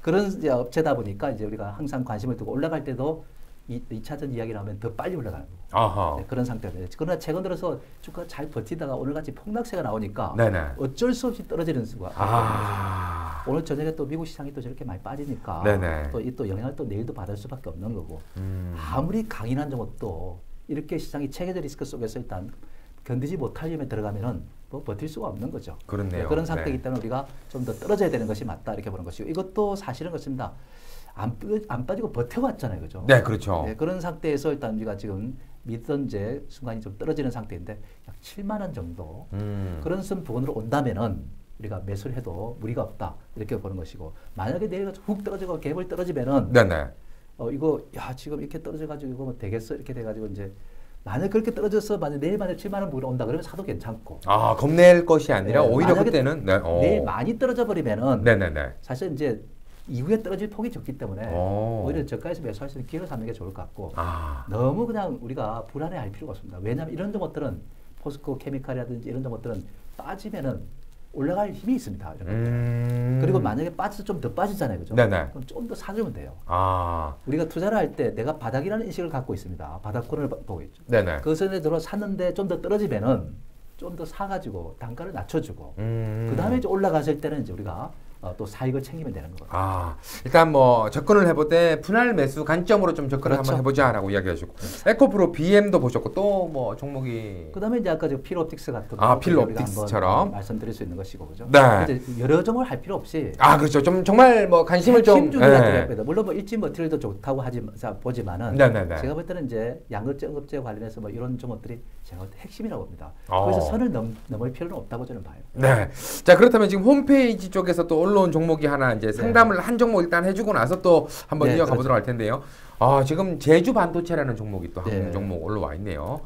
그런 이제 업체다 보니까 이제 우리가 항상 관심을 두고 올라갈 때도 2차전 이야기 나오면 더 빨리 올라가는 거고. 네, 그런 상태입니다. 그러나 최근 들어서 주가가 잘 버티다가 오늘같이 폭락세가 나오니까 어쩔 수 없이 떨어지는 수가. 오늘 저녁에 또 미국 시장이 또 저렇게 많이 빠지니까 또 영향을 또 내일도 받을 수밖에 없는 거고. 아무리 강인한 종목도 이렇게 시장이 체계적 리스크 속에서 일단 견디지 못할 위험에 들어가면은 뭐 버틸 수가 없는 거죠. 그렇네요. 네, 그런 상태이기 때문에 우리가 좀 더 떨어져야 되는 것이 맞다 이렇게 보는 것이고 이것도 사실은 그렇습니다. 안 빠지고 버텨왔잖아요, 그죠? 네, 그렇죠. 네, 그런 상태에서 일단 우리가 지금 믿던 제 순간이 좀 떨어지는 상태인데 약 7만 원 정도 그런 선 부분으로 온다면은 우리가 매수를 해도 무리가 없다 이렇게 보는 것이고 만약에 내일 훅 떨어지고 갭을 떨어지면은 이거 지금 이렇게 떨어져가지고 이거 뭐 되겠어 이렇게 돼가지고 이제 만약 그렇게 떨어져서 만약 내일 만약 7만 원 부분 온다 그러면 사도 괜찮고. 겁낼 것이 아니라 오히려 그때는 내일 많이 떨어져 버리면은 사실 이제 이후에 떨어질 폭이 적기 때문에 오히려 저가에서 매수할 수 있는 기회를 삼는 게 좋을 것 같고 너무 그냥 우리가 불안해할 필요가 없습니다. 왜냐하면 이런 종목들은 포스코 케미칼이라든지 이런 종목들은 빠지면은 올라갈 힘이 있습니다. 이런 그리고 만약에 빠져서 좀 더 빠지잖아요, 그죠? 그럼 좀 더 사주면 돼요. 우리가 투자를 할 때 내가 바닥이라는 인식을 갖고 있습니다. 바닥권을 보고 있죠. 그 선에 들어 샀는데 좀 더 떨어지면은 좀 더 사가지고 단가를 낮춰주고 그 다음에 이제 올라갔을 때는 이제 우리가 또 사익을 챙기면 되는 거거든요. 일단 뭐 접근을 해볼 때 분할 매수 관점으로 좀 접근을 한번 해보자라고 이야기하시고 에코프로 BM도 보셨고 또 뭐 종목이 그다음에 이제 아까 저 필옵틱스 같은 거 필옵틱스처럼 말씀드릴 수 있는 것이고 그죠? 네. 여러 종목을 할 필요 없이 그렇죠. 좀 정말 뭐 관심을 좀 물론 뭐 일진 머티리얼도 좋다고 보지만은 제가 볼 때는 이제 양극재, 응급재 관련해서 뭐 이런 종목들이 제가 볼 때 핵심이라고 봅니다. 그래서 선을 넘을 필요는 없다고 저는 봐요. 네. 자 그렇다면 지금 홈페이지 쪽에서 또 올라온 종목이 하나 이제 상담을 한 종목 일단 해주고 나서 또 한번 이어가 보도록 할 텐데요. 지금 제주 반도체라는 종목이 또 한 종목 올라와 있네요.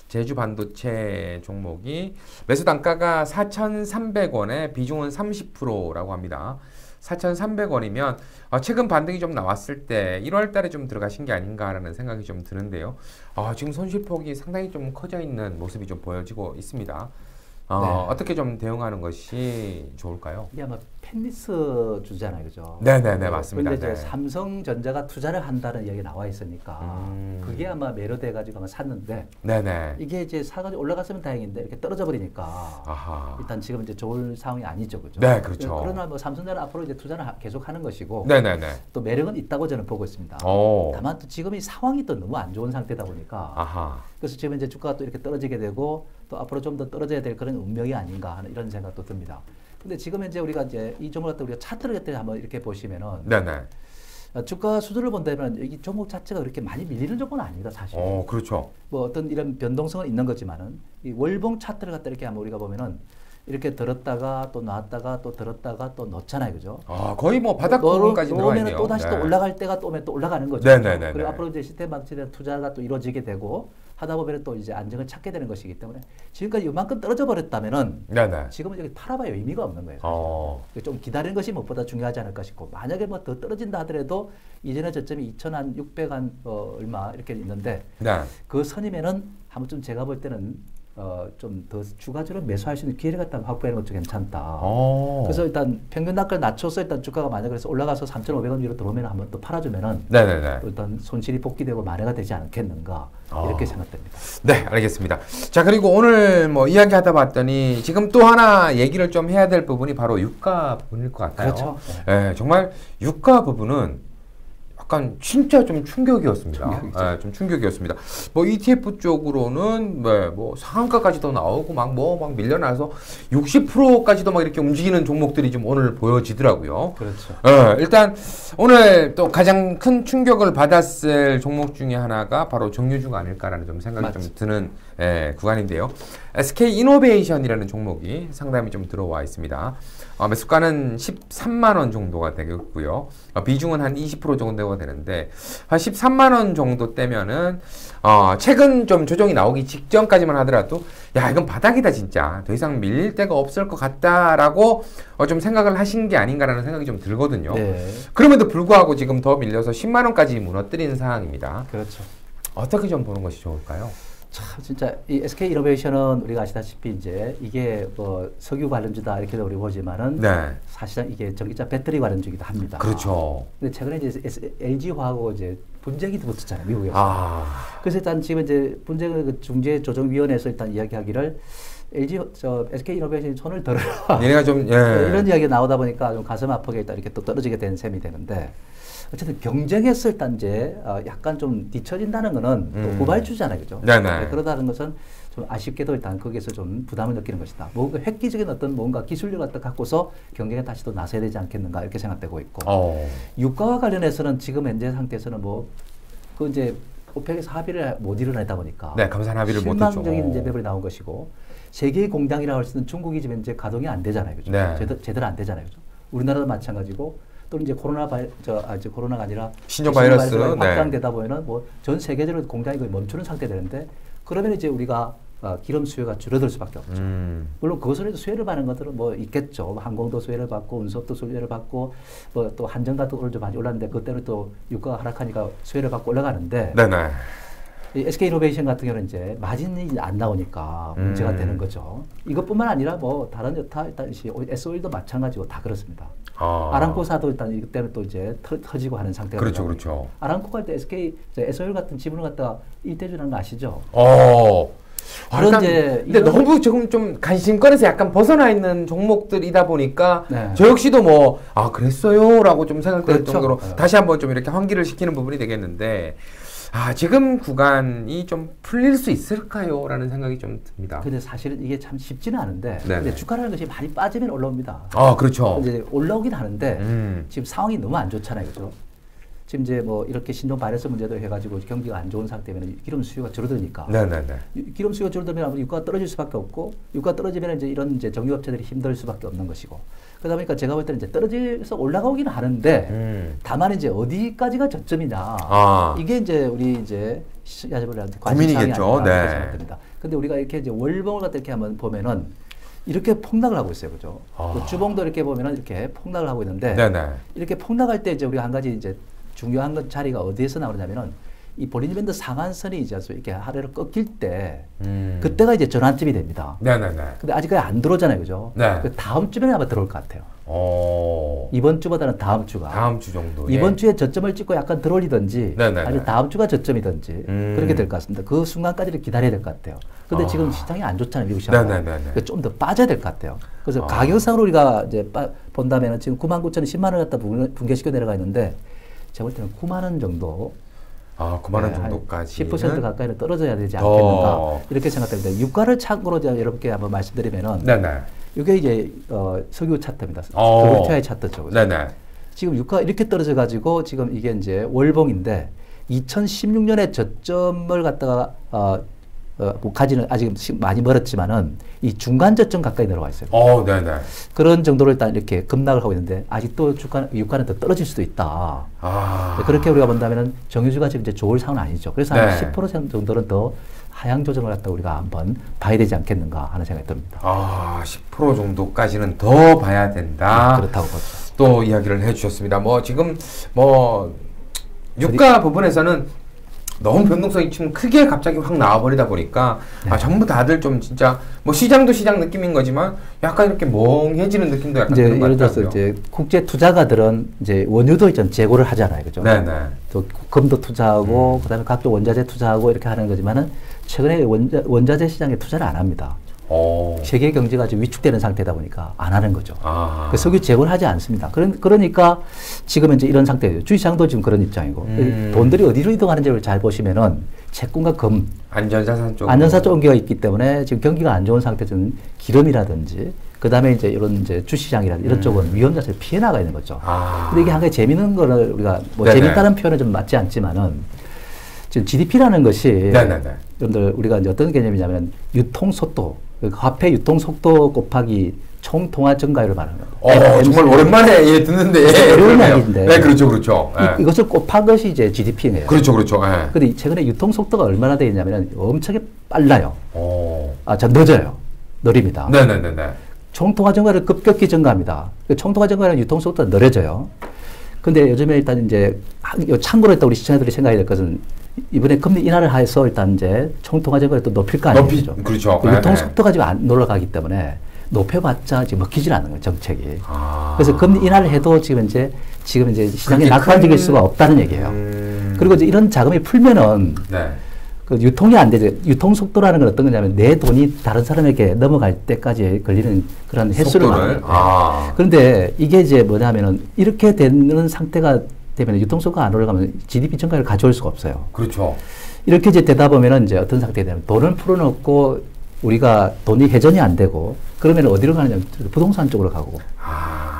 제주 반도체 종목이 매수 단가가 4,300원에 비중은 30%라고 합니다. 4,300원이면 최근 반등이 좀 나왔을 때 1월 달에 좀 들어가신 게 아닌가라는 생각이 좀 드는데요. 지금 손실폭이 상당히 좀 커져 있는 모습이 좀 보여지고 있습니다. 어떻게 좀 대응하는 것이 좋을까요? 이게 아마 펜리스 주잖아요, 그죠? 네네네, 맞습니다. 그런데 이제 삼성전자가 투자를 한다는 이야기 나와 있으니까 그게 아마 매료돼가지고 아마 샀는데 이게 이제 사가지고 올라갔으면 다행인데 이렇게 떨어져 버리니까 일단 지금 이제 좋은 상황이 아니죠, 그죠? 네, 그렇죠. 그러나 뭐 삼성전자는 앞으로 이제 투자를 계속 하는 것이고 또 매력은 있다고 저는 보고 있습니다. 다만 또 지금 이 상황이 또 너무 안 좋은 상태다 보니까 그래서 지금 이제 주가가 또 이렇게 떨어지게 되고 또 앞으로 좀 더 떨어져야 될 그런 운명이 아닌가 하는 이런 생각도 듭니다. 근데 지금 현재 우리가 이제 이 종목 갖다 우리가 차트를 갖다 한번 이렇게 보시면은 네네. 주가 수준을 본다면 이 종목 자체가 그렇게 많이 밀리는 종목은 아닙니다, 사실. 그렇죠. 뭐 어떤 이런 변동성은 있는 거지만은 이 월봉 차트를 갖다 이렇게 한번 우리가 보면은 이렇게 들었다가 또 놨다가 또 들었다가 또 넣잖아요, 그죠? 거의 뭐 바닥 부분까지 들어가 있네요. 또 다시 또 올라갈 때가 또 오면 또 올라가는 거죠. 네네네. 그리고 앞으로 이제 시스템 방식에 대한 투자가 또 이루어지게 되고 하다 보면 또 이제 안정을 찾게 되는 것이기 때문에 지금까지 이만큼 떨어져 버렸다면은 네네. 지금은 여기 팔아봐야 의미가 없는 거예요. 좀 기다리는 것이 무엇보다 중요하지 않을까 싶고 만약에 뭐 더 떨어진다 하더라도 이전의 저점이 2,600한 얼마 이렇게 있는데 네. 그 선이면은 한번 좀 제가 볼 때는 좀 더 추가적으로 매수할 수 있는 기회를 갖다 확보하는 것도 괜찮다. 그래서 일단 평균 단가를 낮춰서 일단 주가가 만약 그래서 올라가서 3,500원 위로 들어오면 한번 또 팔아주면은 네네네. 일단 손실이 복귀되고 만회가 되지 않겠는가 이렇게 생각됩니다. 네, 알겠습니다. 자, 그리고 오늘 뭐 이야기하다 봤더니 지금 또 하나 얘기를 좀 해야 될 부분이 바로 유가 부분일 것 같아요. 그렇죠. 네, 정말 유가 부분은 약간 진짜 좀 충격이었습니다. 좀 충격이었습니다. 뭐 ETF 쪽으로는 뭐 상한가까지도 나오고 막 밀려나서 60%까지도 막 이렇게 움직이는 종목들이 좀 오늘 보여지더라고요. 그렇죠. 일단 오늘 또 가장 큰 충격을 받았을 종목 중에 하나가 바로 정유주가 아닐까라는 좀 생각이 좀 드는 구간인데요. SK이노베이션이라는 종목이 상당히 좀 들어와 있습니다. 매수가는 13만 원 정도가 되겠고요. 비중은 한 20% 정도가 되는데 한 13만 원 정도 떼면은 최근 좀 조정이 나오기 직전까지만 하더라도 야 이건 바닥이다 진짜 더 이상 밀릴 데가 없을 것 같다라고 좀 생각을 하신 게 아닌가라는 생각이 좀 들거든요. 네. 그럼에도 불구하고 지금 더 밀려서 10만 원까지 무너뜨리는 상황입니다. 그렇죠. 어떻게 좀 보는 것이 좋을까요? 참 진짜 이 SK이노베이션은 우리가 아시다시피 이제 이게 뭐 석유 관련주다 이렇게도 우리 보지만은 네. 사실은 이게 전기차 배터리 관련주이기도 합니다. 그렇죠. 근데 최근에 이제 LG화하고 이제 분쟁이 붙었잖아요, 미국에서. 그래서 일단 지금 이제 분쟁을 그 중재조정위원회에서 일단 이야기하기를 SK이노베이션이 손을 들어라. 얘네가 좀 이런 이야기가 나오다 보니까 좀 가슴 아프게 일단 이렇게 또 떨어지게 된 셈이 되는데. 어쨌든 경쟁했을 때 이제 약간 좀 뒤처진다는 거는 또 후발주잖아요, 그죠? 네네. 그러다는 것은 좀 아쉽게도 일단 거기에서 좀 부담을 느끼는 것이다. 뭔가 획기적인 어떤 뭔가 기술력을 갖다 갖고서 경쟁에 다시 또 나서야 되지 않겠는가 이렇게 생각되고 있고. 유가와 관련해서는 지금 현재 상태에서는 그 이제 오펙에서 합의를 못 이뤄내다 보니까. 네, 감산 합의를 못 했죠. 실망적인 이제 매물이 나온 것이고 세계의 공장이라고 할 수 있는 중국이 지금 이제 가동이 안 되잖아요, 그죠? 네. 제대로 안 되잖아요, 그죠? 우리나라도 마찬가지고. 또는 이제 이제 코로나가 아니라 신종 바이러스 확장되다 보면은 뭐 전 세계적으로 공장이 거의 멈추는 상태 되는데 그러면 이제 우리가 기름 수요가 줄어들 수밖에 없죠. 물론 그것으로 수혜를 받는 것들은 뭐 있겠죠. 항공도 수혜를 받고 운송도 수혜를 받고 뭐 또 한정가도 오늘 좀 많이 올랐는데 그때는 또 유가가 하락하니까 수혜를 받고 올라가는데. 네네. 이 SK이노베이션 같은 경우는 이제 마진이 안 나오니까 문제가 되는 거죠. 이것뿐만 아니라 뭐 다른 여타 일단 SO일도 마찬가지고 다 그렇습니다. 아람코사도 일단 이때는 또 이제 터지고 하는 상태가 그렇죠, 그렇죠. 아람코가 할 때 SO일 같은 지분을 갖다가 일대주라는 거 아시죠? 근데 너무 조금 좀 관심권에서 약간 벗어나 있는 종목들이다 보니까 저 역시도 뭐 그랬어요라고 좀 생각될 그렇죠. 정도로 다시 한번 좀 이렇게 환기를 시키는 부분이 되겠는데. 지금 구간이 좀 풀릴 수 있을까요? 라는 생각이 좀 듭니다. 근데 사실은 이게 참 쉽지는 않은데, 근데 주가라는 것이 많이 빠지면 올라옵니다. 그렇죠. 이제 올라오긴 하는데, 지금 상황이 너무 안 좋잖아요. 그죠? 지금 이제 뭐 이렇게 신종 바이러스 문제도 해가지고 경기가 안 좋은 상태면 기름 수요가 줄어드니까. 기름 수요가 줄어들면 아무래도 유가가 떨어질 수밖에 없고, 유가 떨어지면 이제 이런 이제 정유업체들이 힘들 수밖에 없는 것이고. 그러다 보니까 제가 볼 때는 이제 떨어져서 올라가긴 하는데, 다만 이제 어디까지가 저점이냐. 이게 이제 우리 이제 시청자분들한테 고민이겠죠. 아닐까 생각됩니다. 근데 우리가 이렇게 이제 월봉을 갖다 이렇게 한번 보면은 이렇게 폭락을 하고 있어요, 그죠? 주봉도 이렇게 보면은 이렇게 폭락을 하고 있는데, 이렇게 폭락할 때 이제 우리가 한 가지 이제 중요한 건 자리가 어디에서 나오냐면은 이 볼린저 밴드 상한선이 이제 이렇게 아래로 꺾일 때 그때가 이제 전환점이 됩니다. 근데 아직까지 안 들어오잖아요, 그죠? 그 다음 주면 아마 들어올 것 같아요. 이번 주보다는 다음 주가. 다음 주 정도. 이번 주에 저점을 찍고 약간 들어올리든지 아니 다음 주가 저점이든지 그렇게 될 것 같습니다. 그 순간까지를 기다려야 될 것 같아요. 근데 지금 시장이 안 좋잖아요, 미국 시장. 좀 더 빠져야 될 것 같아요. 그래서 가격상으로 우리가 이제 본다면 지금 99,000원, 10만 원 갖다 붕괴시켜 내려가 있는데 제가 볼 때는 9만 원 정도 아, 9만 원 정도까지 10% 가까이는 떨어져야 되지 않겠는가 이렇게 생각되는데 유가를 참고로 여러분께 한번 말씀드리면은 네네. 이게 이제 석유 차트입니다. WTI 차트죠. 네네. 지금 유가가 이렇게 떨어져 가지고 지금 이게 이제 월봉인데 2016년에 저점을 갖다가 가지는 아직 많이 멀었지만은 이 중간 저점 가까이 내려와 있어요. 네네. 그런 정도로 일단 이렇게 급락을 하고 있는데 아직도 유가는 더 떨어질 수도 있다. 그렇게 우리가 본다면은 정유주가 지금 이제 좋을 상황은 아니죠. 그래서 한 10% 정도는 더 하향 조정을 갖다 우리가 한번 봐야 되지 않겠는가 하는 생각이 듭니다. 10% 정도까지는 더 봐야 된다. 그렇다고 보죠. 또 이야기를 해주셨습니다. 지금 유가 부분에서는 너무 변동성이 좀 크게 갑자기 확 나와버리다 보니까 전부 다들 좀 진짜 시장도 시장 느낌인 거지만 약간 이렇게 멍해지는 느낌도 약간 드는 것 같아요. 예를 들어서 이제 국제 투자가들은 이제 원유도 이제 재고를 하잖아요, 그죠? 네네. 또 금도 투자하고 그다음에 각종 원자재 투자하고 이렇게 하는 거지만은 최근에 원자재 시장에 투자를 안 합니다. 세계 경제가 지금 위축되는 상태다 보니까 안 하는 거죠. 석유 재고를 하지 않습니다. 그러니까 지금 이제 이런 상태예요. 주식시장도 지금 그런 입장이고 돈들이 어디로 이동하는지를 잘 보시면은 채권과 금, 안전자산 쪽 옮겨 있기 때문에 지금 경기가 안 좋은 상태에서는 기름이라든지 그다음에 이제 이런 이제 주시장이라든지 이런 쪽은 위험 자체를 피해 나가 있는 거죠. 근데 이게 한 가지 재미있는 거를 우리가 재미있다는 표현은 좀 맞지 않지만은 지금 GDP라는 것이 여러분들 우리가 이제 어떤 개념이냐면 유통 속도 화폐 유통 속도 곱하기 총 통화 증가율을 말하는 겁니다. 정말 오랜만에 듣는데. 어려운 이야기인데. 네, 그렇죠. 이것을 곱한 것이 이제 GDP예요. 그렇죠. 근데 최근에 유통 속도가 얼마나 되어 있냐면 엄청 빨라요. 늦어요. 느립니다. 네네네. 총 통화 증가율을 급격히 증가합니다. 총 통화 증가율은 유통 속도가 느려져요. 근데 요즘에 일단 이제 참고로 일단 우리 시청자들이 생각해야 될 것은 이번에 금리 인하를 해서 일단 이제 총통화 증가를 또 높일 거 아니죠. 그렇죠. 유통 속도가 지금 안 올라가기 때문에 높여봤자 지금 먹히질 않는 거예요, 정책이. 그래서 금리 인하를 해도 지금 이제 시장에 낙관적일 수가 없다는 얘기예요. 그리고 이제 이런 자금이 풀면은 그 유통이 안 되죠. 유통 속도라는 건 어떤 거냐면 내 돈이 다른 사람에게 넘어갈 때까지 걸리는 그런 횟수를 말해요. 그런데 이게 이제 뭐냐면은 이렇게 되는 상태가 되면 유통속도가 안 올라가면 GDP 증가율을 가져올 수가 없어요. 그렇죠. 이렇게 이제 되다 보면은 이제 어떤 상태가 되면 돈을 풀어놓고 우리가 돈이 회전이 안 되고 그러면 어디로 가느냐 부동산 쪽으로 가고.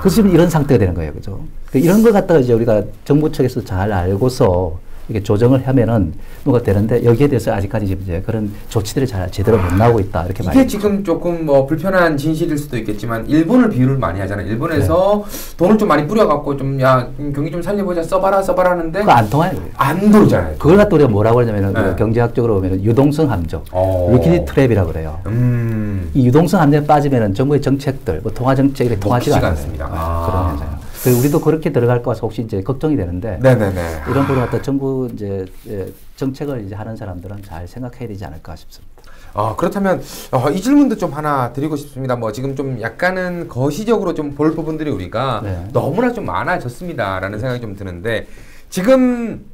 그래서 지금 이런 상태가 되는 거예요, 그죠? 이런 걸 갖다가 이제 우리가 정부 측에서 잘 알고서 이게 조정을 하면은 뭐가 되는데 여기에 대해서 아직까지 지금 이제 그런 조치들이 잘 제대로 못 나오고 있다 이렇게 이게 지금 조금 불편한 진실일 수도 있겠지만 일본을 비유를 많이 하잖아요. 일본에서 돈을 좀 많이 뿌려갖고 좀 경기 좀 살려보자 써봐라 하는데 그거 안 통해요. 안 돌잖아요. 그걸 갖다 우리가 뭐라고 하냐면은 경제학적으로 보면 유동성 함정, 리퀴디티 트랩이라고 그래요. 이 유동성 함정에 빠지면은 정부의 정책들, 통화 정책이 통하지가 않습니다. 그런 현상이에요. 우리도 그렇게 들어갈 것 같아서 혹시 이제 걱정이 되는데 이런 거를 갖다 정부 이제 정책을 이제 하는 사람들은 잘 생각해야 되지 않을까 싶습니다. 그렇다면 이 질문도 좀 하나 드리고 싶습니다. 지금 좀 약간은 거시적으로 좀 볼 부분들이 우리가 너무나 좀 많아졌습니다라는 생각이 좀 드는데 지금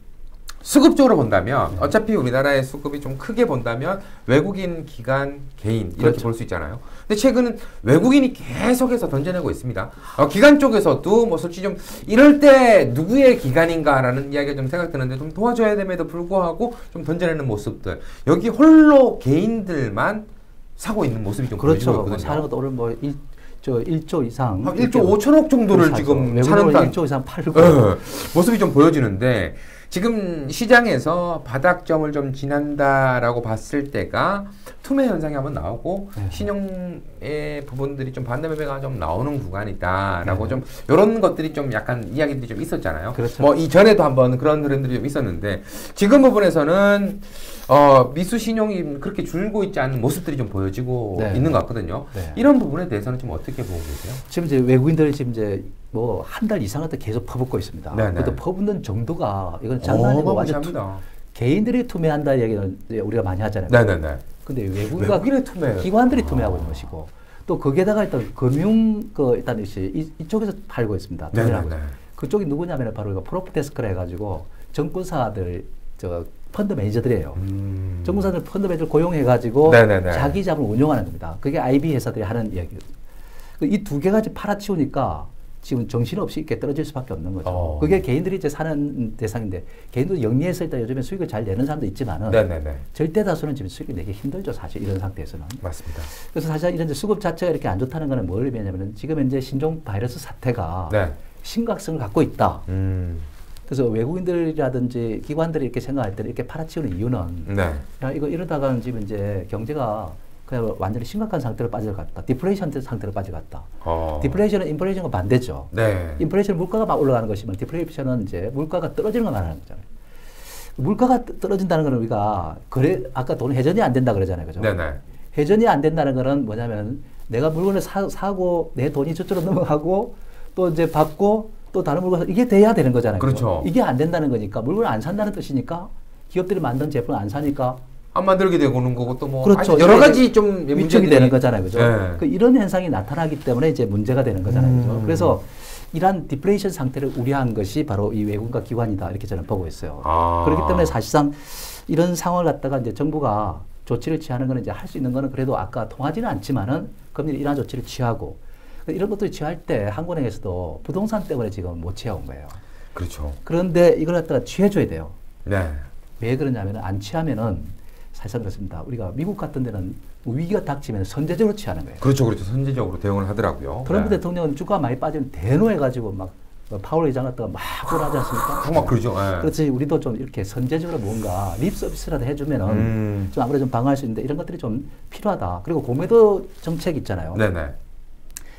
수급적으로 본다면 어차피 우리나라의 수급이 좀 크게 본다면 외국인, 기관, 개인 이렇게 볼 수 있잖아요. 근데 최근은 외국인이 계속해서 던져내고 있습니다. 기관 쪽에서도 솔직히 좀 이럴 때 누구의 기관인가라는 이야기가 좀 생각드는데 좀 도와줘야 됨에도 불구하고 좀 던져내는 모습들. 여기 홀로 개인들만 사고 있는 모습이 좀 보여지고 있거든요. 사는 것도 오늘 1조 이상 1조 5천억 정도를 지금 사는 1조 이상 팔고 모습이 좀 보여지는데 지금 시장에서 바닥점을 좀 지난다라고 봤을 때가 투매 현상이 한번 나오고 신용의 부분들이 좀 반대 매매가 좀 나오는 구간이다라고 좀 이런 것들이 좀 약간 이야기들이 좀 있었잖아요. 그렇죠. 이전에도 한번 그런 흐름들이 좀 있었는데 지금 부분에서는 미수 신용이 그렇게 줄고 있지 않은 모습들이 좀 보여지고 있는 것 같거든요. 이런 부분에 대해서는 좀 어떻게 보고 계세요? 지금 이제 외국인들이 지금 이제 한 달 이상을 계속 퍼붓고 있습니다. 그것도 퍼붓는 정도가 이건 장난이고 완전 개인들이 투매한다 얘기는 우리가 많이 하잖아요. 근데 외국인의 투매, 기관들이 투매하고 있는 것이고 또 거기에다가 일단 금융 일단 이쪽에서 팔고 있습니다. 그쪽이 누구냐면 바로 프로프데스크라 해가지고 정권사들 펀드 매니저들이에요. 정권사들 펀드 매니저를 고용해가지고 자기 자본을 운영하는 겁니다. 그게 IB 회사들이 하는 이야기예요. 이 두 개가 팔아치우니까 지금 정신없이 이렇게 떨어질 수밖에 없는 거죠. 그게 개인들이 이제 사는 대상인데 개인도 영리해서 일단 요즘에 수익을 잘 내는 사람도 있지만은 절대 다수는 지금 수익을 내기 힘들죠. 사실 이런 상태에서는. 맞습니다. 그래서 사실 이런 수급 자체가 이렇게 안 좋다는 거는 뭘 의미하냐면은 지금 현재 신종 바이러스 사태가 심각성을 갖고 있다. 그래서 외국인들이라든지 기관들이 이렇게 생각할 때는 이렇게 팔아치우는 이유는 야, 이거 이러다가는 지금 이제 경제가 그냥 완전히 심각한 상태로 빠져갔다. 디플레이션 상태로 빠져갔다. 디플레이션은 인플레이션과 반대죠. 인플레이션은 물가가 막 올라가는 것이면 디플레이션은 이제 물가가 떨어지는 걸 말하는 거잖아요. 물가가 떨어진다는 거는 우리가 아까 돈 회전이 안 된다 그러잖아요. 그죠? 회전이 안 된다는 거는 뭐냐면 내가 물건을 사고 내 돈이 저쪽으로 넘어가고 또 이제 받고 또 다른 물건 이게 돼야 되는 거잖아요. 그렇죠. 이게 안 된다는 거니까 물건을 안 산다는 뜻이니까 기업들이 만든 제품을 안 사니까 안 만들게 되고는 거고 또 뭐 그렇죠. 여러 가지 좀 위축이 되는 거잖아요. 그죠? 이런 현상이 나타나기 때문에 이제 문제가 되는 거잖아요. 그죠? 그래서 이러한 디플레이션 상태를 우려한 것이 바로 이 외국인과 기관이다. 이렇게 저는 보고 있어요. 그렇기 때문에 사실상 이런 상황을 갖다가 이제 정부가 조치를 취하는 거는 이제 할 수 있는 거는 그래도 아까 통하지는 않지만은 금리 인하 조치를 취하고 이런 것들을 취할 때 한국은행에서도 부동산 때문에 지금 못 취해온 거예요. 그렇죠. 그런데 이걸 갖다가 취해줘야 돼요. 네. 왜 그러냐면은 안 취하면은 사실상 그렇습니다. 우리가 미국 같은 데는 위기가 닥치면 선제적으로 취하는 거예요. 그렇죠. 그렇죠. 선제적으로 대응을 하더라고요. 트럼프 대통령은 주가가 많이 빠지면 대노해가지고 막 파월 의장 갖다가 막 하지 않습니까? 막 그러죠. 그렇지. 우리도 좀 이렇게 선제적으로 뭔가 립 서비스라도 해주면은 좀 아무래도 좀 방어할 수 있는데 이런 것들이 좀 필요하다. 그리고 공매도 정책 있잖아요. 네네.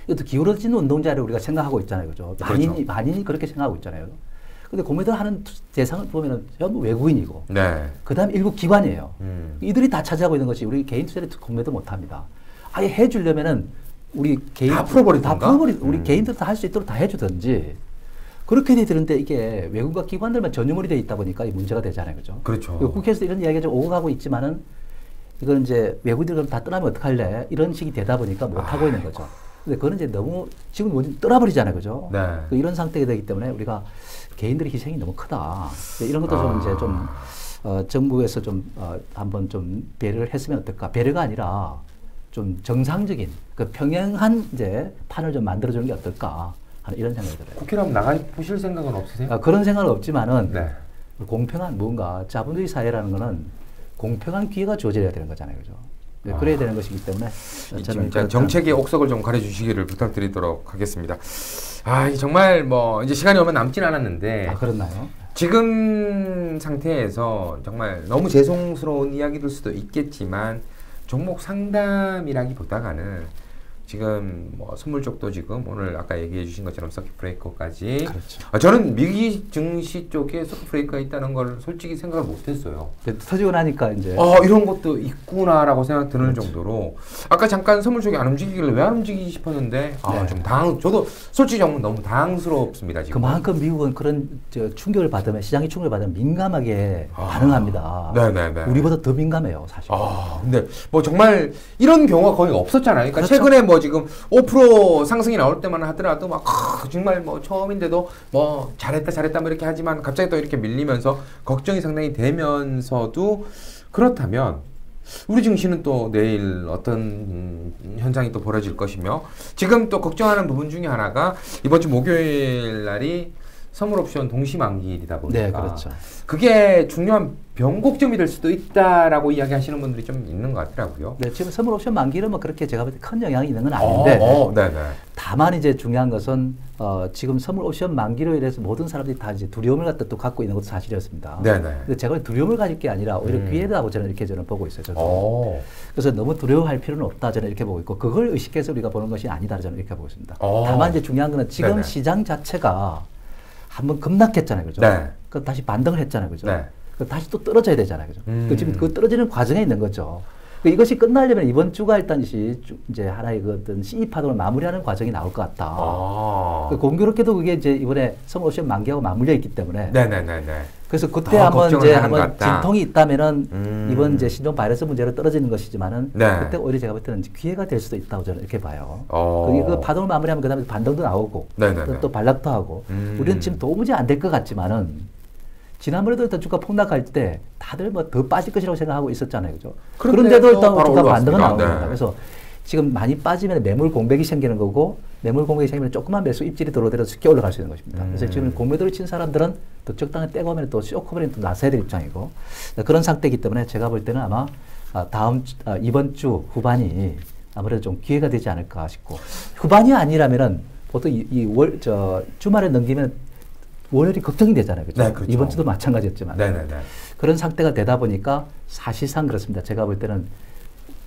이것도 기울어진 운동자를 우리가 생각하고 있잖아요. 그죠? 많이 그렇게 생각하고 있잖아요. 근데 공매도 하는 대상을 보면은 전부 외국인이고, 그 다음에 일부 기관이에요. 이들이 다 차지하고 있는 것이 우리 개인 투자를 공매도 못 합니다. 아예 해주려면은 우리 개인 다 풀어버리던가? 우리 개인들 다 할 수 있도록 다 해주든지 그렇게 돼 되는데 이게 외국과 기관들만 전유물이 돼 있다 보니까 이 문제가 되잖아요. 그죠? 그렇죠. 국회에서 이런 이야기가 좀 오고 가고 있지만은 이건 이제 외국인들 다 떠나면 어떡할래? 이런 식이 되다 보니까 못 하고 있는 거죠. 근데 그거는 이제 너무 지금 떠나버리잖아요. 그죠? 이런 상태가 되기 때문에 우리가 개인들의 희생이 너무 크다. 이런 것도 좀 이제 좀 정부에서 좀 한번 좀 배려를 했으면 어떨까? 배려가 아니라 좀 정상적인 그 평행한 이제 판을 좀 만들어주는 게 어떨까 하는 이런 생각이 들어요. 국회로 한번 나가 보실 생각은 없으세요? 그런 생각은 없지만은 공평한 뭔가 자본주의 사회라는 거는 공평한 기회가 주어져야 되는 거잖아요. 그죠? 그래야 되는 것이기 때문에 진짜 정책의 옥석을 좀 가려주시기를 부탁드리도록 하겠습니다. 정말 뭐 이제 시간이 얼마 남진 않았는데 그렇나요? 지금 상태에서 정말 너무 죄송스러운 이야기일 수도 있겠지만 종목 상담이라기보다는 지금 뭐 선물 쪽도 지금 오늘 아까 얘기해 주신 것처럼 서킷 브레이커까지 저는 미기 증시 쪽에 서킷 브레이커가 있다는 걸 솔직히 생각을 못했어요. 터지고 나니까 이제 이런 것도 있구나라고 생각 드는 정도로 아까 잠깐 선물 쪽이 안 움직이길래 왜 안 움직이지 싶었는데 좀 저도 솔직히 너무 당황스럽습니다. 지금. 그만큼 미국은 그런 충격을 받으면 시장이 충격을 받으면 민감하게 반응합니다. 우리보다 더 민감해요, 사실. 근데 뭐 정말 이런 경우가 거의 없었잖아요. 그러니까 최근에 뭐 지금 5% 상승이 나올 때만 하더라도 막 정말 뭐 처음인데도 뭐 잘했다 뭐 이렇게 하지만 갑자기 또 이렇게 밀리면서 걱정이 상당히 되면서도 그렇다면 우리 증시는 또 내일 어떤 현상이 또 벌어질 것이며 지금 또 걱정하는 부분 중에 하나가 이번 주 목요일 날이 선물옵션 동시만기일이다 보니까 그게 중요한 변곡점이 될 수도 있다라고 이야기하시는 분들이 좀 있는 것 같더라고요. 지금 선물옵션 만기는 뭐 그렇게 제가 볼 때 큰 영향이 있는 건 아닌데 다만 이제 중요한 것은 지금 선물옵션 만기로 인해서 모든 사람들이 다 이제 두려움을 또 갖고 있는 것도 사실이었습니다. 근데 제가 두려움을 가질 게 아니라 오히려 기회다고 저는 이렇게 보고 있어요. 저도. 그래서 너무 두려워할 필요는 없다 저는 이렇게 보고 있고 그걸 의식해서 우리가 보는 것이 아니다 저는 이렇게 보고 있습니다. 다만 이제 중요한 것은 지금 시장 자체가 한번 급락했잖아요. 그죠? 그 다시 반등을 했잖아요. 그죠? 그 다시 또 떨어져야 되잖아요. 그죠? 지금 그 떨어지는 과정에 있는 거죠. 이것이 끝나려면 이번 주가 일단 이제 하나의 그 어떤 C 파동을 마무리하는 과정이 나올 것 같다. 공교롭게도 그게 이제 이번에 선물옵션 만기하고 맞물려 있기 때문에. 그래서 그때 한번 진통이 있다면은 이번 이제 신종 바이러스 문제로 떨어지는 것이지만은 그때 오히려 제가 볼 때는 기회가 될 수도 있다고 저는 이렇게 봐요. 그 파동을 마무리하면 그다음에 반등도 나오고 또 반락도 하고 우리는 지금 도무지 안 될 것 같지만은. 지난번에도 일단 주가 폭락할 때 다들 뭐 더 빠질 것이라고 생각하고 있었잖아요. 그죠? 그런데도 일단 주가 반등은 나옵니다. 그래서 지금 많이 빠지면 매물 공백이 생기는 거고 매물 공백이 생기면 조그만 매수 입질이 들어오더라도 쉽게 올라갈 수 있는 것입니다. 그래서 지금 공매도를 친 사람들은 또 적당히 떼고 하면 또 쇼커버링 또 나서야 될 입장이고 그런 상태이기 때문에 제가 볼 때는 아마 이번 주 후반이 아무래도 좀 기회가 되지 않을까 싶고 후반이 아니라면은 보통 주말에 넘기면 월요일이 걱정이 되잖아요. 그렇죠? 네, 그렇죠. 이번 주도 마찬가지였지만 네네네. 그런 상태가 되다 보니까 사실상 그렇습니다. 제가 볼 때는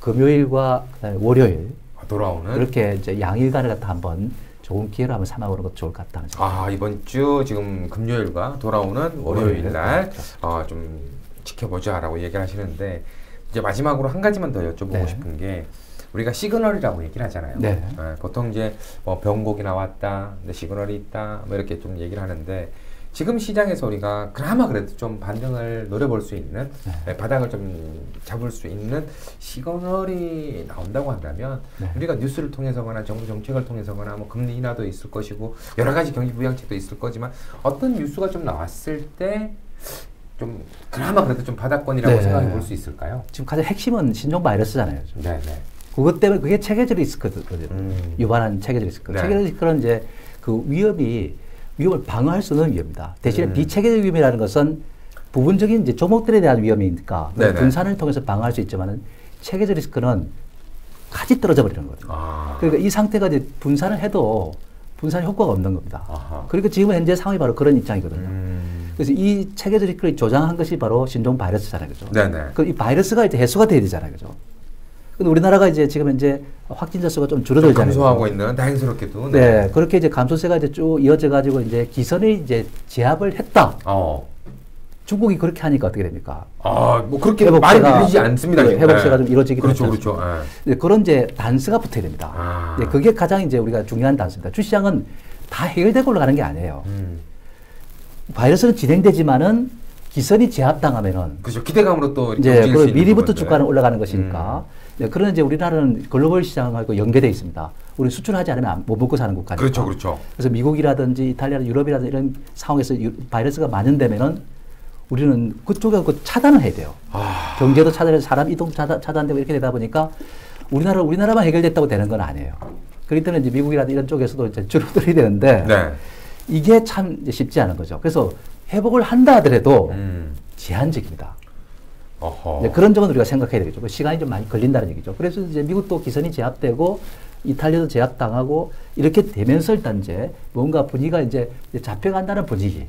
금요일과 월요일 돌아오는 그렇게 이제 양일간을 갖다 한번 좋은 기회로 한번 삼아보는 것도 좋을 것 같다는 생각. 이번 주 지금 금요일과 돌아오는 월요일 날 좀 지켜보자라고 얘기를 하시는데 이제 마지막으로 한 가지만 더 여쭤보고 싶은 게 우리가 시그널이라고 얘기를 하잖아요. 보통 이제 뭐 변곡이 나왔다, 시그널이 있다, 뭐 이렇게 좀 얘기를 하는데 지금 시장에서 우리가 그나마 그래도 좀 반등을 노려볼 수 있는 바닥을 좀 잡을 수 있는 시그널이 나온다고 한다면 우리가 뉴스를 통해서거나 정부 정책을 통해서거나 뭐 금리 인하도 있을 것이고 여러 가지 경기 부양책도 있을 거지만 어떤 뉴스가 좀 나왔을 때 좀 그나마 그래도 좀 바닥권이라고 생각해 볼 수 있을까요? 지금 가장 핵심은 신종 바이러스잖아요. 네네. 그것 때문에 그게 체계적 리스크거든요. 유발한 체계적 리스크. 체계적 리스크는 이제 그 위험을 방어할 수 없는 위험입니다. 대신에 비체계적 위험이라는 것은 부분적인 이제 종목들에 대한 위험이니까 분산을 통해서 방어할 수 있지만은 체계적 리스크는 같이 떨어져 버리는 거거든요. 그러니까 이 상태가 이제 분산을 해도 분산 효과가 없는 겁니다. 그러니까 지금 현재 상황이 바로 그런 입장이거든요. 그래서 이 체계적 리스크를 조장한 것이 바로 신종 바이러스잖아요, 그죠? 그 이 바이러스가 이제 해소가 돼야 되잖아요, 그죠? 근데 우리나라가 이제 지금 현재 확진자 수가 좀 줄어들잖아요. 감소하고 있는 다행스럽게도. 네, 그렇게 이제 감소세가 이제 쭉 이어져 가지고 이제 기선을 이제 제압을 했다. 중국이 그렇게 하니까 어떻게 됩니까? 뭐 그렇게 말이 밀리지 않습니다. 회복세가 좀 이루어지기 그렇죠, 그렇죠. 그런 이제 단서가 붙어야 됩니다. 그게 가장 이제 우리가 중요한 단서입니다. 주시장은 다 해결되고 올라가는 게 아니에요. 바이러스는 진행되지만은 기선이 제압당하면은 그렇죠. 기대감으로 또 이제 미리부터 주가는 올라가는 것이니까. 그런 이제 우리나라는 글로벌 시장하고 연계되어 있습니다. 우리 수출하지 않으면 못 먹고 사는 국가니까. 그렇죠, 그렇죠. 그래서 미국이라든지 이탈리아나 유럽이라든지 이런 상황에서 바이러스가 만연되면은 우리는 그쪽에 차단을 해야 돼요. 경제도 차단해서 사람 이동 차단되고 이렇게 되다 보니까 우리나라만 해결됐다고 되는 건 아니에요. 그렇기 때문에 이제 미국이라든지 이런 쪽에서도 이제 줄어들어야 되는데 이게 참 이제 쉽지 않은 거죠. 그래서 회복을 한다 하더라도 제한적입니다. 그런 점은 우리가 생각해야 되겠죠. 시간이 좀 많이 걸린다는 얘기죠. 그래서 이제 미국도 기선이 제압되고 이탈리아도 제압당하고 이렇게 되면서 일단 이제 뭔가 분위기가 이제 잡혀간다는 분위기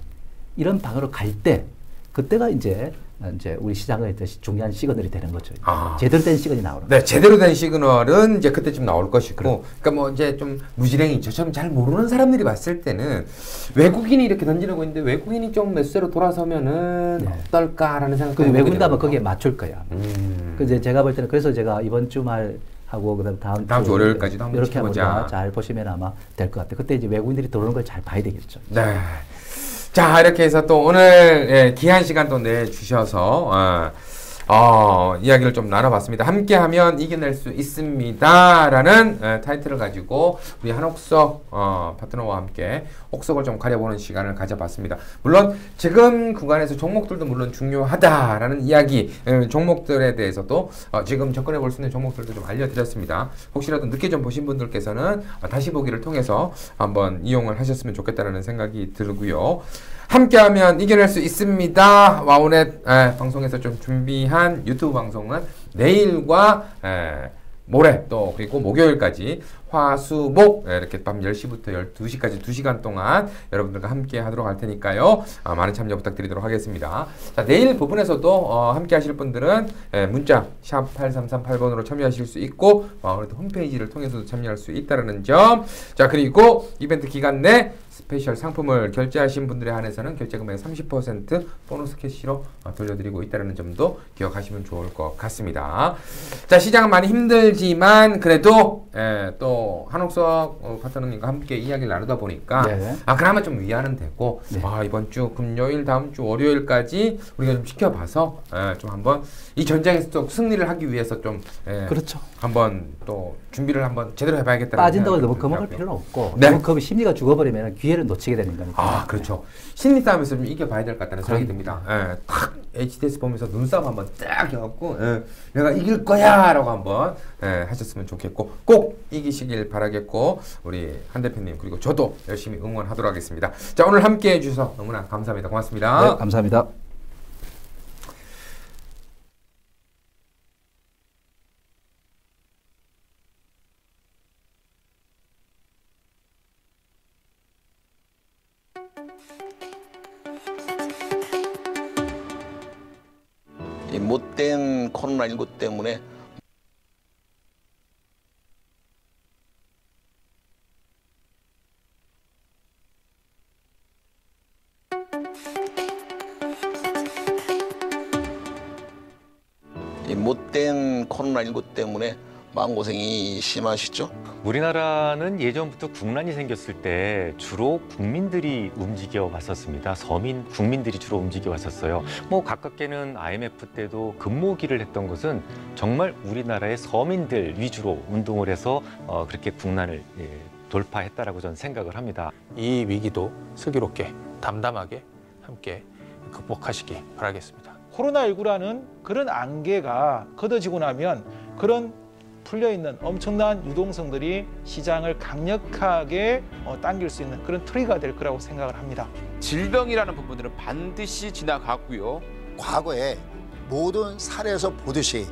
이런 방으로 갈 때 그때가 이제 우리 시장의 중요한 시그널이 되는 거죠. 제대로 된 시그널이 나오는. 네, 제대로 된 시그널은 이제 그때쯤 나올 것이고, 그러니까 뭐 이제 좀 무지랭이 저처럼 잘 모르는 사람들이 봤을 때는 외국인이 이렇게 던지려고 있는데 외국인이 좀 매수세로 돌아서면은 어떨까라는 생각이 외국인도 아마 거기에 맞출 거야. 그래서 제가 볼 때는 그래서 제가 이번 주말 하고 그다음 다음 주 월요일까지도 한번 이렇게 한번 잘 보시면 아마 될 것 같아요. 그때 이제 외국인들이 들어오는 걸 잘 봐야 되겠죠. 네. 자, 이렇게 해서 또 오늘 귀한 시간 또 내주셔서 이야기를 좀 나눠봤습니다. 함께하면 이겨낼 수 있습니다 라는 타이틀을 가지고 우리 한옥석 파트너와 함께 옥석을 좀 가려보는 시간을 가져봤습니다. 물론 지금 구간에서 종목들도 물론 중요하다라는 이야기, 종목들에 대해서도 지금 접근해 볼 수 있는 종목들도 좀 알려드렸습니다. 혹시라도 늦게 좀 보신 분들께서는 다시 보기를 통해서 한번 이용을 하셨으면 좋겠다는 생각이 들고요. 함께하면 이겨낼 수 있습니다. 와우넷 방송에서 좀 준비한 유튜브 방송은 내일과 모레 또 그리고 목요일까지 화수목 이렇게 밤 10시부터 12시까지 2시간 동안 여러분들과 함께 하도록 할 테니까요. 많은 참여 부탁드리도록 하겠습니다. 자, 내일 부분에서도 함께 하실 분들은 문자 샵 8338번으로 참여하실 수 있고 와우넷 홈페이지를 통해서도 참여할 수 있다는 점. 자, 그리고 이벤트 기간 내 스페셜 상품을 결제하신 분들에 한해서는 결제금액 30% 보너스 캐시로 돌려드리고 있다는 점도 기억하시면 좋을 것 같습니다. 자, 시장은 많이 힘들지만 그래도 또 한옥석 파트너님과 함께 이야기를 나누다 보니까 네. 그나마 좀 위안은 되고 네. 이번 주 금요일 다음 주 월요일까지 우리가 좀 지켜봐서 좀 한번 이 전쟁에서 또 승리를 하기 위해서 좀 그렇죠. 한번 또 준비를 한번 제대로 해봐야겠다. 빠진다고 너무 겁먹을 필요는 없고 네. 너무 겁이 심리가 죽어버리면 기회를 놓치게 되는 거니까. 그렇죠. 심리 싸움에서 좀 이겨봐야 될 것 같다는 생각이 듭니다. 딱 HTS 보면서 눈싸움 한번 딱 해갖고 내가 이길 거야라고 한번 하셨으면 좋겠고 꼭 이기시길 바라겠고 우리 한 대표님 그리고 저도 열심히 응원하도록 하겠습니다. 자, 오늘 함께해 주셔서 너무나 감사합니다. 고맙습니다. 네, 감사합니다. 이 못된 코로나19 때문에 마음고생이 심하시죠? 우리나라는 예전부터 국난이 생겼을 때 주로 국민들이 움직여 왔었습니다. 서민, 국민들이 주로 움직여 왔었어요. 가깝게는 IMF 때도 금모기를 했던 것은 정말 우리나라의 서민들 위주로 운동을 해서 그렇게 국난을 돌파했다라고 저는 생각을 합니다. 이 위기도 슬기롭게 담담하게 함께 극복하시기 바라겠습니다. 코로나19라는 그런 안개가 걷어지고 나면 그런 풀려있는 엄청난 유동성들이 시장을 강력하게 당길 수 있는 그런 트리거가 될 거라고 생각을 합니다. 질병이라는 부분들은 반드시 지나갔고요. 과거에 모든 사례에서 보듯이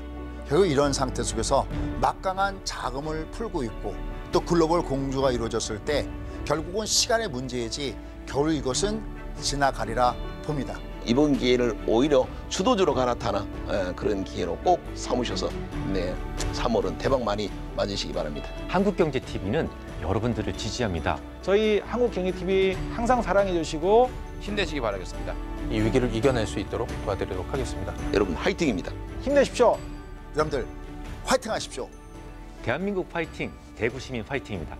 결국 이런 상태 속에서 막강한 자금을 풀고 있고 또 글로벌 공조가 이루어졌을 때 결국은 시간의 문제이지 겨울 이것은 지나가리라 봅니다. 이번 기회를 오히려 주도주로 갈아타는 그런 기회로 꼭 삼으셔서 3월은 대박 많이 맞으시기 바랍니다. 한국경제TV는 여러분들을 지지합니다. 저희 한국경제TV 항상 사랑해 주시고 힘내시기 바라겠습니다. 이 위기를 이겨낼 수 있도록 도와드리도록 하겠습니다. 여러분 화이팅입니다. 힘내십시오. 여러분들 화이팅 하십시오. 대한민국 파이팅, 대구시민 파이팅입니다.